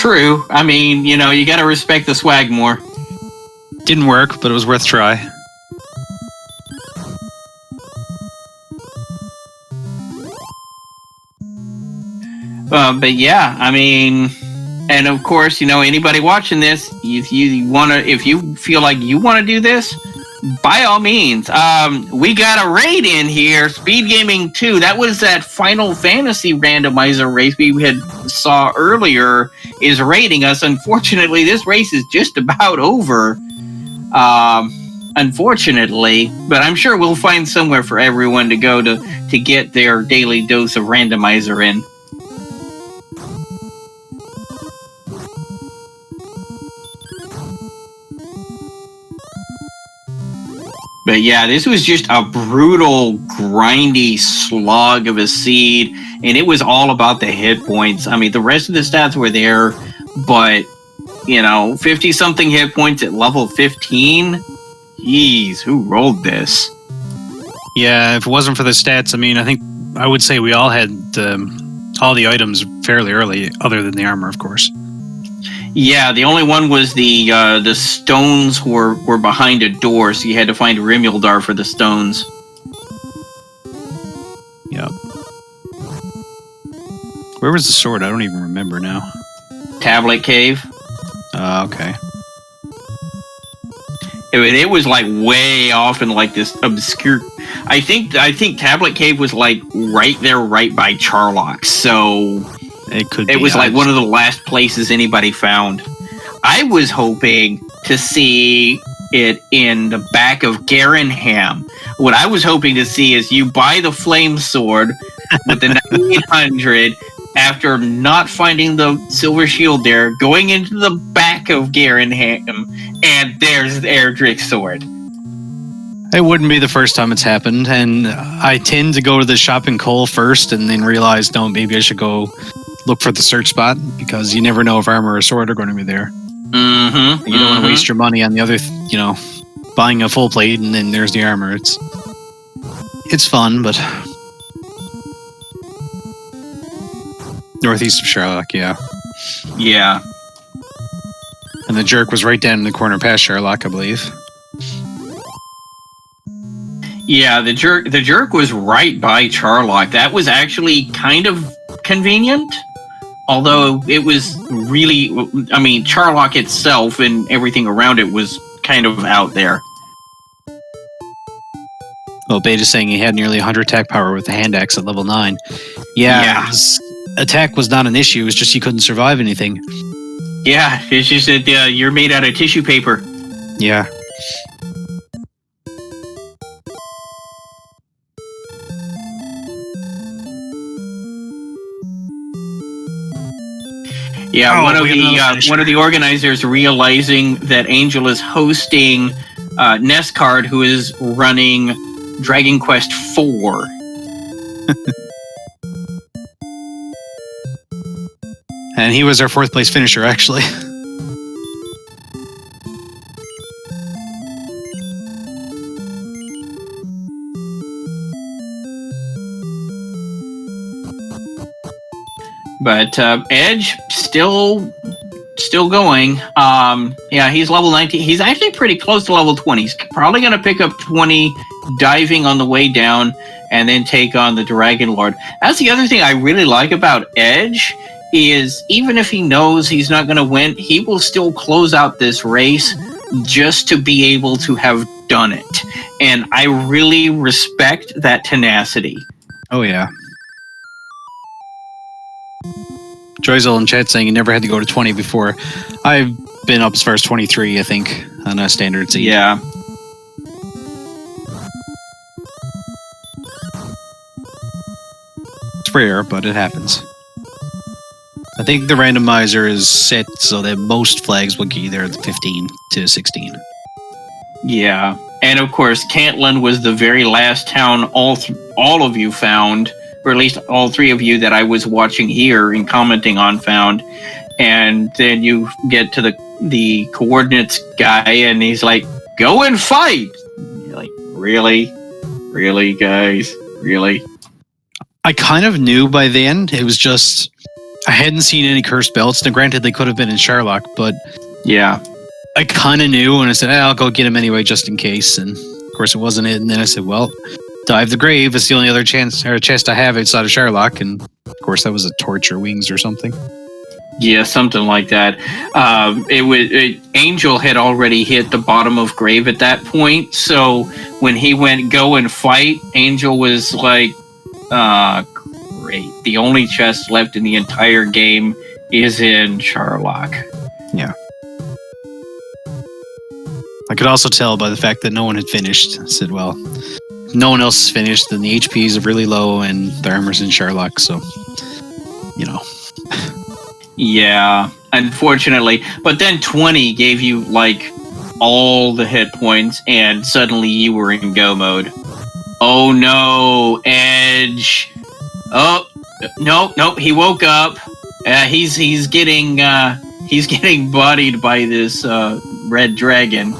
True. I mean, you know, you got to respect the swag more.
Didn't work, but it was worth a try.
But yeah, I mean, and of course, you know, anybody watching this, if you feel like you want to do this, by all means. We got a raid in here, Speed Gaming 2. That was that Final Fantasy randomizer race we had saw earlier is raiding us. Unfortunately, this race is just about over. Unfortunately, but I'm sure we'll find somewhere for everyone to go to get their daily dose of randomizer in. But yeah, this was just a brutal, grindy slog of a seed, and it was all about the hit points. I mean, the rest of the stats were there, but, you know, 50-something hit points at level 15? Jeez, who rolled this?
Yeah, if it wasn't for the stats, I mean, I would say we all had all the items fairly early, other than the armor, of course.
Yeah, the only one was the stones were behind a door, so you had to find Rimildar for the stones.
Yep. Where was the sword? I don't even remember now.
Tablet Cave.
Okay.
It was like way off in like this obscure. I think Tablet Cave was like right there, right by Charlock. So it was like one of the last places anybody found. I was hoping to see it in the back of Garenham. What I was hoping to see is you buy the flame sword with the 9800 after not finding the silver shield there, going into the back of Garenham, and there's the Erdrick sword.
It wouldn't be the first time it's happened, and I tend to go to the shop in Cole first and then realize, no, maybe I should go look for the search spot, because you never know if armor or sword are going to be there.
Mm-hmm.
You don't want to waste your money on the other, buying a full plate and then there's the armor. It's fun, but northeast of Charlock, yeah.
Yeah.
And the jerk was right down in the corner past Charlock, I believe.
Yeah, the jerk was right by Charlock. That was actually kind of convenient. Although it was really, I mean, Charlock itself and everything around it was kind of out there.
Well, Beta's saying he had nearly 100 attack power with the hand axe at level 9. Yeah. His attack was not an issue, it was just he couldn't survive anything.
Yeah, it's just that you're made out of tissue paper.
Yeah.
Yeah, one of the organizers realizing that Angel is hosting Nescard, who is running Dragon Quest IV.
And he was our 4th place finisher, actually.
But Edge still going. Yeah, he's level 19. He's actually pretty close to level 20. He's probably going to pick up 20 diving on the way down and then take on the Dragon Lord. That's the other thing I really like about Edge is even if he knows he's not going to win, he will still close out this race just to be able to have done it. And I really respect that tenacity.
Oh, yeah. Joyzel in chat saying he never had to go to 20 before. I've been up as far as 23, I think, on a standard seed.
Yeah.
It's rare, but it happens. I think the randomizer is set so that most flags will get you there at 15 to 16.
Yeah. And of course, Cantland was the very last town all of you found, or at least all 3 of you that I was watching here and commenting on found. And then you get to the coordinates guy and he's like, go and fight. And you're like, really? Really, guys? Really?
I kind of knew by then. It was just I hadn't seen any cursed belts. Now, granted, they could have been in Sherlock, but
Yeah.
I kind of knew, and I said, I'll go get him anyway, just in case. And of course, it wasn't it. And then I said, well, dive the grave. It's the only other chest I have outside of Sherlock. And of course, that was a torch or wings or something.
Yeah, something like that. Angel had already hit the bottom of grave at that point. So when he went go and fight, Angel was like, great. The only chest left in the entire game is in Sherlock.
Yeah. I could also tell by the fact that no one had finished. I said, well, if no one else is finished, then the HPs are really low and the armor's in Sherlock, so, you know.
Yeah, unfortunately. But then 20 gave you, like, all the hit points, and suddenly you were in go mode. Oh no, Edge. Oh, nope, he woke up. He's getting bodied by this red dragon.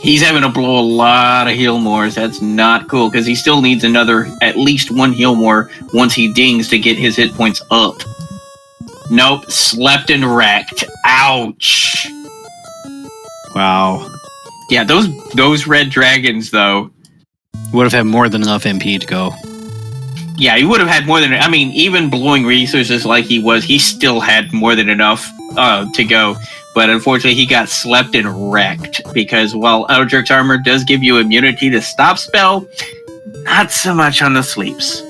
He's having to blow a lot of heal mores. That's not cool, because he still needs at least one heal more once he dings to get his hit points up. Nope, slept and wrecked. Ouch.
Wow.
Yeah, those red dragons, though.
Would have had more than enough MP to go.
Yeah, he would have had more than... I mean, even blowing resources like he was, he still had more than enough to go. But unfortunately, he got slept and wrecked. Because while Eldritch Armor does give you immunity to stop spell, not so much on the sleeps.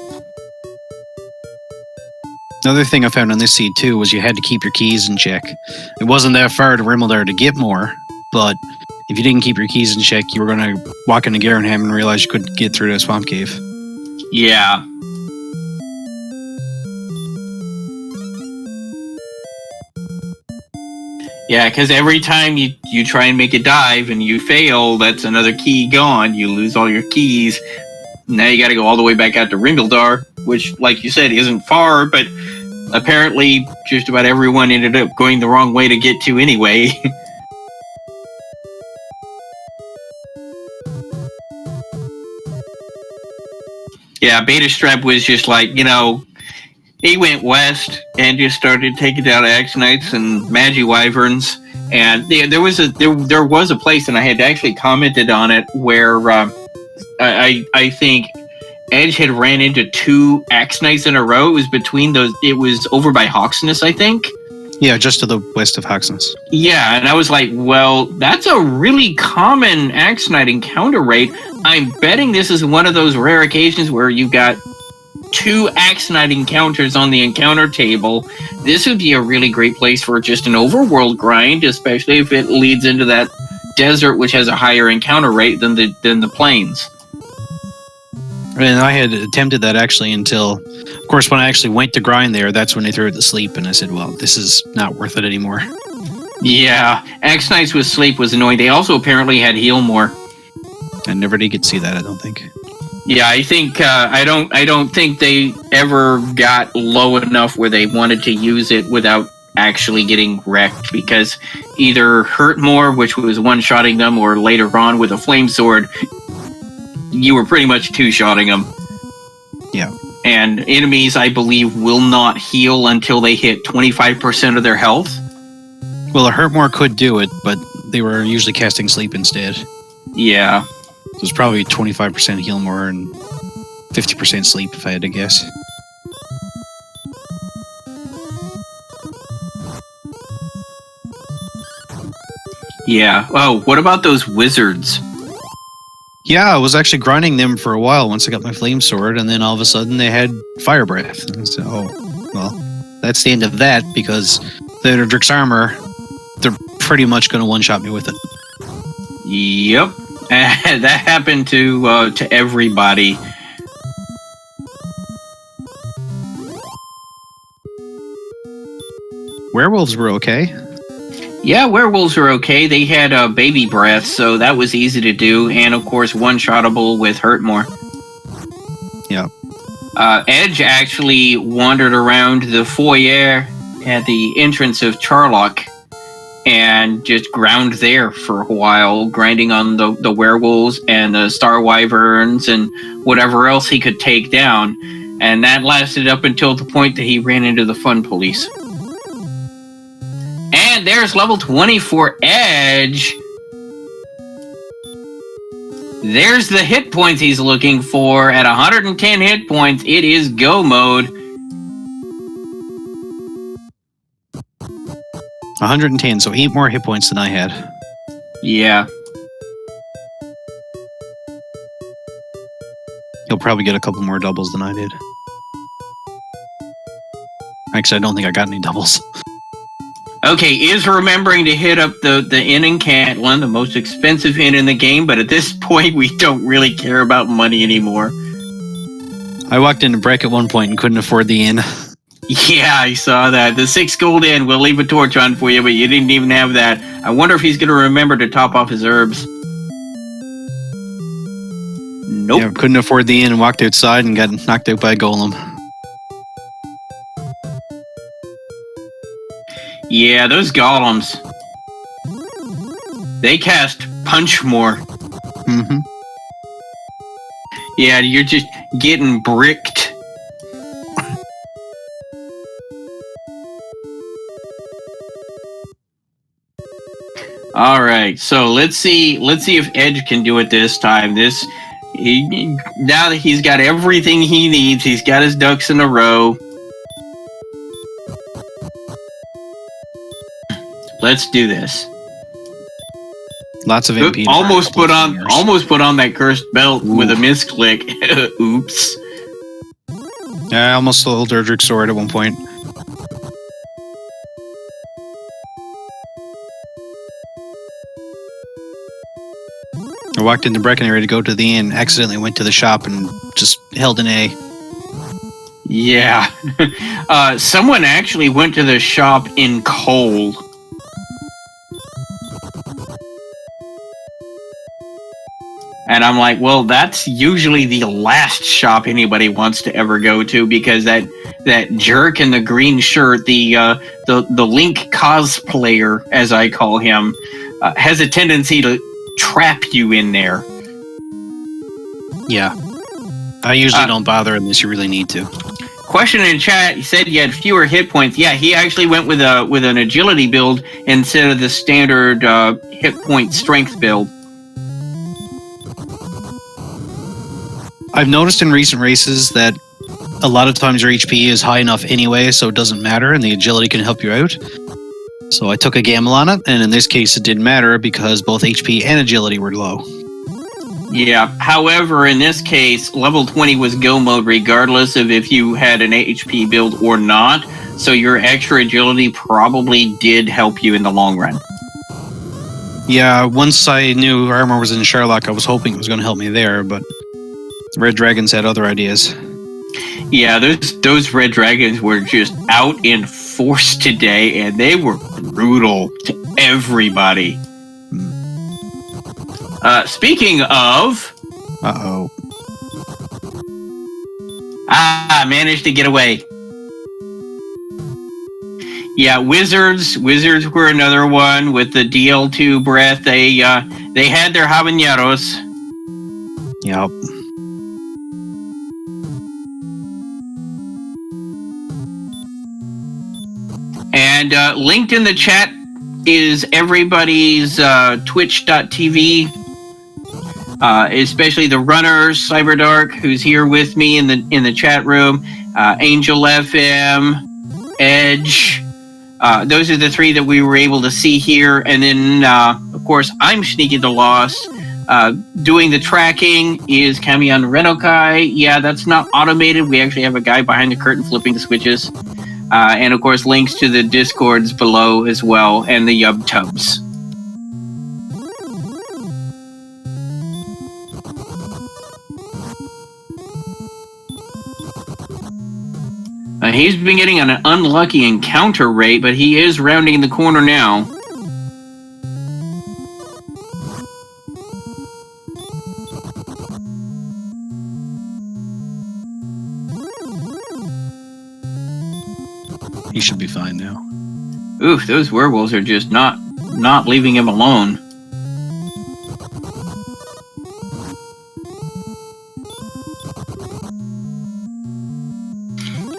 Another thing I found on this seed, too, was you had to keep your keys in check. It wasn't that far to Rimmildar to get more, but if you didn't keep your keys in check, you were going to walk into Garenham and realize you couldn't get through the swamp cave.
Yeah. Yeah, because every time you try and make a dive and you fail, that's another key gone. You lose all your keys. Now you got to go all the way back out to Rimmildar, which, like you said, isn't far, but apparently just about everyone ended up going the wrong way to get to anyway. Yeah, Beta Strep was just like, he went west and just started taking down Axonites and Magiwyverns. And there was a place, and I had actually commented on it, where I think Edge had ran into 2 Axonites in a row. It was between those. It was over by Hawksness, I think.
Yeah, just to the west of Hawksness.
Yeah, and I was like, well, that's a really common Axonite encounter rate. I'm betting this is one of those rare occasions where you got 2 Axonite encounters on the encounter table. This would be a really great place for just an overworld grind, especially if it leads into that desert, which has a higher encounter rate than the plains.
And I had attempted that actually until, of course, when I actually went to grind there, that's when they threw it to sleep, and I said, well, this is not worth it anymore.
Yeah, Axonites with sleep was annoying. They also apparently had heal more.
I never did get to see that, I don't think.
Yeah, I think I don't think they ever got low enough where they wanted to use it without actually getting wrecked, because either Hurt More, which was one-shotting them, or later on with a flame sword, you were pretty much two-shotting them.
Yeah.
And enemies, I believe, will not heal until they hit 25% of their health.
Well, a Hurt More could do it, but they were usually casting sleep instead.
Yeah.
It was probably 25% heal more and 50% sleep, if I had to guess.
Yeah. Oh, what about those wizards?
Yeah, I was actually grinding them for a while once I got my flame sword, and then all of a sudden they had fire breath. And so, well, that's the end of that, because the Eldritch Armor, they're pretty much going to one-shot me with it.
Yep. That happened to everybody.
Werewolves were okay.
Yeah, werewolves were okay. They had baby breath, so that was easy to do. And, of course, one-shottable with Hurt More.
Yeah.
Edge actually wandered around the foyer at the entrance of Charlock and just ground there for a while, grinding on the werewolves and the star wyverns and whatever else he could take down. And that lasted up until the point that he ran into the fun police. And there's level 20 for Edge. There's the hit points he's looking for. At 110 hit points, it is go mode.
110, so 8 more hit points than I had.
Yeah.
He'll probably get a couple more doubles than I did. Actually, I don't think I got any doubles.
Okay, is remembering to hit up the inn in Catlin, the most expensive inn in the game, but at this point, we don't really care about money anymore.
I walked into Breck at one point and couldn't afford the inn.
Yeah, I saw that. The 6 gold inn, we'll leave a torch on for you, but you didn't even have that. I wonder if he's going to remember to top off his herbs. Nope.
Yeah, couldn't afford the inn and walked outside and got knocked out by a golem.
Yeah, those golems. They cast punch more.
Mm-hmm.
Yeah, you're just getting bricked. All right, so let's see if Edge can do it this time. Now that he's got everything he needs, he's got his ducks in a row. Let's do this.
Lots of MP.
Almost put on that cursed belt with a misclick. Oops.
Yeah, I almost sold Erdrick's sword at one point. I walked into Breckenridge to go to the inn, accidentally went to the shop and just held an A.
Yeah. Someone actually went to the shop in coal. And I'm like, well, that's usually the last shop anybody wants to ever go to, because that jerk in the green shirt, the Link cosplayer, as I call him, has a tendency to trap you in there.
Yeah. I usually don't bother unless you really need to.
Question in chat, you said you had fewer hit points. Yeah, he actually went with an agility build instead of the standard hit point strength build.
I've noticed in recent races that a lot of times your HP is high enough anyway, so it doesn't matter, and the agility can help you out. So I took a gamble on it, and in this case it didn't matter because both HP and agility were low.
Yeah, however, in this case, level 20 was go mode regardless of if you had an HP build or not, so your extra agility probably did help you in the long run.
Yeah, once I knew armor was in Sherlock, I was hoping it was going to help me there, but Red Dragons had other ideas.
Yeah, those Red Dragons were just out in force today, and they were brutal to everybody. Speaking of...
Uh-oh.
I managed to get away. Yeah, Wizards were another one with the DL2 breath. They had their habaneros.
Yep.
And linked in the chat is everybody's twitch.tv, especially the runners, Cyberdark, who's here with me in the chat room, Angel FM, Edge. Those are the 3 that we were able to see here. And then, of course, I'm Sneaky the Lost. Doing the tracking is Kamion Renokai. Yeah, that's not automated. We actually have a guy behind the curtain flipping the switches. And of course, links to the Discords below as well, and the Yub Tubs. He's been getting an unlucky encounter rate, but he is rounding the corner now.
He should be fine now.
Oof, those werewolves are just not leaving him alone.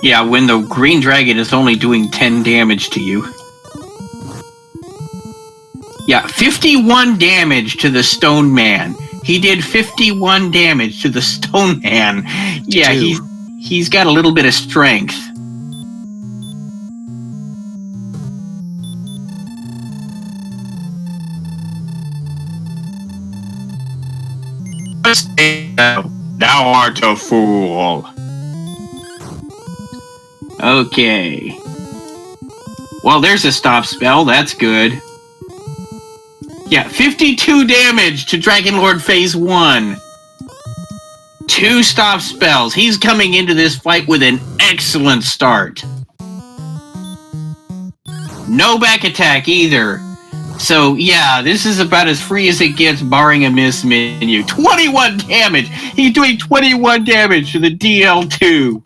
Yeah, when the green dragon is only doing 10 damage to you. Yeah, 51 damage to the stone man. He did 51 damage to the stone man. Yeah, he's got a little bit of strength. Thou art a fool. Okay. Well, there's a stop spell. That's good. Yeah, 52 damage to Dragon Lord Phase 1. 2 stop spells. He's coming into this fight with an excellent start. No back attack either. So, yeah, this is about as free as it gets, barring a miss menu. 21 damage! He's doing 21 damage to the DL2.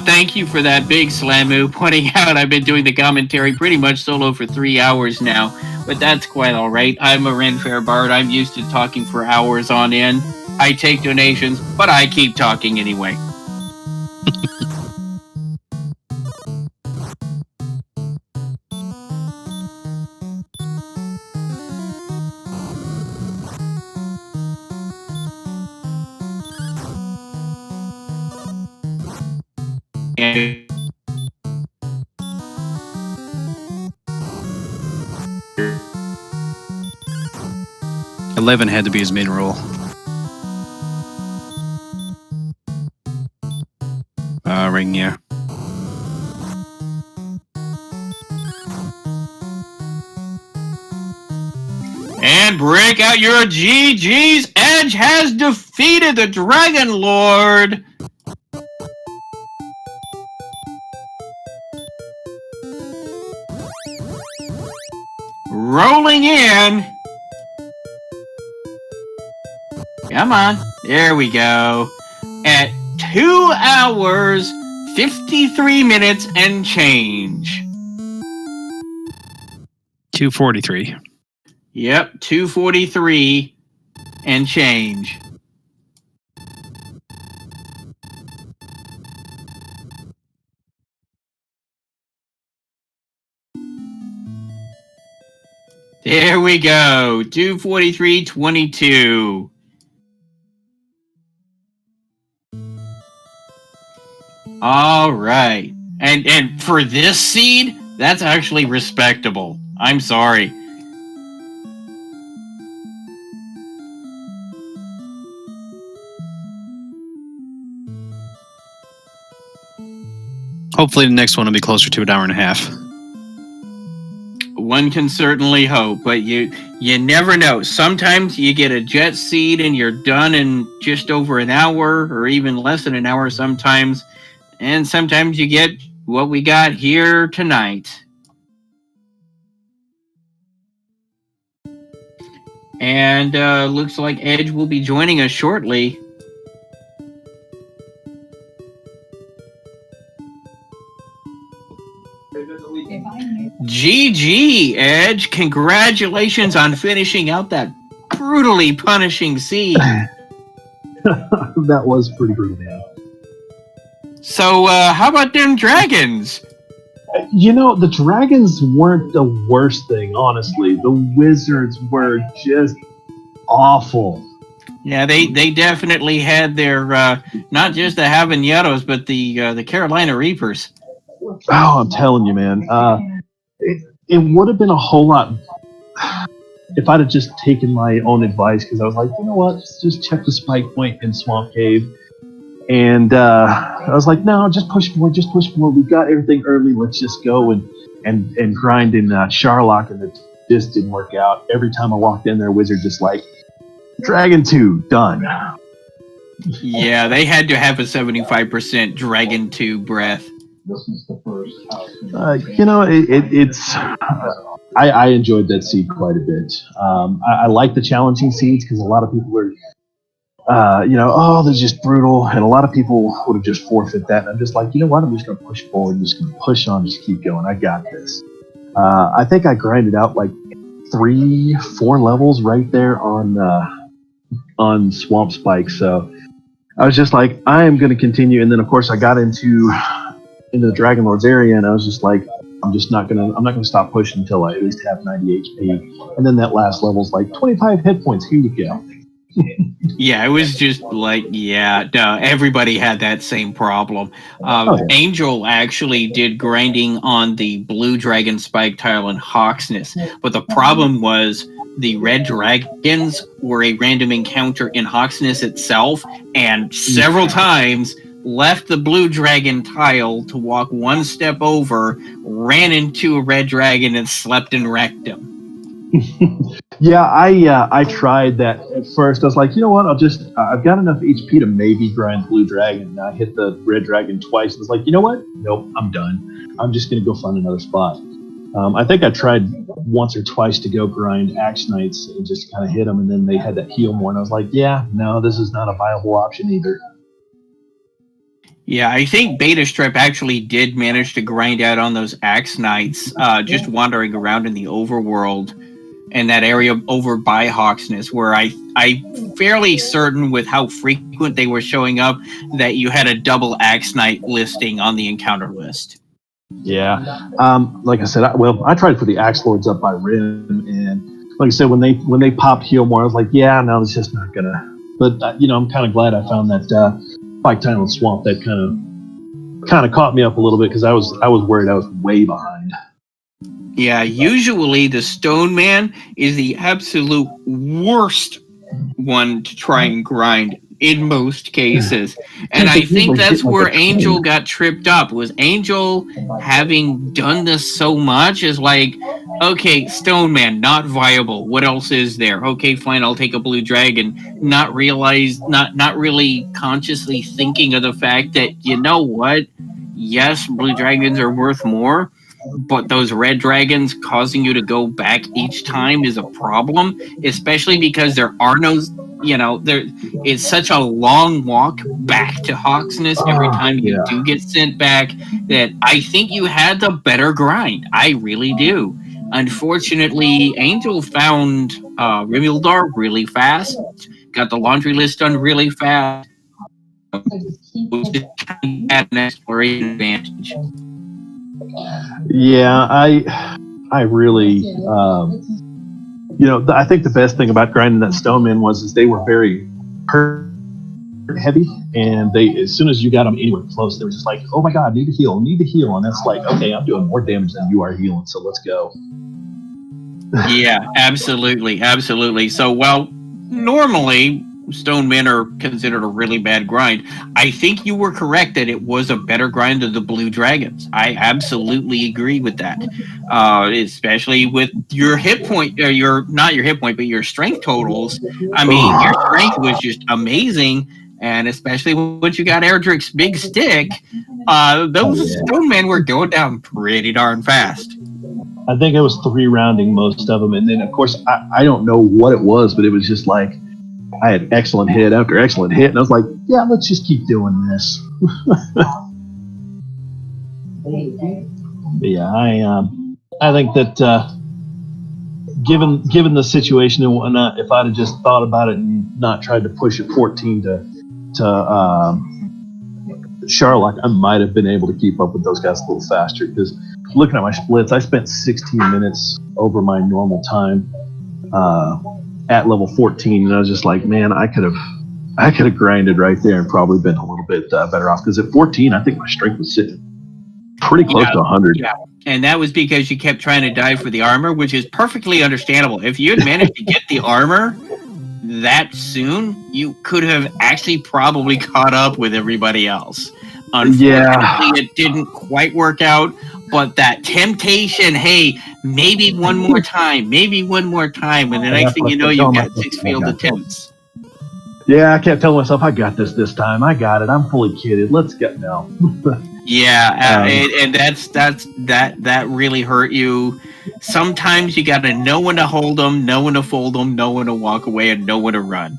Thank you for that big Slamu, pointing out I've been doing the commentary pretty much solo for 3 hours now, but that's quite alright. I'm a Ren Fair Bard. I'm used to talking for hours on end. I take donations, but I keep talking anyway. And
11 had to be his main roll. Ring, yeah.
And break out your GGs. Edge has defeated the Dragon Lord. Rolling in. Come on. There we go. At 2 hours, 53 minutes and change.
243.
Yep, 243 and change. There we go. 243.22. All right. And for this seed, that's actually respectable. I'm sorry.
Hopefully the next one will be closer to an hour and a half.
One can certainly hope, but you never know. Sometimes you get a jet seed and you're done in just over an hour or even less than an hour sometimes. And sometimes you get what we got here tonight. And looks like Edge will be joining us shortly. GG, Edge. Congratulations on finishing out that brutally punishing seed.
That was pretty brutal, man.
So, how about them dragons?
You know, the dragons weren't the worst thing, honestly. The wizards were just awful.
Yeah, they definitely had their, not just the habaneros, but the Carolina Reapers.
Oh, I'm telling you, man. It would have been a whole lot if I'd have just taken my own advice, because I was like, you know what, just check the spike point in Swamp Cave. And I was like, no, just push more. We've got everything early. Let's just go and grind in Sharlock, and this didn't work out. Every time I walked in there, Wizard just like, Dragon 2, done.
Yeah, they had to have a 75% Dragon 2 breath.
You know, it's I enjoyed that seed quite a bit. I like the challenging seeds because a lot of people are, oh, they're just brutal, and a lot of people would have just forfeit that. And I'm just like, you know what? I'm just going to push forward. I'm just going to push on, just keep going. I got this. I think I grinded out like 3-4 levels right there on Swamp Spike. So I was just like, I am going to continue. And then of course I got into the Dragon Lord's area, and I was just like, I'm not gonna stop pushing until I at least have 90 HP. And then that last level's like 25 hit points. Here you go.
Yeah, it was just like, no, everybody had that same problem. Angel actually did grinding on the Blue Dragon Spike tile in Hawksness, but the problem was the red dragons were a random encounter in Hawksness itself, and several times left the blue dragon tile to walk one step over, ran into a red dragon, and slept and wrecked him.
Yeah, I tried that at first. I was like, you know what? I've got enough HP to maybe grind Blue Dragon. And I hit the Red Dragon twice. I was like, you know what? Nope, I'm done. I'm just gonna go find another spot. I think I tried once or twice to go grind Axe Knights and just kind of hit them, and then they had that heal more, and I was like, yeah, no, this is not a viable option either.
Yeah, I think Beta Strip actually did manage to grind out on those Axe Knights, just wandering around in the overworld and that area over by Hawksness, where I'm fairly certain with how frequent they were showing up that you had a double Axe Knight listing on the encounter list.
Yeah, like I said, I tried for the Axe Lords up by Rim, and like I said, when they popped heal more, I was like, yeah, no, it's just not gonna. But I'm kind of glad I found that. Spike Tile and Swamp that kind of caught me up a little bit, because I was worried I was way behind.
Yeah, usually the Stone Man is the absolute worst one to try and grind in most cases. And I think that's where Angel got tripped up, was Angel having done this so much is like, okay, Stone Man, not viable. What else is there? Okay, fine, I'll take a Blue Dragon. Not really consciously thinking of the fact that, you know what? Yes, Blue Dragons are worth more, but those red dragons causing you to go back each time is a problem, especially because there are no, it's such a long walk back to Hawksness every time you do get sent back, that I think you had the better grind. I really do. Unfortunately, Angel found Rimildar really fast, got the laundry list done really fast, which had an exploration advantage.
Yeah, I really, I think the best thing about grinding that Stoneman is they were very hurt heavy, and as soon as you got them anywhere close, they were just like, oh my god, need to heal, and that's like, okay, I'm doing more damage than you are healing, so let's go.
Yeah, absolutely. So, well, normally Stone Men are considered a really bad grind. I think you were correct that it was a better grind than the Blue Dragons. I absolutely agree with that, especially with your hit point, or not your hit point, but your strength totals. I mean, your strength was just amazing, and especially once you got Erdrick's big stick, those Stone Men were going down pretty darn fast.
I think I was 3-rounding most of them, and then of course I don't know what it was, but it was just like I had excellent hit after excellent hit, and I was like, yeah, let's just keep doing this. Yeah, I think that given the situation and whatnot, if I'd have just thought about it and not tried to push it 14 to Charlotte, I might have been able to keep up with those guys a little faster, because looking at my splits, I spent 16 minutes over my normal time at level 14, and I was just like, man, I could have grinded right there and probably been a little bit better off, because at 14, I think my strength was sitting pretty close to 100.
Yeah, and that was because you kept trying to dive for the armor, which is perfectly understandable. If you had managed to get the armor that soon, you could have actually probably caught up with everybody else. Unfortunately, it didn't quite work out, but that temptation, hey, maybe one more time, and the next thing you know, you've got 6 failed attempts.
Yeah, I kept telling myself, I got this time, I got it, I'm fully kitted, let's get now.
Yeah, and that really hurt you. sometimes you got to know when to hold them, know when to fold them, know when to walk away, and know when to run.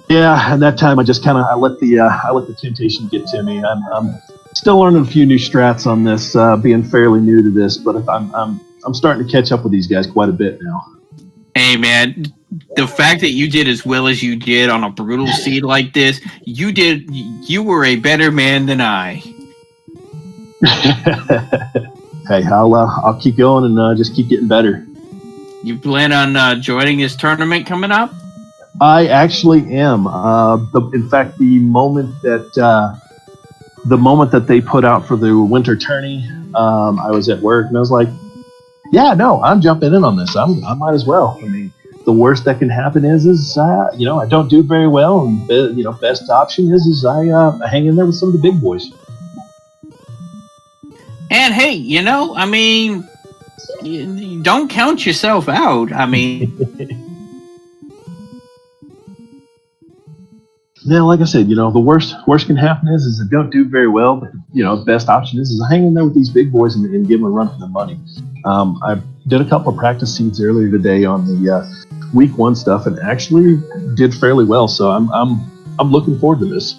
Yeah, and that time I just kind of I let the temptation get to me. I'm still learning a few new strats on this, being fairly new to this, but if I'm starting to catch up with these guys quite a bit now.
Hey man, the fact that you did as well as you did on a brutal seed like this, you were a better man than I.
Hey, I'll keep going and just keep getting better.
You plan on joining this tournament coming up?
I actually am. In fact, the moment that they put out for the winter tourney, I was at work and I was like, "Yeah, no, I'm jumping in on this. I might as well. I mean, the worst that can happen is I don't do very well, and best option is I hang in there with some of the big boys."
And hey, I mean, you don't count yourself out. I mean.
Yeah, like I said, the worst can happen is I don't do very well, but the best option is I hang in there with these big boys and give them a run for the money. I did a couple of practice seeds earlier today on the week 1 stuff and actually did fairly well. So I'm looking forward to this.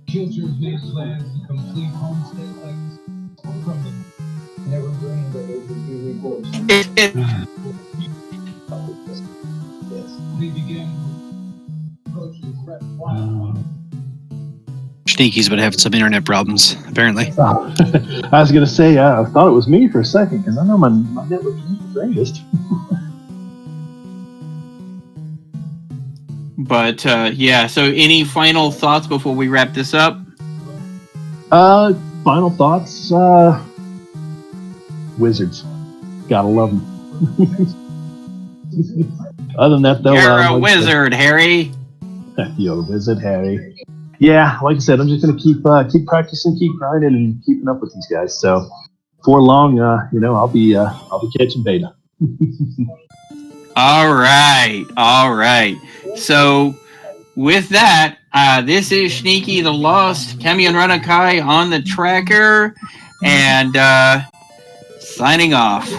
Children's big plans to complete homestead legacy from the never dreamed that it would be reversed. They began to approach the threat.
Sneaky's been having some internet problems, apparently.
I was going to say, I thought it was me for a second because I know my network isn't the greatest.
But yeah, so any final thoughts before we wrap this up?
Final thoughts. Wizards, gotta love them. Other than that, though,
you're a wizard, Harry.
You're a wizard, Harry. Yeah, like I said, I'm just gonna keep practicing, keep grinding, and keeping up with these guys. So, before long, I'll be catching beta.
All right. So, with that, this is Sneaky the Lost, Kamion Ranakai on the tracker, and signing off.